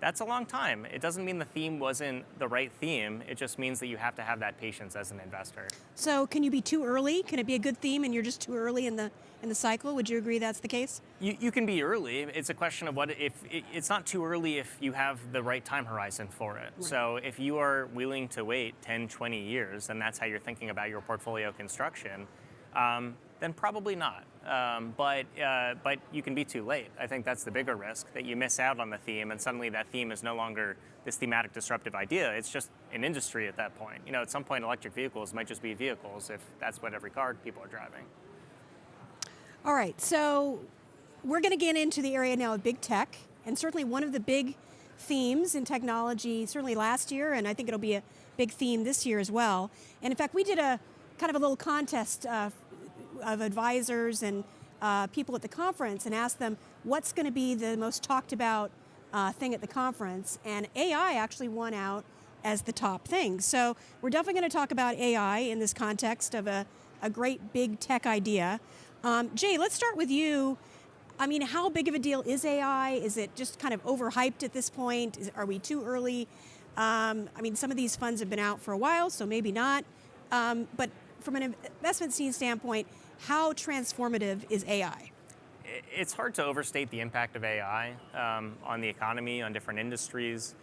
That's a long time. It doesn't mean the theme wasn't the right theme. It just means that you have to have that patience as an investor. So can you be too early? Can it be a good theme and you're just too early in the cycle? Would you agree that's the case? You can be early. It's a question of it's not too early if you have the right time horizon for it. Right. So if you are willing to wait 10, 20 years, and that's how you're thinking about your portfolio construction, then probably not. But you can be too late. I think that's the bigger risk, that you miss out on the theme and suddenly that theme is no longer this thematic disruptive idea. It's just an industry at that point. At some point electric vehicles might just be vehicles if that's what every car people are driving. All right, so we're going to get into the area now of big tech, and certainly one of the big themes in technology, certainly last year, and I think it'll be a big theme this year as well. And in fact, we did a kind of a little contest of advisors and people at the conference and asked them what's going to be the most talked about thing at the conference. And AI actually won out as the top thing. So we're definitely going to talk about AI in this context of a great big tech idea. Jay, let's start with you. I mean, how big of a deal is AI? Is it just kind of overhyped at this point? Are we too early? I mean, some of these funds have been out for a while, so maybe not. But from an investment scene standpoint, how transformative is AI? It's hard to overstate the impact of AI on the economy, on different industries.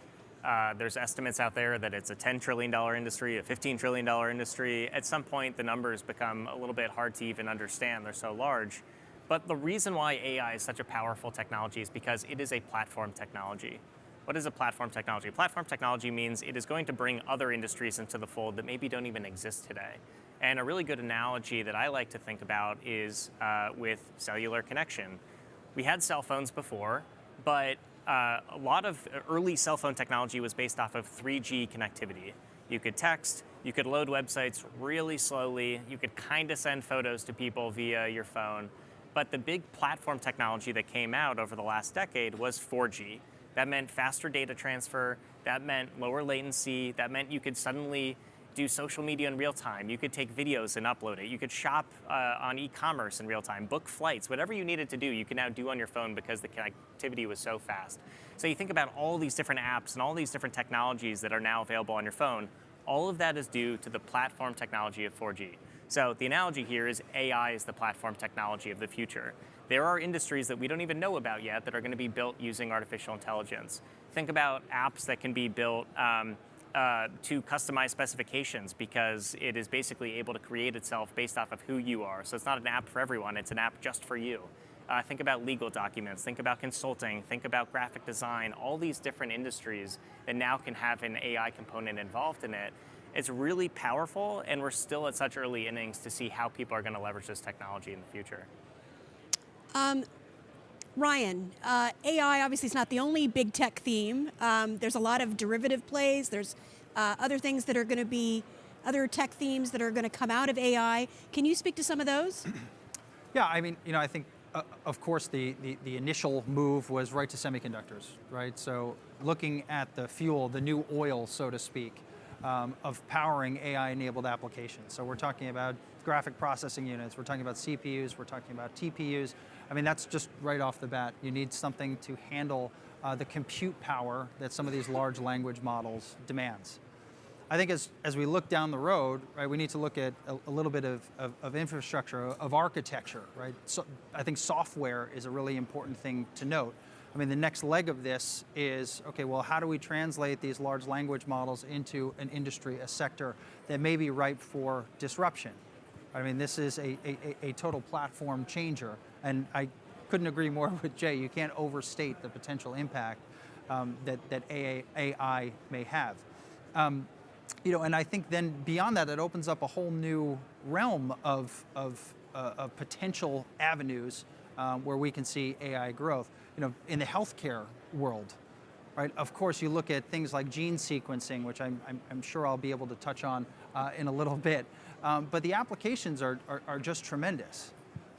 There's estimates out there that it's a $10 trillion industry, a $15 trillion industry. At some point, the numbers become a little bit hard to even understand. They're so large. But the reason why AI is such a powerful technology is because it is a platform technology. What is a platform technology? Platform technology means it is going to bring other industries into the fold that maybe don't even exist today. And a really good analogy that I like to think about is with cellular connection. We had cell phones before, but a lot of early cell phone technology was based off of 3G connectivity. You could text, you could load websites really slowly, you could kind of send photos to people via your phone. But the big platform technology that came out over the last decade was 4G. That meant faster data transfer, that meant lower latency, that meant you could suddenly do social media in real time. You could take videos and upload it. You could shop on e-commerce in real time, book flights, whatever you needed to do, you can now do on your phone because the connectivity was so fast. So you think about all these different apps and all these different technologies that are now available on your phone. All of that is due to the platform technology of 4G. So the analogy here is AI is the platform technology of the future. There are industries that we don't even know about yet that are going to be built using artificial intelligence. Think about apps that can be built to customize specifications because it is basically able to create itself based off of who you are. So it's not an app for everyone, it's an app just for you. Think about legal documents, think about consulting, think about graphic design, all these different industries that now can have an AI component involved in it. It's really powerful, and we're still at such early innings to see how people are going to leverage this technology in the future. Ryan, AI obviously is not the only big tech theme. There's a lot of derivative plays. There's other things that are going to be, other tech themes that are going to come out of AI. Can you speak to some of those? Yeah, I mean, I think, of course, the initial move was right to semiconductors, right? So looking at the fuel, the new oil, so to speak, of powering AI-enabled applications. So we're talking about graphic processing units, we're talking about CPUs, we're talking about TPUs. I mean, that's just right off the bat. You need something to handle the compute power that some of these large language models demands. I think as we look down the road, right, we need to look at a little bit of infrastructure, of architecture, right? So I think software is a really important thing to note. I mean, the next leg of this is, okay, well, how do we translate these large language models into an industry, a sector that may be ripe for disruption? I mean, this is a total platform changer, and I couldn't agree more with Jay. You can't overstate the potential impact that AI may have. And I think then beyond that, it opens up a whole new realm of potential avenues where we can see AI growth. In the healthcare world, right? Of course, you look at things like gene sequencing, which I'm sure I'll be able to touch on in a little bit. But the applications are just tremendous.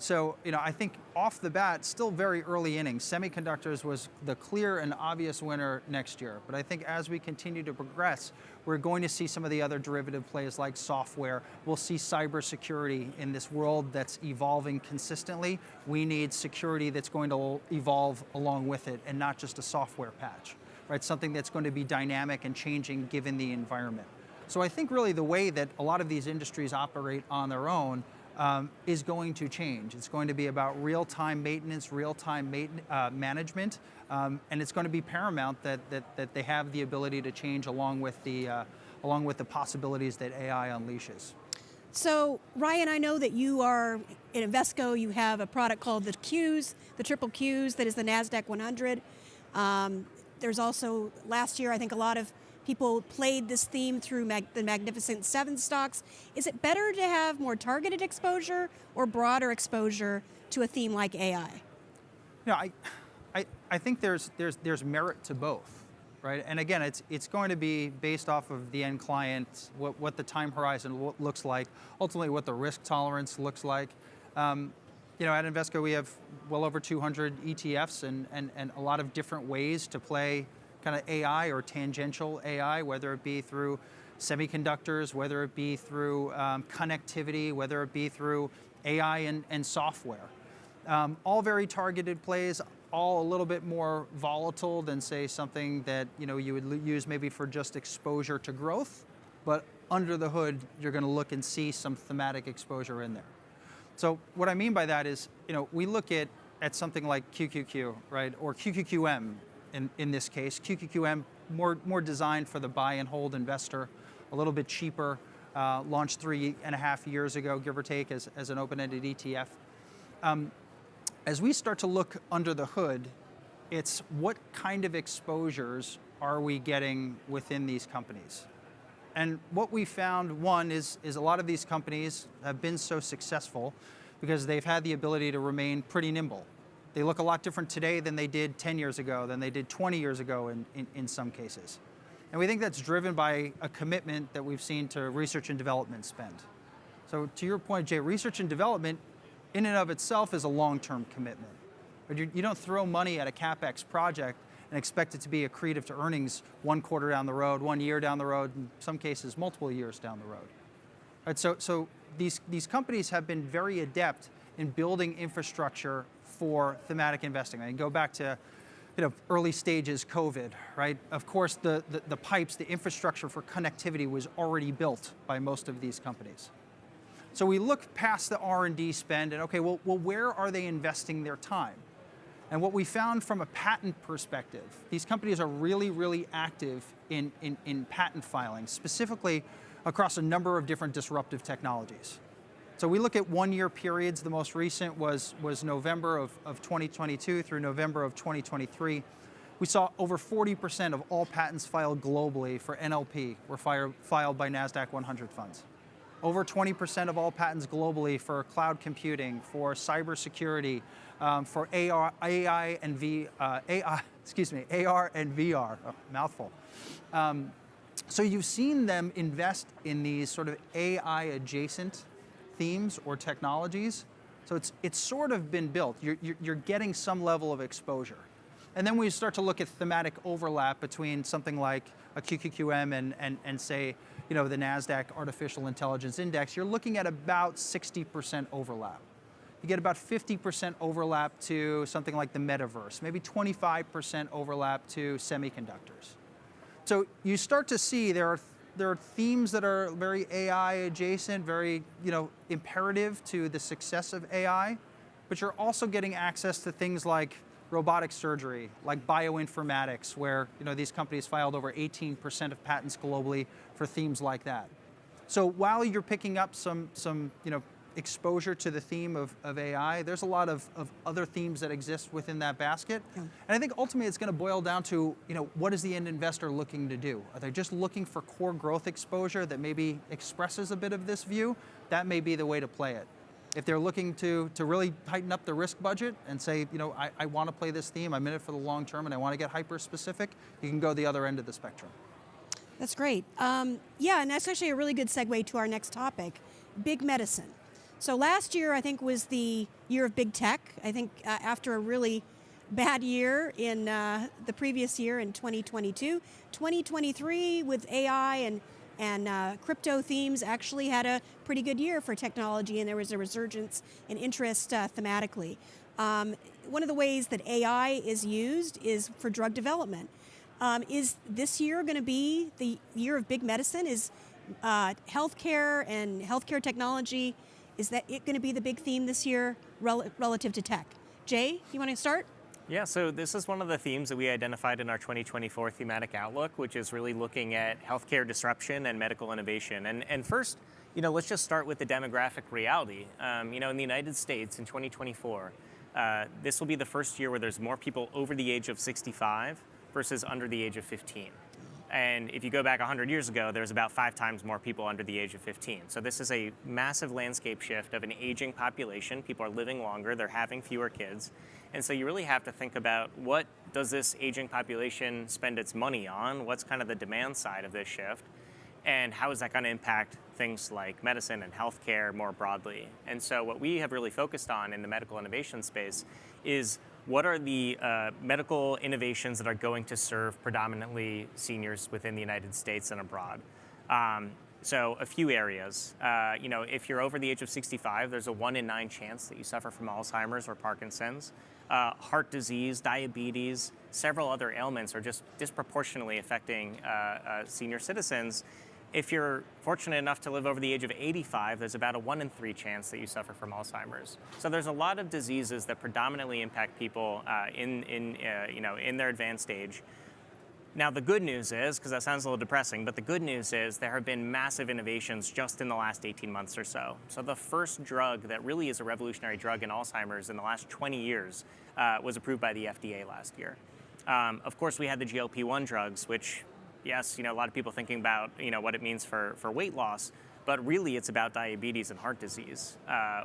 So, I think off the bat, still very early innings. Semiconductors was the clear and obvious winner next year. But I think as we continue to progress, we're going to see some of the other derivative plays like software. We'll see cybersecurity in this world that's evolving consistently. We need security that's going to evolve along with it and not just a software patch, right? Something that's going to be dynamic and changing given the environment. So I think really the way that a lot of these industries operate on their own is going to change. It's going to be about real-time maintenance, real-time management, and it's going to be paramount that they have the ability to change along with the possibilities that AI unleashes. So, Ryan, I know that you are in Invesco. You have a product called the Qs, the triple Qs, that is the NASDAQ 100. There's also, last year, I think a lot of people played this theme through the Magnificent Seven stocks. Is it better to have more targeted exposure or broader exposure to a theme like AI? I think there's merit to both, right? And again, it's going to be based off of the end client, what the time horizon looks like, ultimately what the risk tolerance looks like. At Invesco we have well over 200 ETFs and a lot of different ways to play kind of AI or tangential AI, whether it be through semiconductors, whether it be through connectivity, whether it be through AI and software. All very targeted plays, all a little bit more volatile than say something that you would use maybe for just exposure to growth, but under the hood, you're going to look and see some thematic exposure in there. So what I mean by that is, we look at something like QQQ, right, or QQQM in this case. QQQM, more designed for the buy and hold investor, a little bit cheaper, launched 3.5 years ago, give or take, as an open-ended ETF. As we start to look under the hood, it's what kind of exposures are we getting within these companies? And what we found, one, is a lot of these companies have been so successful because they've had the ability to remain pretty nimble. They look a lot different today than they did 10 years ago, than they did 20 years ago in some cases. And we think that's driven by a commitment that we've seen to research and development spend. So to your point, Jay, research and development in and of itself is a long-term commitment. But you don't throw money at a CapEx project and expect it to be accretive to earnings 1 quarter down the road, 1 year down the road, in some cases multiple years down the road. Right, so these companies have been very adept in building infrastructure for thematic investing. I go back to early stages COVID, right? Of course, the pipes, the infrastructure for connectivity was already built by most of these companies. So we look past the R&D spend and okay, well, where are they investing their time? And what we found from a patent perspective, these companies are really, really active in patent filing, specifically across a number of different disruptive technologies. So we look at 1-year periods. The most recent was November of 2022 through November of 2023. We saw over 40% of all patents filed globally for NLP were filed by NASDAQ 100 funds. Over 20% of all patents globally for cloud computing, for cybersecurity, for AR and VR, oh, mouthful. So you've seen them invest in these sort of AI adjacent themes or technologies. So it's sort of been built. You're getting some level of exposure. And then we start to look at thematic overlap between something like a QQQM and say, the NASDAQ Artificial Intelligence Index. You're looking at about 60% overlap. You get about 50% overlap to something like the metaverse, maybe 25% overlap to semiconductors. So you start to see there are themes that are very AI adjacent, very imperative to the success of AI, but you're also getting access to things like robotic surgery, like bioinformatics, where these companies filed over 18% of patents globally for themes like that. So while you're picking up some exposure to the theme of AI, there's a lot of other themes that exist within that basket. Yeah. And I think ultimately it's going to boil down to, what is the end investor looking to do? Are they just looking for core growth exposure that maybe expresses a bit of this view? That may be the way to play it. If they're looking to really tighten up the risk budget and say, I want to play this theme, I'm in it for the long term and I want to get hyper specific, you can go the other end of the spectrum. That's great. Yeah, and that's actually a really good segue to our next topic, big medicine. So last year, I think, was the year of big tech. I think after a really bad year in the previous year in 2022, 2023 with AI and crypto themes actually had a pretty good year for technology, and there was a resurgence in interest thematically. One of the ways that AI is used is for drug development. Is this year going to be the year of big medicine? Is healthcare and healthcare technology, is that it going to be the big theme this year relative to tech? Jay, you want to start? Yeah, so this is one of the themes that we identified in our 2024 thematic outlook, which is really looking at healthcare disruption and medical innovation. And first, let's just start with the demographic reality. In the United States in 2024, this will be the first year where there's more people over the age of 65 versus under the age of 15. And if you go back 100 years ago, there's about 5 times more people under the age of 15. So this is a massive landscape shift of an aging population. People are living longer, they're having fewer kids. And so you really have to think about, what does this aging population spend its money on? What's kind of the demand side of this shift? And how is that going to impact things like medicine and healthcare more broadly? And so what we have really focused on in the medical innovation space is what are the medical innovations that are going to serve predominantly seniors within the United States and abroad? So a few areas. If you're over the age of 65, there's a 1 in 9 chance that you suffer from Alzheimer's or Parkinson's. Heart disease, diabetes, several other ailments are just disproportionately affecting senior citizens. If you're fortunate enough to live over the age of 85, there's about a 1 in 3 chance that you suffer from Alzheimer's. So there's a lot of diseases that predominantly impact people in their advanced age. Now the good news is, because that sounds a little depressing, but the good news is there have been massive innovations just in the last 18 months or so. So the first drug that really is a revolutionary drug in Alzheimer's in the last 20 years was approved by the FDA last year. Of course, we had the GLP-1 drugs, which, yes, a lot of people thinking about what it means for weight loss, but really it's about diabetes and heart disease,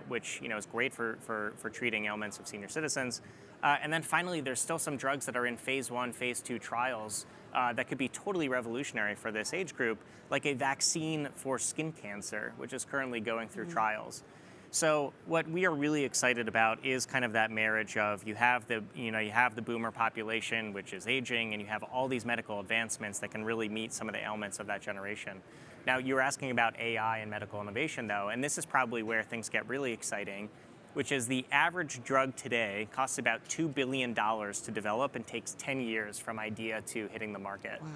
which is great for treating ailments of senior citizens. And then finally, there's still some drugs that are in phase 1, phase 2 trials that could be totally revolutionary for this age group, like a vaccine for skin cancer, which is currently going through trials. So what we are really excited about is kind of that marriage of you have the boomer population, which is aging, and you have all these medical advancements that can really meet some of the ailments of that generation. Now, you were asking about AI and medical innovation, though, and this is probably where things get really exciting, which is the average drug today costs about $2 billion to develop and takes 10 years from idea to hitting the market. Wow.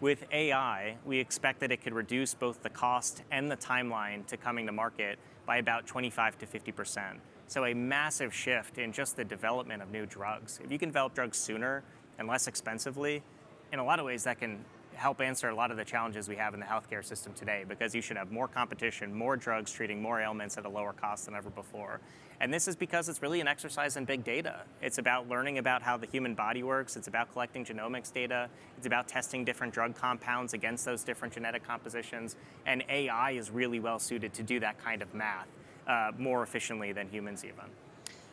With AI, we expect that it could reduce both the cost and the timeline to coming to market by about 25 to 50%. So a massive shift in just the development of new drugs. If you can develop drugs sooner and less expensively, in a lot of ways that can help answer a lot of the challenges we have in the healthcare system today, because you should have more competition, more drugs treating more ailments at a lower cost than ever before. And this is because it's really an exercise in big data. It's about learning about how the human body works. It's about collecting genomics data. It's about testing different drug compounds against those different genetic compositions. And AI is really well suited to do that kind of math more efficiently than humans even.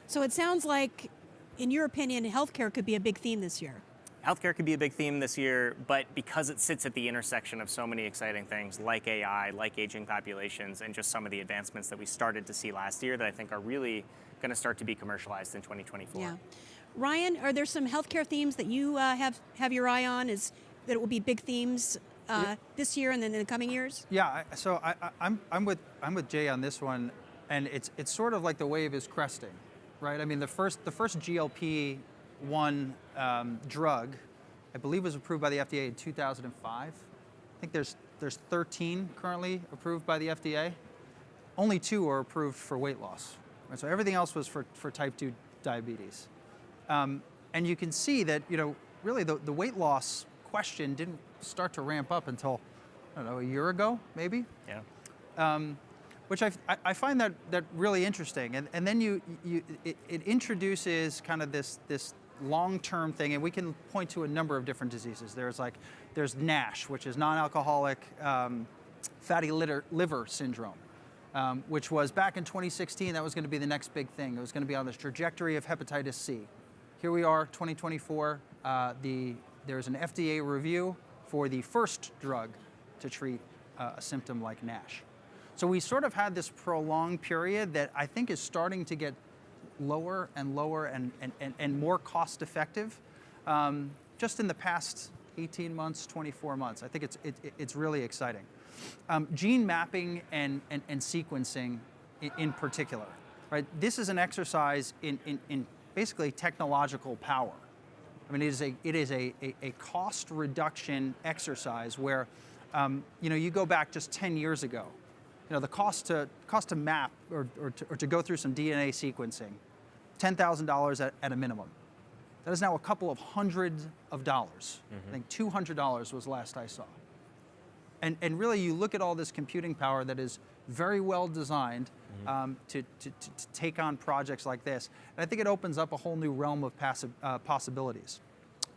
So it sounds like, in your opinion, healthcare could be a big theme this year. Healthcare could be a big theme this year, but because it sits at the intersection of so many exciting things like AI, like aging populations, and just some of the advancements that we started to see last year that I think are really going to start to be commercialized in 2024. Yeah. Ryan, are there some healthcare themes that you have your eye on? Is that it will be big themes this year and then in the coming years? Yeah, so I'm with Jay on this one, and it's sort of like the wave is cresting, right? I mean, the first GLP-1 drug, I believe, was approved by the FDA in 2005. I think there's 13 currently approved by the FDA. Only 2 are approved for weight loss. Right? So everything else was for type 2 diabetes. And you can see that, really the weight loss question didn't start to ramp up until, a year ago, maybe? Yeah. Which I find that really interesting. And then it introduces kind of this long-term thing, and we can point to a number of different diseases. There's NASH, which is non-alcoholic fatty liver syndrome, which was back in 2016, that was going to be the next big thing. It was going to be on this trajectory of hepatitis C. Here we are, 2024, there's an FDA review for the first drug to treat a symptom like NASH. So we sort of had this prolonged period that I think is starting to get lower and lower and more cost effective just in the past 18 months, 24 months. I think it's really exciting. Gene mapping and sequencing in particular, right? This is an exercise in basically technological power. I mean, it is a cost reduction exercise where, you go back just 10 years ago, the cost to map or to go through some DNA sequencing, $10,000 at a minimum. That is now a couple of hundreds of dollars. I think $200 was last I saw. And really, you look at all this computing power that is very well designed to take on projects like this. And I think it opens up a whole new realm of possibilities.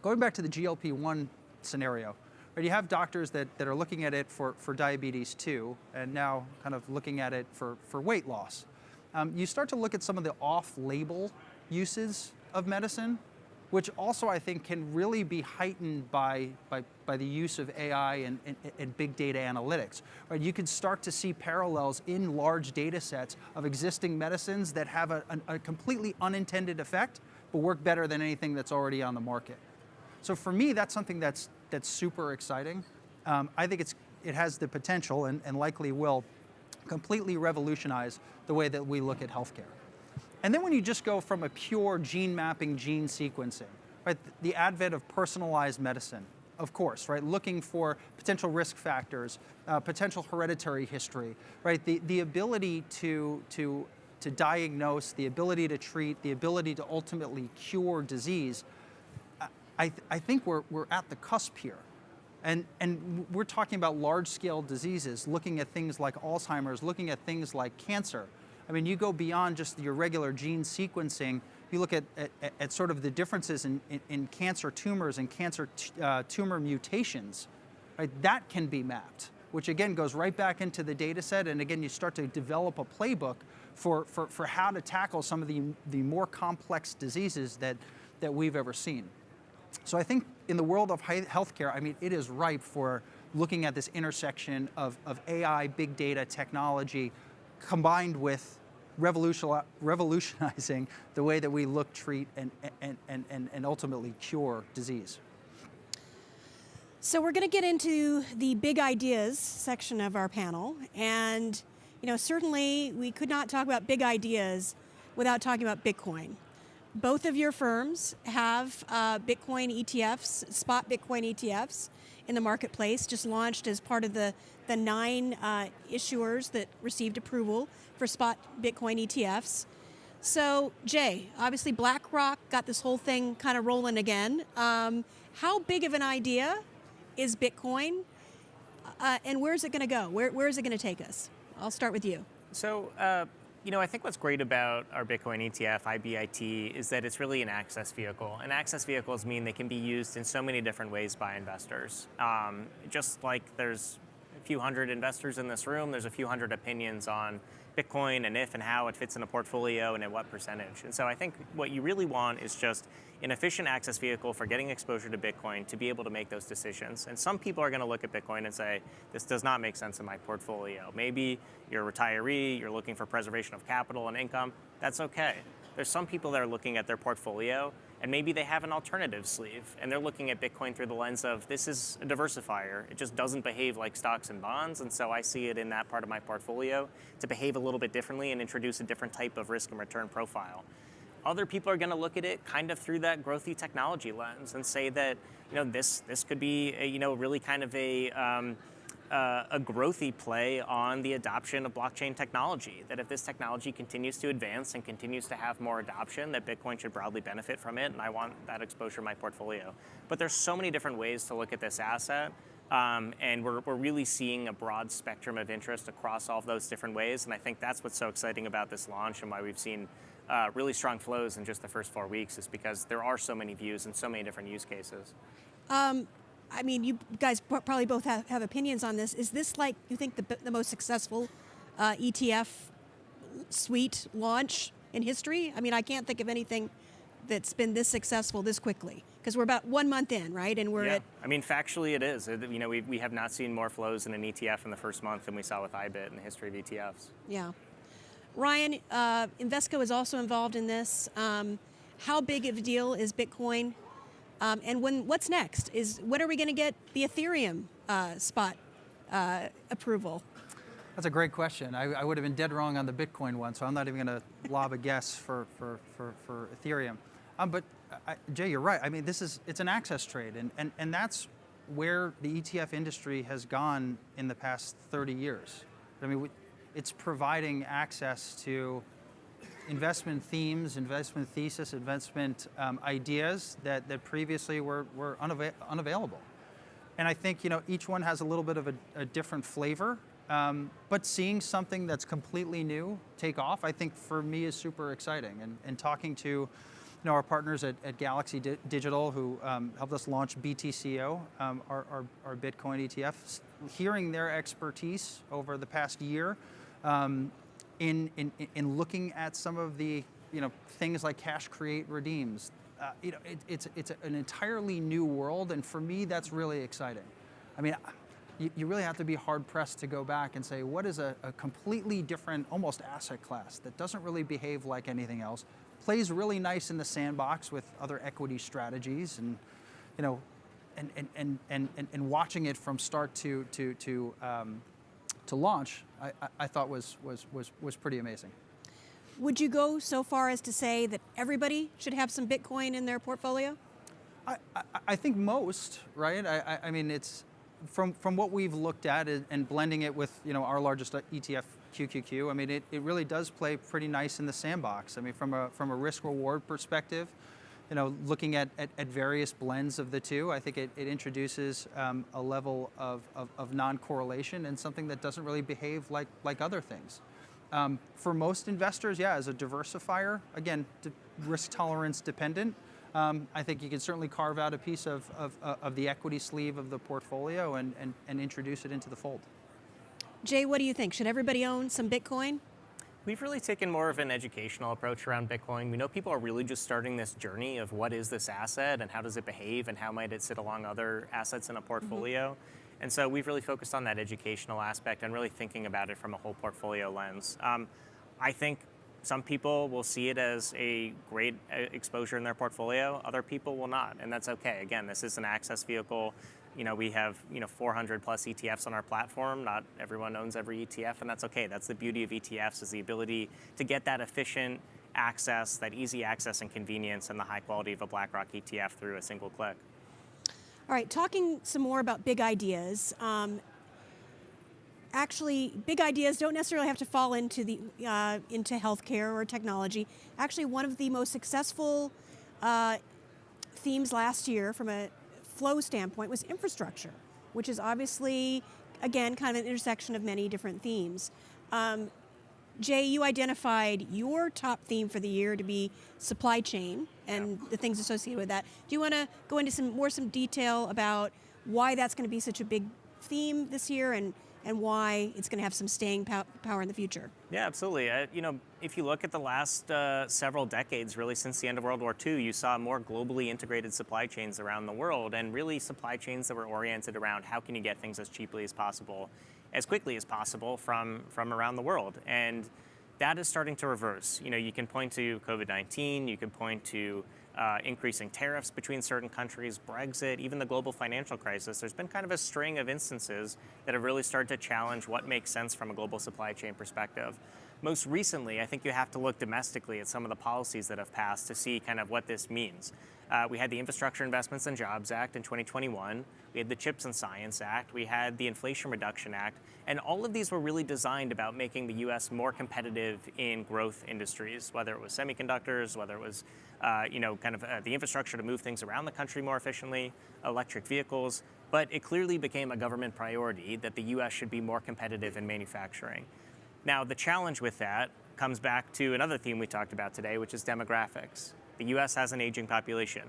Going back to the GLP-1 scenario, right, you have doctors that are looking at it for diabetes too, and now kind of looking at it for weight loss. You start to look at some of the off-label uses of medicine, which also I think can really be heightened by the use of AI and big data analytics. Right? You can start to see parallels in large data sets of existing medicines that have a completely unintended effect but work better than anything that's already on the market. So for me, that's something that's super exciting. I think it has the potential and likely will completely revolutionize the way that we look at healthcare. And then when you just go from a pure gene mapping, gene sequencing, right, the advent of personalized medicine, of course, right, looking for potential risk factors, potential hereditary history, right, the ability to diagnose, the ability to treat, the ability to ultimately cure disease, I think we're at the cusp here. And we're talking about large-scale diseases, looking at things like Alzheimer's, looking at things like cancer. I mean, you go beyond just your regular gene sequencing, you look at sort of the differences in cancer tumors and cancer tumor mutations, right? That can be mapped, which again goes right back into the data set, and again, you start to develop a playbook for how to tackle some of the more complex diseases that we've ever seen. So I think in the world of healthcare, I mean, it is ripe for looking at this intersection of AI, big data, technology, combined with revolutionizing the way that we look, treat, and ultimately cure disease. So we're going to get into the big ideas section of our panel, and certainly we could not talk about big ideas without talking about Bitcoin. Both of your firms have Bitcoin ETFs, spot Bitcoin ETFs in the marketplace, just launched as part of the 9 issuers that received approval for spot Bitcoin ETFs. So Jay, obviously BlackRock got this whole thing kind of rolling again. How big of an idea is Bitcoin, and where's it going to go? Where is it going to take us? I'll start with you. So, I think what's great about our Bitcoin ETF, IBIT, is that it's really an access vehicle. And access vehicles mean they can be used in so many different ways by investors. Just like there's a few hundred investors in this room, there's a few hundred opinions on Bitcoin and if and how it fits in a portfolio and at what percentage. And so I think what you really want is just an efficient access vehicle for getting exposure to Bitcoin to be able to make those decisions. And some people are going to look at Bitcoin and say, this does not make sense in my portfolio. Maybe you're a retiree, you're looking for preservation of capital and income. That's okay. There's some people that are looking at their portfolio and maybe they have an alternative sleeve and they're looking at Bitcoin through the lens of this is a diversifier. It just doesn't behave like stocks and bonds, and so I see it in that part of my portfolio to behave a little bit differently and introduce a different type of risk and return profile. Other people are going to look at it kind of through that growthy technology lens and say that this could be really kind of a growthy play on the adoption of blockchain technology. That if this technology continues to advance and continues to have more adoption, that Bitcoin should broadly benefit from it, and I want that exposure in my portfolio. But there's so many different ways to look at this asset. And we're really seeing a broad spectrum of interest across all of those different ways, and I think that's what's so exciting about this launch and why we've seen really strong flows in just the first 4 weeks is because there are so many views and so many different use cases. I mean, you guys probably both have opinions on this. Is this like, you think, the most successful ETF suite launch in history? I mean, I can't think of anything that's been this successful this quickly, because we're about 1 month in, right? And we're I mean, factually it is. We have not seen more flows in an ETF in the first month than we saw with IBIT in the history of ETFs. Yeah. Ryan, Invesco is also involved in this. How big of a deal is Bitcoin? And what's next? When are we going to get the Ethereum spot approval? That's a great question. I would have been dead wrong on the Bitcoin one, so I'm not even going to lob a guess for Ethereum. But Jay, you're right. I mean, it's an access trade, and that's where the ETF industry has gone in the past 30 years. I mean, it's providing access to investment themes, investment thesis, investment ideas that previously were unavailable. And I think each one has a little bit of a different flavor. But seeing something that's completely new take off, I think for me is super exciting. And talking to our partners at Galaxy Digital, who helped us launch BTCO, our Bitcoin ETF, hearing their expertise over the past year in looking at some of the things like cash create redeems. It's an entirely new world, and for me that's really exciting. I mean, you really have to be hard pressed to go back and say, what is a completely different, almost asset class that doesn't really behave like anything else, plays really nice in the sandbox with other equity strategies, and and watching it from start to launch, I thought was pretty amazing. Would you go so far as to say that everybody should have some Bitcoin in their portfolio? I think most, right? I mean, it's from what we've looked at and blending it with our largest ETF, QQQ. I mean, it really does play pretty nice in the sandbox. I mean, from a risk reward perspective, looking at various blends of the two, I think it introduces a level of non-correlation and something that doesn't really behave like other things. For most investors, yeah, as a diversifier, again, risk tolerance dependent, I think you can certainly carve out a piece of the equity sleeve of the portfolio and introduce it into the fold. Jay, what do you think? Should everybody own some Bitcoin? We've really taken more of an educational approach around Bitcoin. We know people are really just starting this journey of what is this asset and how does it behave and how might it sit along other assets in a portfolio. Mm-hmm. And so we've really focused on that educational aspect and really thinking about it from a whole portfolio lens. I think some people will see it as a great exposure in their portfolio. Other people will not, and that's okay. Again, this is an access vehicle. We have 400 plus ETFs on our platform. Not everyone owns every ETF, and that's okay. That's the beauty of ETFs, is the ability to get that efficient access, that easy access and convenience, and the high quality of a BlackRock ETF through a single click. All right, talking some more about big ideas. Actually, big ideas don't necessarily have to fall into healthcare or technology. Actually, one of the most successful themes last year from a flow standpoint was infrastructure, which is obviously, again, kind of an intersection of many different themes. Jay, you identified your top theme for the year to be supply chain and the things associated with that. Do you want to go into some detail about why that's going to be such a big theme this year and why it's going to have some staying power in the future? Yeah, absolutely. If you look at the last several decades, really since the end of World War II, you saw more globally integrated supply chains around the world, and really supply chains that were oriented around how can you get things as cheaply as possible, as quickly as possible from around the world. And that is starting to reverse. You can point to COVID-19, you can point to increasing tariffs between certain countries, Brexit, even the global financial crisis. There's been kind of a string of instances that have really started to challenge what makes sense from a global supply chain perspective. Most recently, I think you have to look domestically at some of the policies that have passed to see kind of what this means. We had the Infrastructure Investments and Jobs Act in 2021. We had the CHIPS and Science Act. We had the Inflation Reduction Act. And all of these were really designed about making the U.S. more competitive in growth industries, whether it was semiconductors, whether it was the infrastructure to move things around the country more efficiently, electric vehicles. But it clearly became a government priority that the U.S. should be more competitive in manufacturing. Now, the challenge with that comes back to another theme we talked about today, which is demographics. The U.S. has an aging population.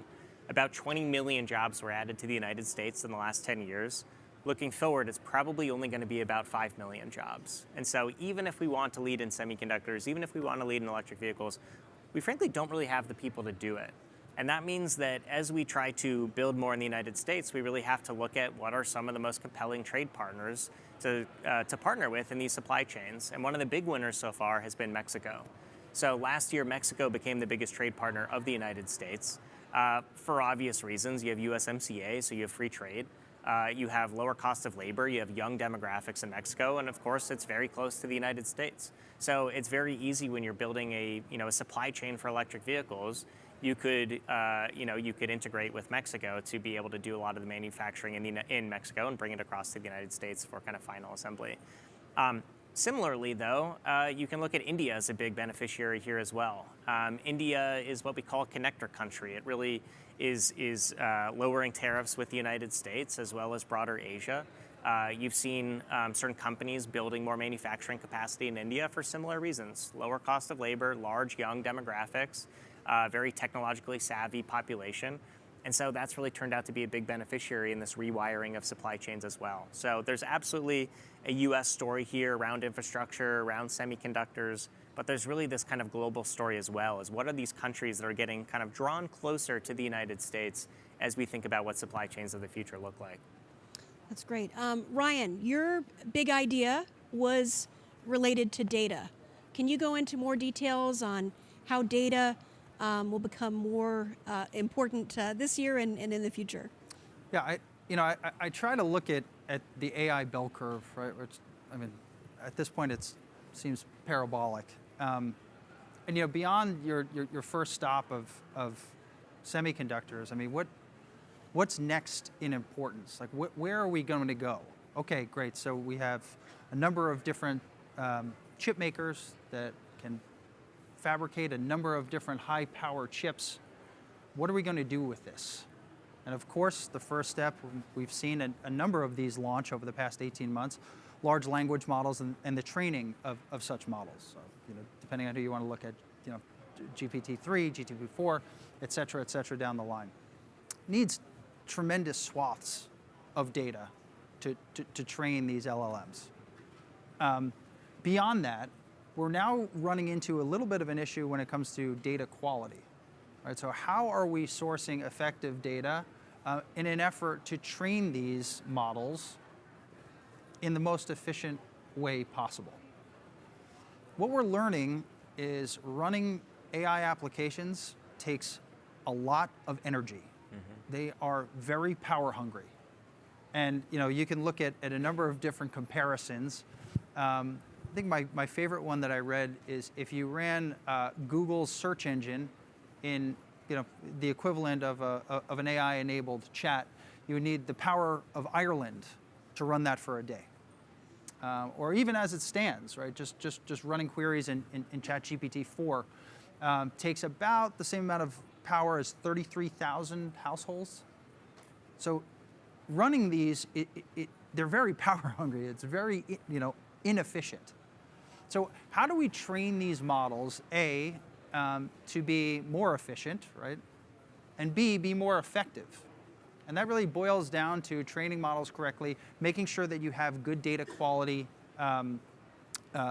About 20 million jobs were added to the United States in the last 10 years. Looking forward, it's probably only going to be about 5 million jobs. And so even if we want to lead in semiconductors, even if we want to lead in electric vehicles, we frankly don't really have the people to do it. And that means that as we try to build more in the United States, we really have to look at what are some of the most compelling trade partners to partner with in these supply chains. And one of the big winners so far has been Mexico. So last year, Mexico became the biggest trade partner of the United States. For obvious reasons, you have USMCA, so you have free trade. You have lower cost of labor, you have young demographics in Mexico, and of course, it's very close to the United States. So it's very easy when you're building a supply chain for electric vehicles. You could integrate with Mexico to be able to do a lot of the manufacturing in Mexico and bring it across to the United States for kind of final assembly. Similarly, though, you can look at India as a big beneficiary here as well. India is what we call a connector country. It really is lowering tariffs with the United States as well as broader Asia. You've seen certain companies building more manufacturing capacity in India for similar reasons. Lower cost of labor, large young demographics, very technologically savvy population. And so that's really turned out to be a big beneficiary in this rewiring of supply chains as well. So there's absolutely a US story here around infrastructure, around semiconductors, but there's really this kind of global story as well, is what are these countries that are getting kind of drawn closer to the United States as we think about what supply chains of the future look like. That's great. Ryan, your big idea was related to data. Can you go into more details on how data will become more important this year and in the future. Yeah, I try to look at the AI bell curve, right? Which, I mean, at this point it seems parabolic. And beyond your first stop of semiconductors, I mean, what's next in importance? Like, where are we going to go? Okay, great. So we have a number of different chip makers that can fabricate a number of different high-power chips. What are we going to do with this? And of course, the first step, we've seen a number of these launch over the past 18 months, large language models and the training of such models. So, depending on who you want to look at, GPT-3, GPT-4, et cetera, down the line. Needs tremendous swaths of data to train these LLMs. Beyond that, we're now running into a little bit of an issue when it comes to data quality. Right? So how are we sourcing effective data in an effort to train these models in the most efficient way possible? What we're learning is running AI applications takes a lot of energy. They are very power hungry. And you can look at a number of different comparisons. I think my favorite one that I read is if you ran Google's search engine in the equivalent of an AI-enabled chat, you would need the power of Ireland to run that for a day. Or even as it stands, right? Just running queries in ChatGPT-4 takes about the same amount of power as 33,000 households. So running these, they're very power hungry. It's very inefficient. So how do we train these models, A, to be more efficient, right? And B, be more effective? And that really boils down to training models correctly, making sure that you have good data quality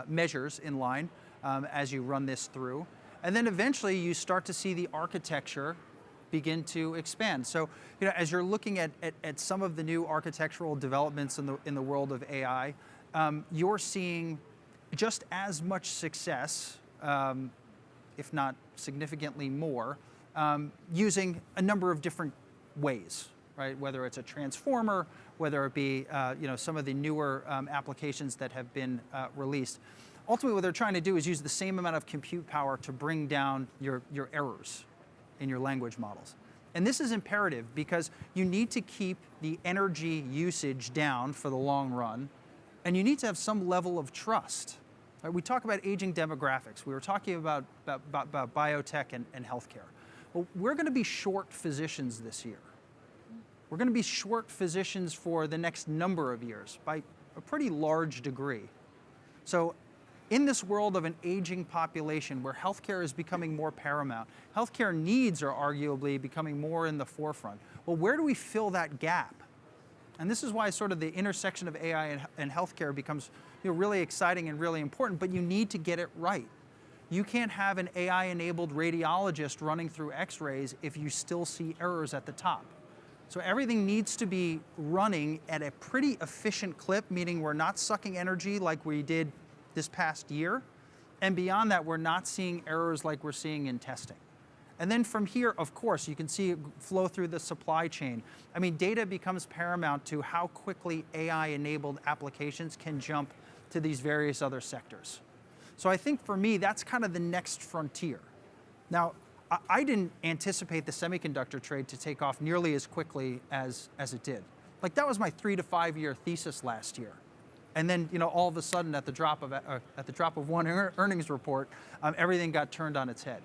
measures in line as you run this through. And then eventually you start to see the architecture begin to expand. So, as you're looking at some of the new architectural developments in the world of AI, you're seeing just as much success, if not significantly more, using a number of different ways, right? Whether it's a transformer, whether it be some of the newer applications that have been released. Ultimately, what they're trying to do is use the same amount of compute power to bring down your errors in your language models. And this is imperative because you need to keep the energy usage down for the long run, and you need to have some level of trust. Right? We talk about aging demographics. We were talking about biotech and healthcare. Well, we're going to be short physicians this year. We're going to be short physicians for the next number of years by a pretty large degree. So in this world of an aging population where healthcare is becoming more paramount, healthcare needs are arguably becoming more in the forefront. Well, where do we fill that gap? And this is why sort of the intersection of AI and healthcare becomes really exciting and really important, but you need to get it right. You can't have an AI-enabled radiologist running through x-rays if you still see errors at the top. So everything needs to be running at a pretty efficient clip, meaning we're not sucking energy like we did this past year. And beyond that, we're not seeing errors like we're seeing in testing. And then from here, of course, you can see it flow through the supply chain. I mean, data becomes paramount to how quickly AI-enabled applications can jump to these various other sectors. So I think for me, that's kind of the next frontier. Now, I didn't anticipate the semiconductor trade to take off nearly as quickly as it did. Like, that was my 3 to 5 year thesis last year. And then, all of a sudden, at the drop of one earnings report, everything got turned on its head.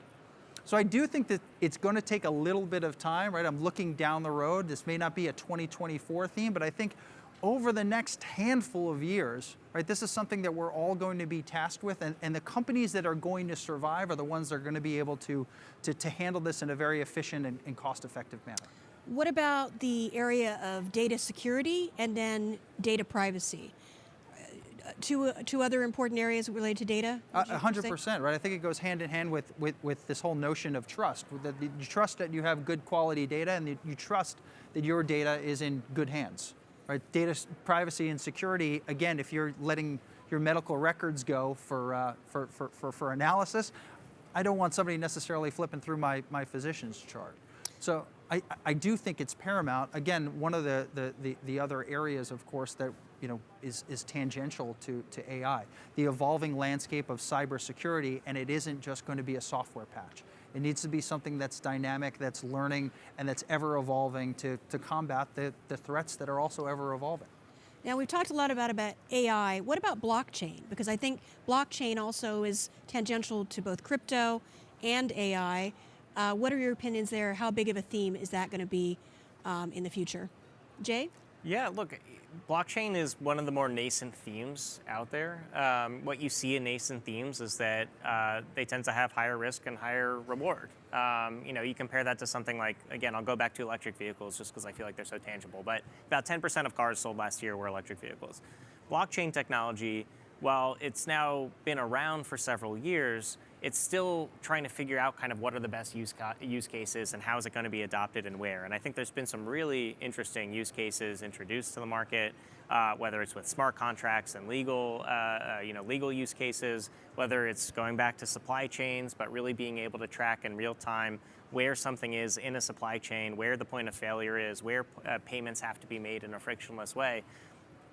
So I do think that it's going to take a little bit of time, right? I'm looking down the road. This may not be a 2024 theme, but I think over the next handful of years, right, this is something that we're all going to be tasked with, and the companies that are going to survive are the ones that are going to be able to handle this in a very efficient and cost-effective manner. What about the area of data security and then data privacy? Two other important areas related to data? 100%, right? I think it goes hand in hand with this whole notion of trust. That you trust that you have good quality data, and you trust that your data is in good hands. Right? Data privacy and security, again, if you're letting your medical records go for analysis, I don't want somebody necessarily flipping through my physician's chart. So I do think it's paramount. Again, one of the other areas, of course, that is tangential to AI, the evolving landscape of cybersecurity, and it isn't just going to be a software patch. It needs to be something that's dynamic, that's learning, and that's ever evolving to combat the threats that are also ever evolving. Now, we've talked a lot about AI. What about blockchain? Because I think blockchain also is tangential to both crypto and AI. What are your opinions there? How big of a theme is that going to be in the future? Jay? Yeah, look, blockchain is one of the more nascent themes out there. What you see in nascent themes is that they tend to have higher risk and higher reward. You compare that to something like, again, I'll go back to electric vehicles just because I feel like they're so tangible, but about 10% of cars sold last year were electric vehicles. Blockchain technology, while it's now been around for several years, it's still trying to figure out kind of what are the best use cases and how is it going to be adopted and where. And I think there's been some really interesting use cases introduced to the market, whether it's with smart contracts and legal use cases, whether it's going back to supply chains, but really being able to track in real time where something is in a supply chain, where the point of failure is, where payments have to be made in a frictionless way.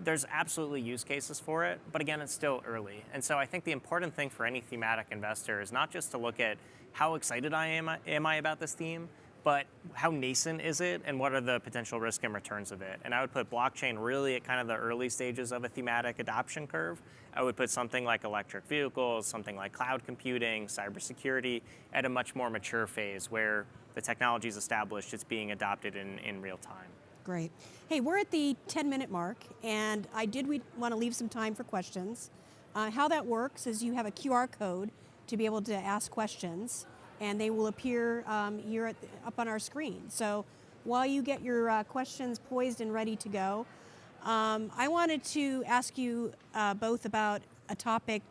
There's absolutely use cases for it, but again, it's still early. And so I think the important thing for any thematic investor is not just to look at how excited am I about this theme, but how nascent is it and what are the potential risk and returns of it. And I would put blockchain really at kind of the early stages of a thematic adoption curve. I would put something like electric vehicles, something like cloud computing, cybersecurity at a much more mature phase where the technology is established, it's being adopted in real time. Great. Hey, we're at the 10-minute mark, and we want to leave some time for questions. How that works is you have a QR code to be able to ask questions, and they will appear here up on our screen. So while you get your questions poised and ready to go, I wanted to ask you both about a topic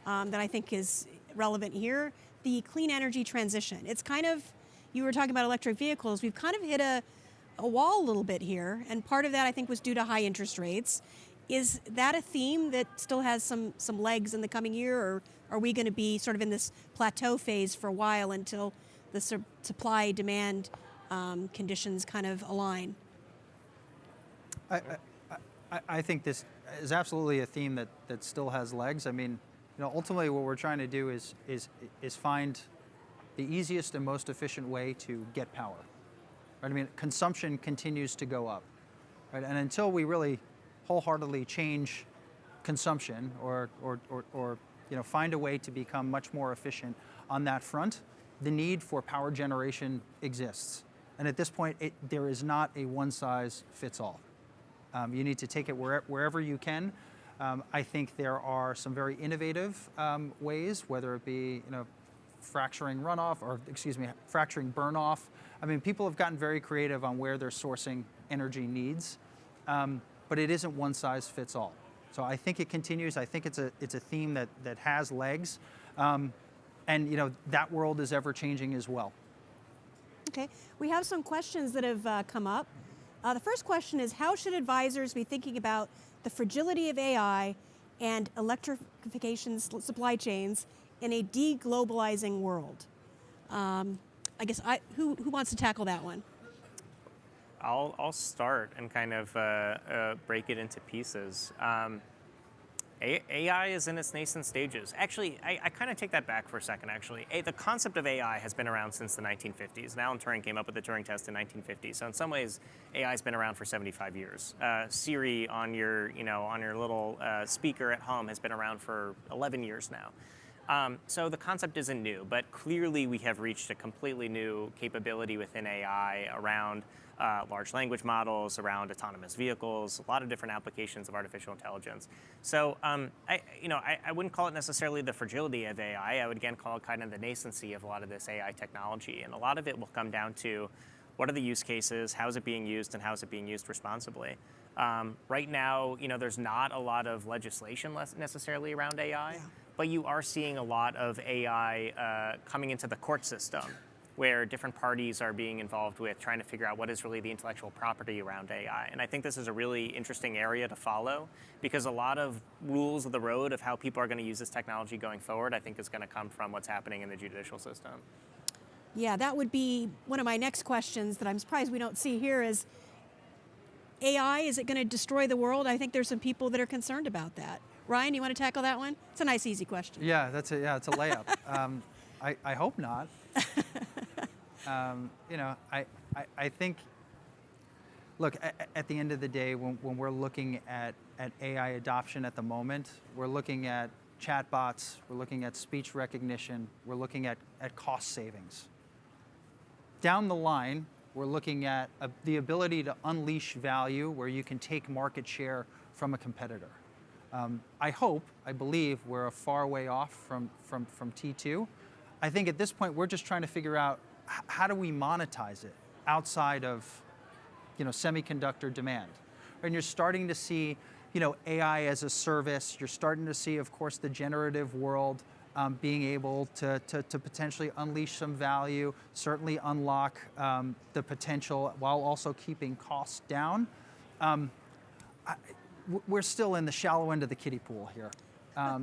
that I think is relevant here, the clean energy transition. It's kind of, you were talking about electric vehicles, we've kind of hit a wall a little bit here, and part of that I think was due to high interest rates. Is that a theme that still has some legs in the coming year, or are we going to be sort of in this plateau phase for a while until the supply-demand conditions kind of align? I think this is absolutely a theme that still has legs. I mean, ultimately what we're trying to do is find the easiest and most efficient way to get power. Right? I mean, consumption continues to go up, right? And until we really wholeheartedly change consumption or find a way to become much more efficient on that front, the need for power generation exists. And at this point, there is not a one-size-fits-all. You need to take it wherever you can. I think there are some very innovative ways, whether it be fracturing burn-off. I mean, people have gotten very creative on where they're sourcing energy needs, but it isn't one size fits all. So I think it continues. I think it's a theme that has legs, and that world is ever changing as well. Okay, we have some questions that have come up. The first question is, how should advisors be thinking about the fragility of AI and electrification supply chains in a deglobalizing world? I guess who wants to tackle that one? I'll start and kind of break it into pieces. AI is in its nascent stages. Actually, I kind of take that back for a second, actually. The concept of AI has been around since the 1950s. And Alan Turing came up with the Turing test in 1950. So in some ways, AI has been around for 75 years. Siri on your little speaker at home has been around for 11 years now. So the concept isn't new, but clearly we have reached a completely new capability within AI around large language models, around autonomous vehicles, a lot of different applications of artificial intelligence. So I wouldn't call it necessarily the fragility of AI. I would again call it kind of the nascency of a lot of this AI technology. And a lot of it will come down to what are the use cases, how is it being used, and how is it being used responsibly. Right now, there's not a lot of legislation necessarily around AI. Yeah. But you are seeing a lot of AI coming into the court system. where different parties are being involved with trying to figure out what is really the intellectual property around AI. And I think this is a really interesting area to follow, because a lot of rules of the road of how people are going to use this technology going forward, I think is going to come from what's happening in the judicial system. Yeah, that would be one of my next questions that I'm surprised we don't see here is, AI, is it going to destroy the world? I think there's some people that are concerned about that. Ryan, you want to tackle that one? It's a nice, easy question. Yeah, it's a layup. I hope not. I think, look, at the end of the day, when we're looking at AI adoption at the moment, we're looking at chatbots, we're looking at speech recognition, we're looking at cost savings. Down the line, we're looking at the ability to unleash value where you can take market share from a competitor. I believe we're a far way off from T2. I think at this point, we're just trying to figure out how do we monetize it outside of, semiconductor demand. And you're starting to see, AI as a service. You're starting to see, of course, the generative world being able to potentially unleash some value, certainly unlock the potential while also keeping costs down. We're still in the shallow end of the kiddie pool here.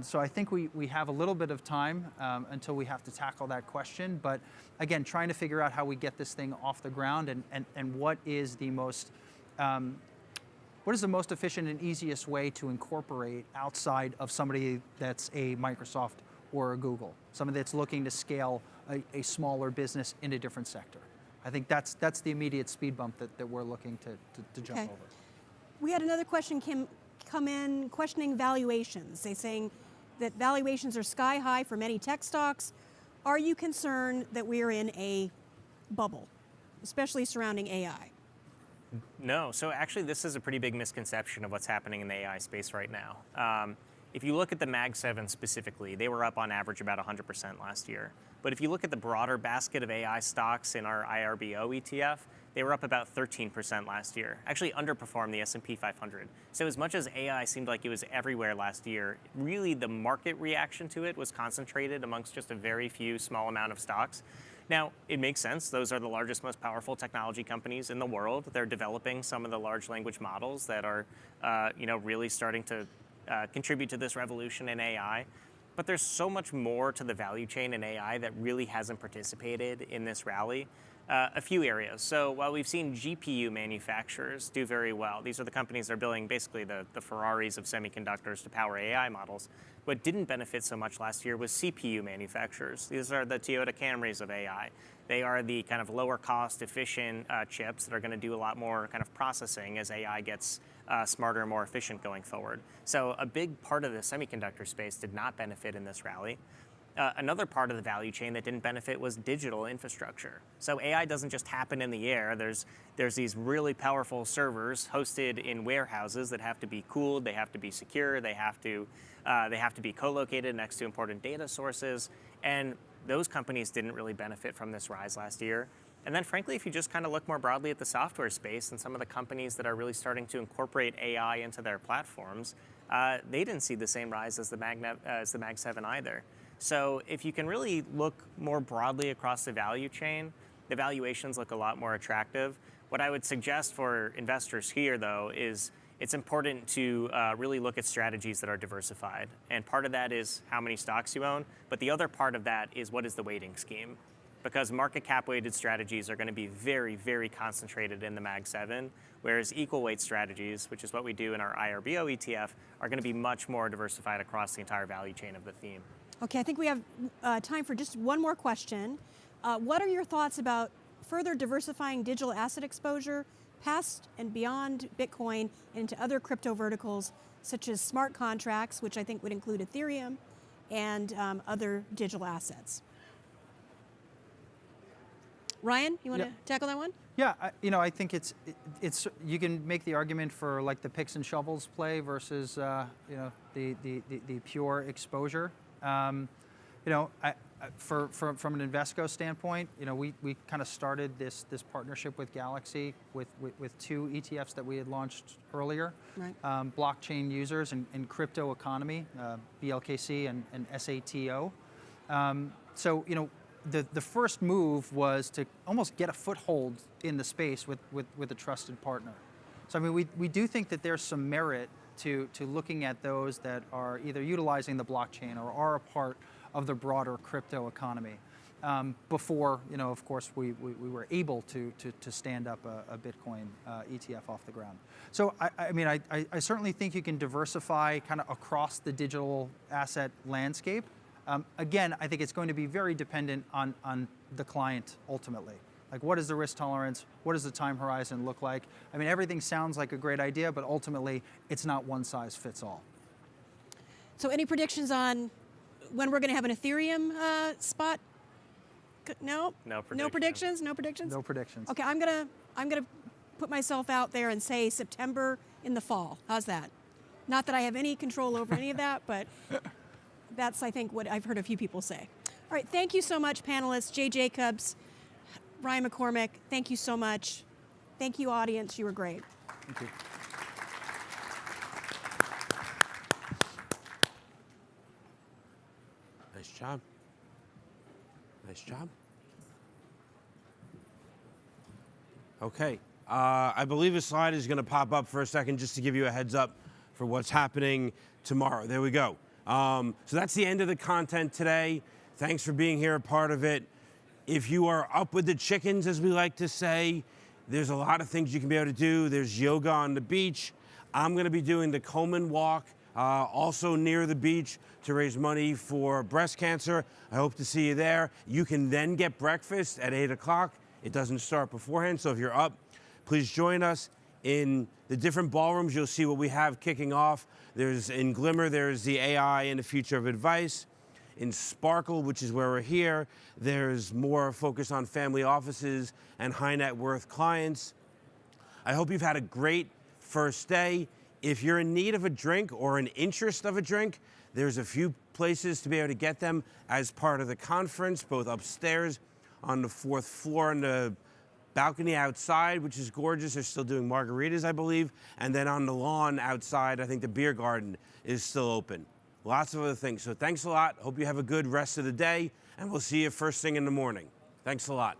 So I think we have a little bit of time until we have to tackle that question. But again, trying to figure out how we get this thing off the ground and what is the most efficient and easiest way to incorporate outside of somebody that's a Microsoft or a Google, somebody that's looking to scale a smaller business in a different sector. I think that's the immediate speed bump that we're looking to jump over. We had another question come in questioning valuations. They're saying that valuations are sky high for many tech stocks. Are you concerned that we're in a bubble, especially surrounding AI? No, so actually this is a pretty big misconception of what's happening in the AI space right now. If you look at the Mag 7 specifically, they were up on average about 100% last year. But if you look at the broader basket of AI stocks in our IRBO ETF, they were up about 13% last year, actually underperformed the S&P 500. So as much as AI seemed like it was everywhere last year, really the market reaction to it was concentrated amongst just a very few small amount of stocks. Now, it makes sense. Those are the largest, most powerful technology companies in the world. They're developing some of the large language models that are really starting to contribute to this revolution in AI. But there's so much more to the value chain in AI that really hasn't participated in this rally. A few areas. So while we've seen GPU manufacturers do very well, these are the companies that are building basically the Ferraris of semiconductors to power AI models. What didn't benefit so much last year was CPU manufacturers. These are the Toyota Camrys of AI. They are the kind of lower cost, efficient chips that are going to do a lot more kind of processing as AI gets smarter and more efficient going forward. So a big part of the semiconductor space did not benefit in this rally. Another part of the value chain that didn't benefit was digital infrastructure. So AI doesn't just happen in the air. There's these really powerful servers hosted in warehouses that have to be cooled, they have to be secure, they have to be co-located next to important data sources, and those companies didn't really benefit from this rise last year. And then frankly, if you just kind of look more broadly at the software space and some of the companies that are really starting to incorporate AI into their platforms, they didn't see the same rise as the Mag 7 either. So if you can really look more broadly across the value chain, the valuations look a lot more attractive. What I would suggest for investors here, though, is it's important to really look at strategies that are diversified. And part of that is how many stocks you own, but the other part of that is what is the weighting scheme. Because market cap weighted strategies are going to be very, very concentrated in the Mag 7, whereas equal weight strategies, which is what we do in our IRBO ETF, are going to be much more diversified across the entire value chain of the theme. Okay, I think we have time for just one more question. What are your thoughts about further diversifying digital asset exposure past and beyond Bitcoin and into other crypto verticals, such as smart contracts, which I think would include Ethereum, and other digital assets? Ryan, you want to tackle that one? Yeah, I think it's you can make the argument for like the picks and shovels play versus the pure exposure. From an Invesco standpoint, we kind of started this partnership with Galaxy with two ETFs that we had launched earlier, right. Blockchain users and crypto economy, BLKC and SATO. So the first move was to almost get a foothold in the space with a trusted partner. So I mean, we do think that there's some merit to looking at those that are either utilizing the blockchain or are a part of the broader crypto economy. Before, of course, we were able to stand up a Bitcoin ETF off the ground. So I mean, I certainly think you can diversify kind of across the digital asset landscape. Again, I think it's going to be very dependent on the client ultimately. Like, what is the risk tolerance? What does the time horizon look like? I mean, everything sounds like a great idea, but ultimately, it's not one size fits all. So any predictions on when we're going to have an Ethereum spot? No? No No predictions? No predictions? No predictions. Okay, I'm gonna put myself out there and say September in the fall. How's that? Not that I have any control over any of that, but that's, I think, what I've heard a few people say. All right, thank you so much, panelists. Jay Jacobs, Ryan McCormack, thank you so much. Thank you, audience. You were great. Thank you. Nice job. Nice job. Okay, I believe a slide is going to pop up for a second just to give you a heads up for what's happening tomorrow. There we go. So that's the end of the content today. Thanks for being here, a part of it. If you are up with the chickens, as we like to say, there's a lot of things you can be able to do. There's yoga on the beach. I'm going to be doing the Coleman Walk, also near the beach, to raise money for breast cancer. I hope to see you there. You can then get breakfast at 8 o'clock. It doesn't start beforehand, so if you're up, please join us. In the different ballrooms, you'll see what we have kicking off. In Glimmer, there's the AI and the future of advice. In Sparkle, which is where we're here, there's more focus on family offices and high net worth clients. I hope you've had a great first day. If you're in need of a drink or an interest of a drink, there's a few places to be able to get them as part of the conference, both upstairs on the 4th floor on the balcony outside, which is gorgeous. They're still doing margaritas, I believe. And then on the lawn outside, I think the beer garden is still open. Lots of other things. So thanks a lot. Hope you have a good rest of the day, and we'll see you first thing in the morning. Thanks a lot.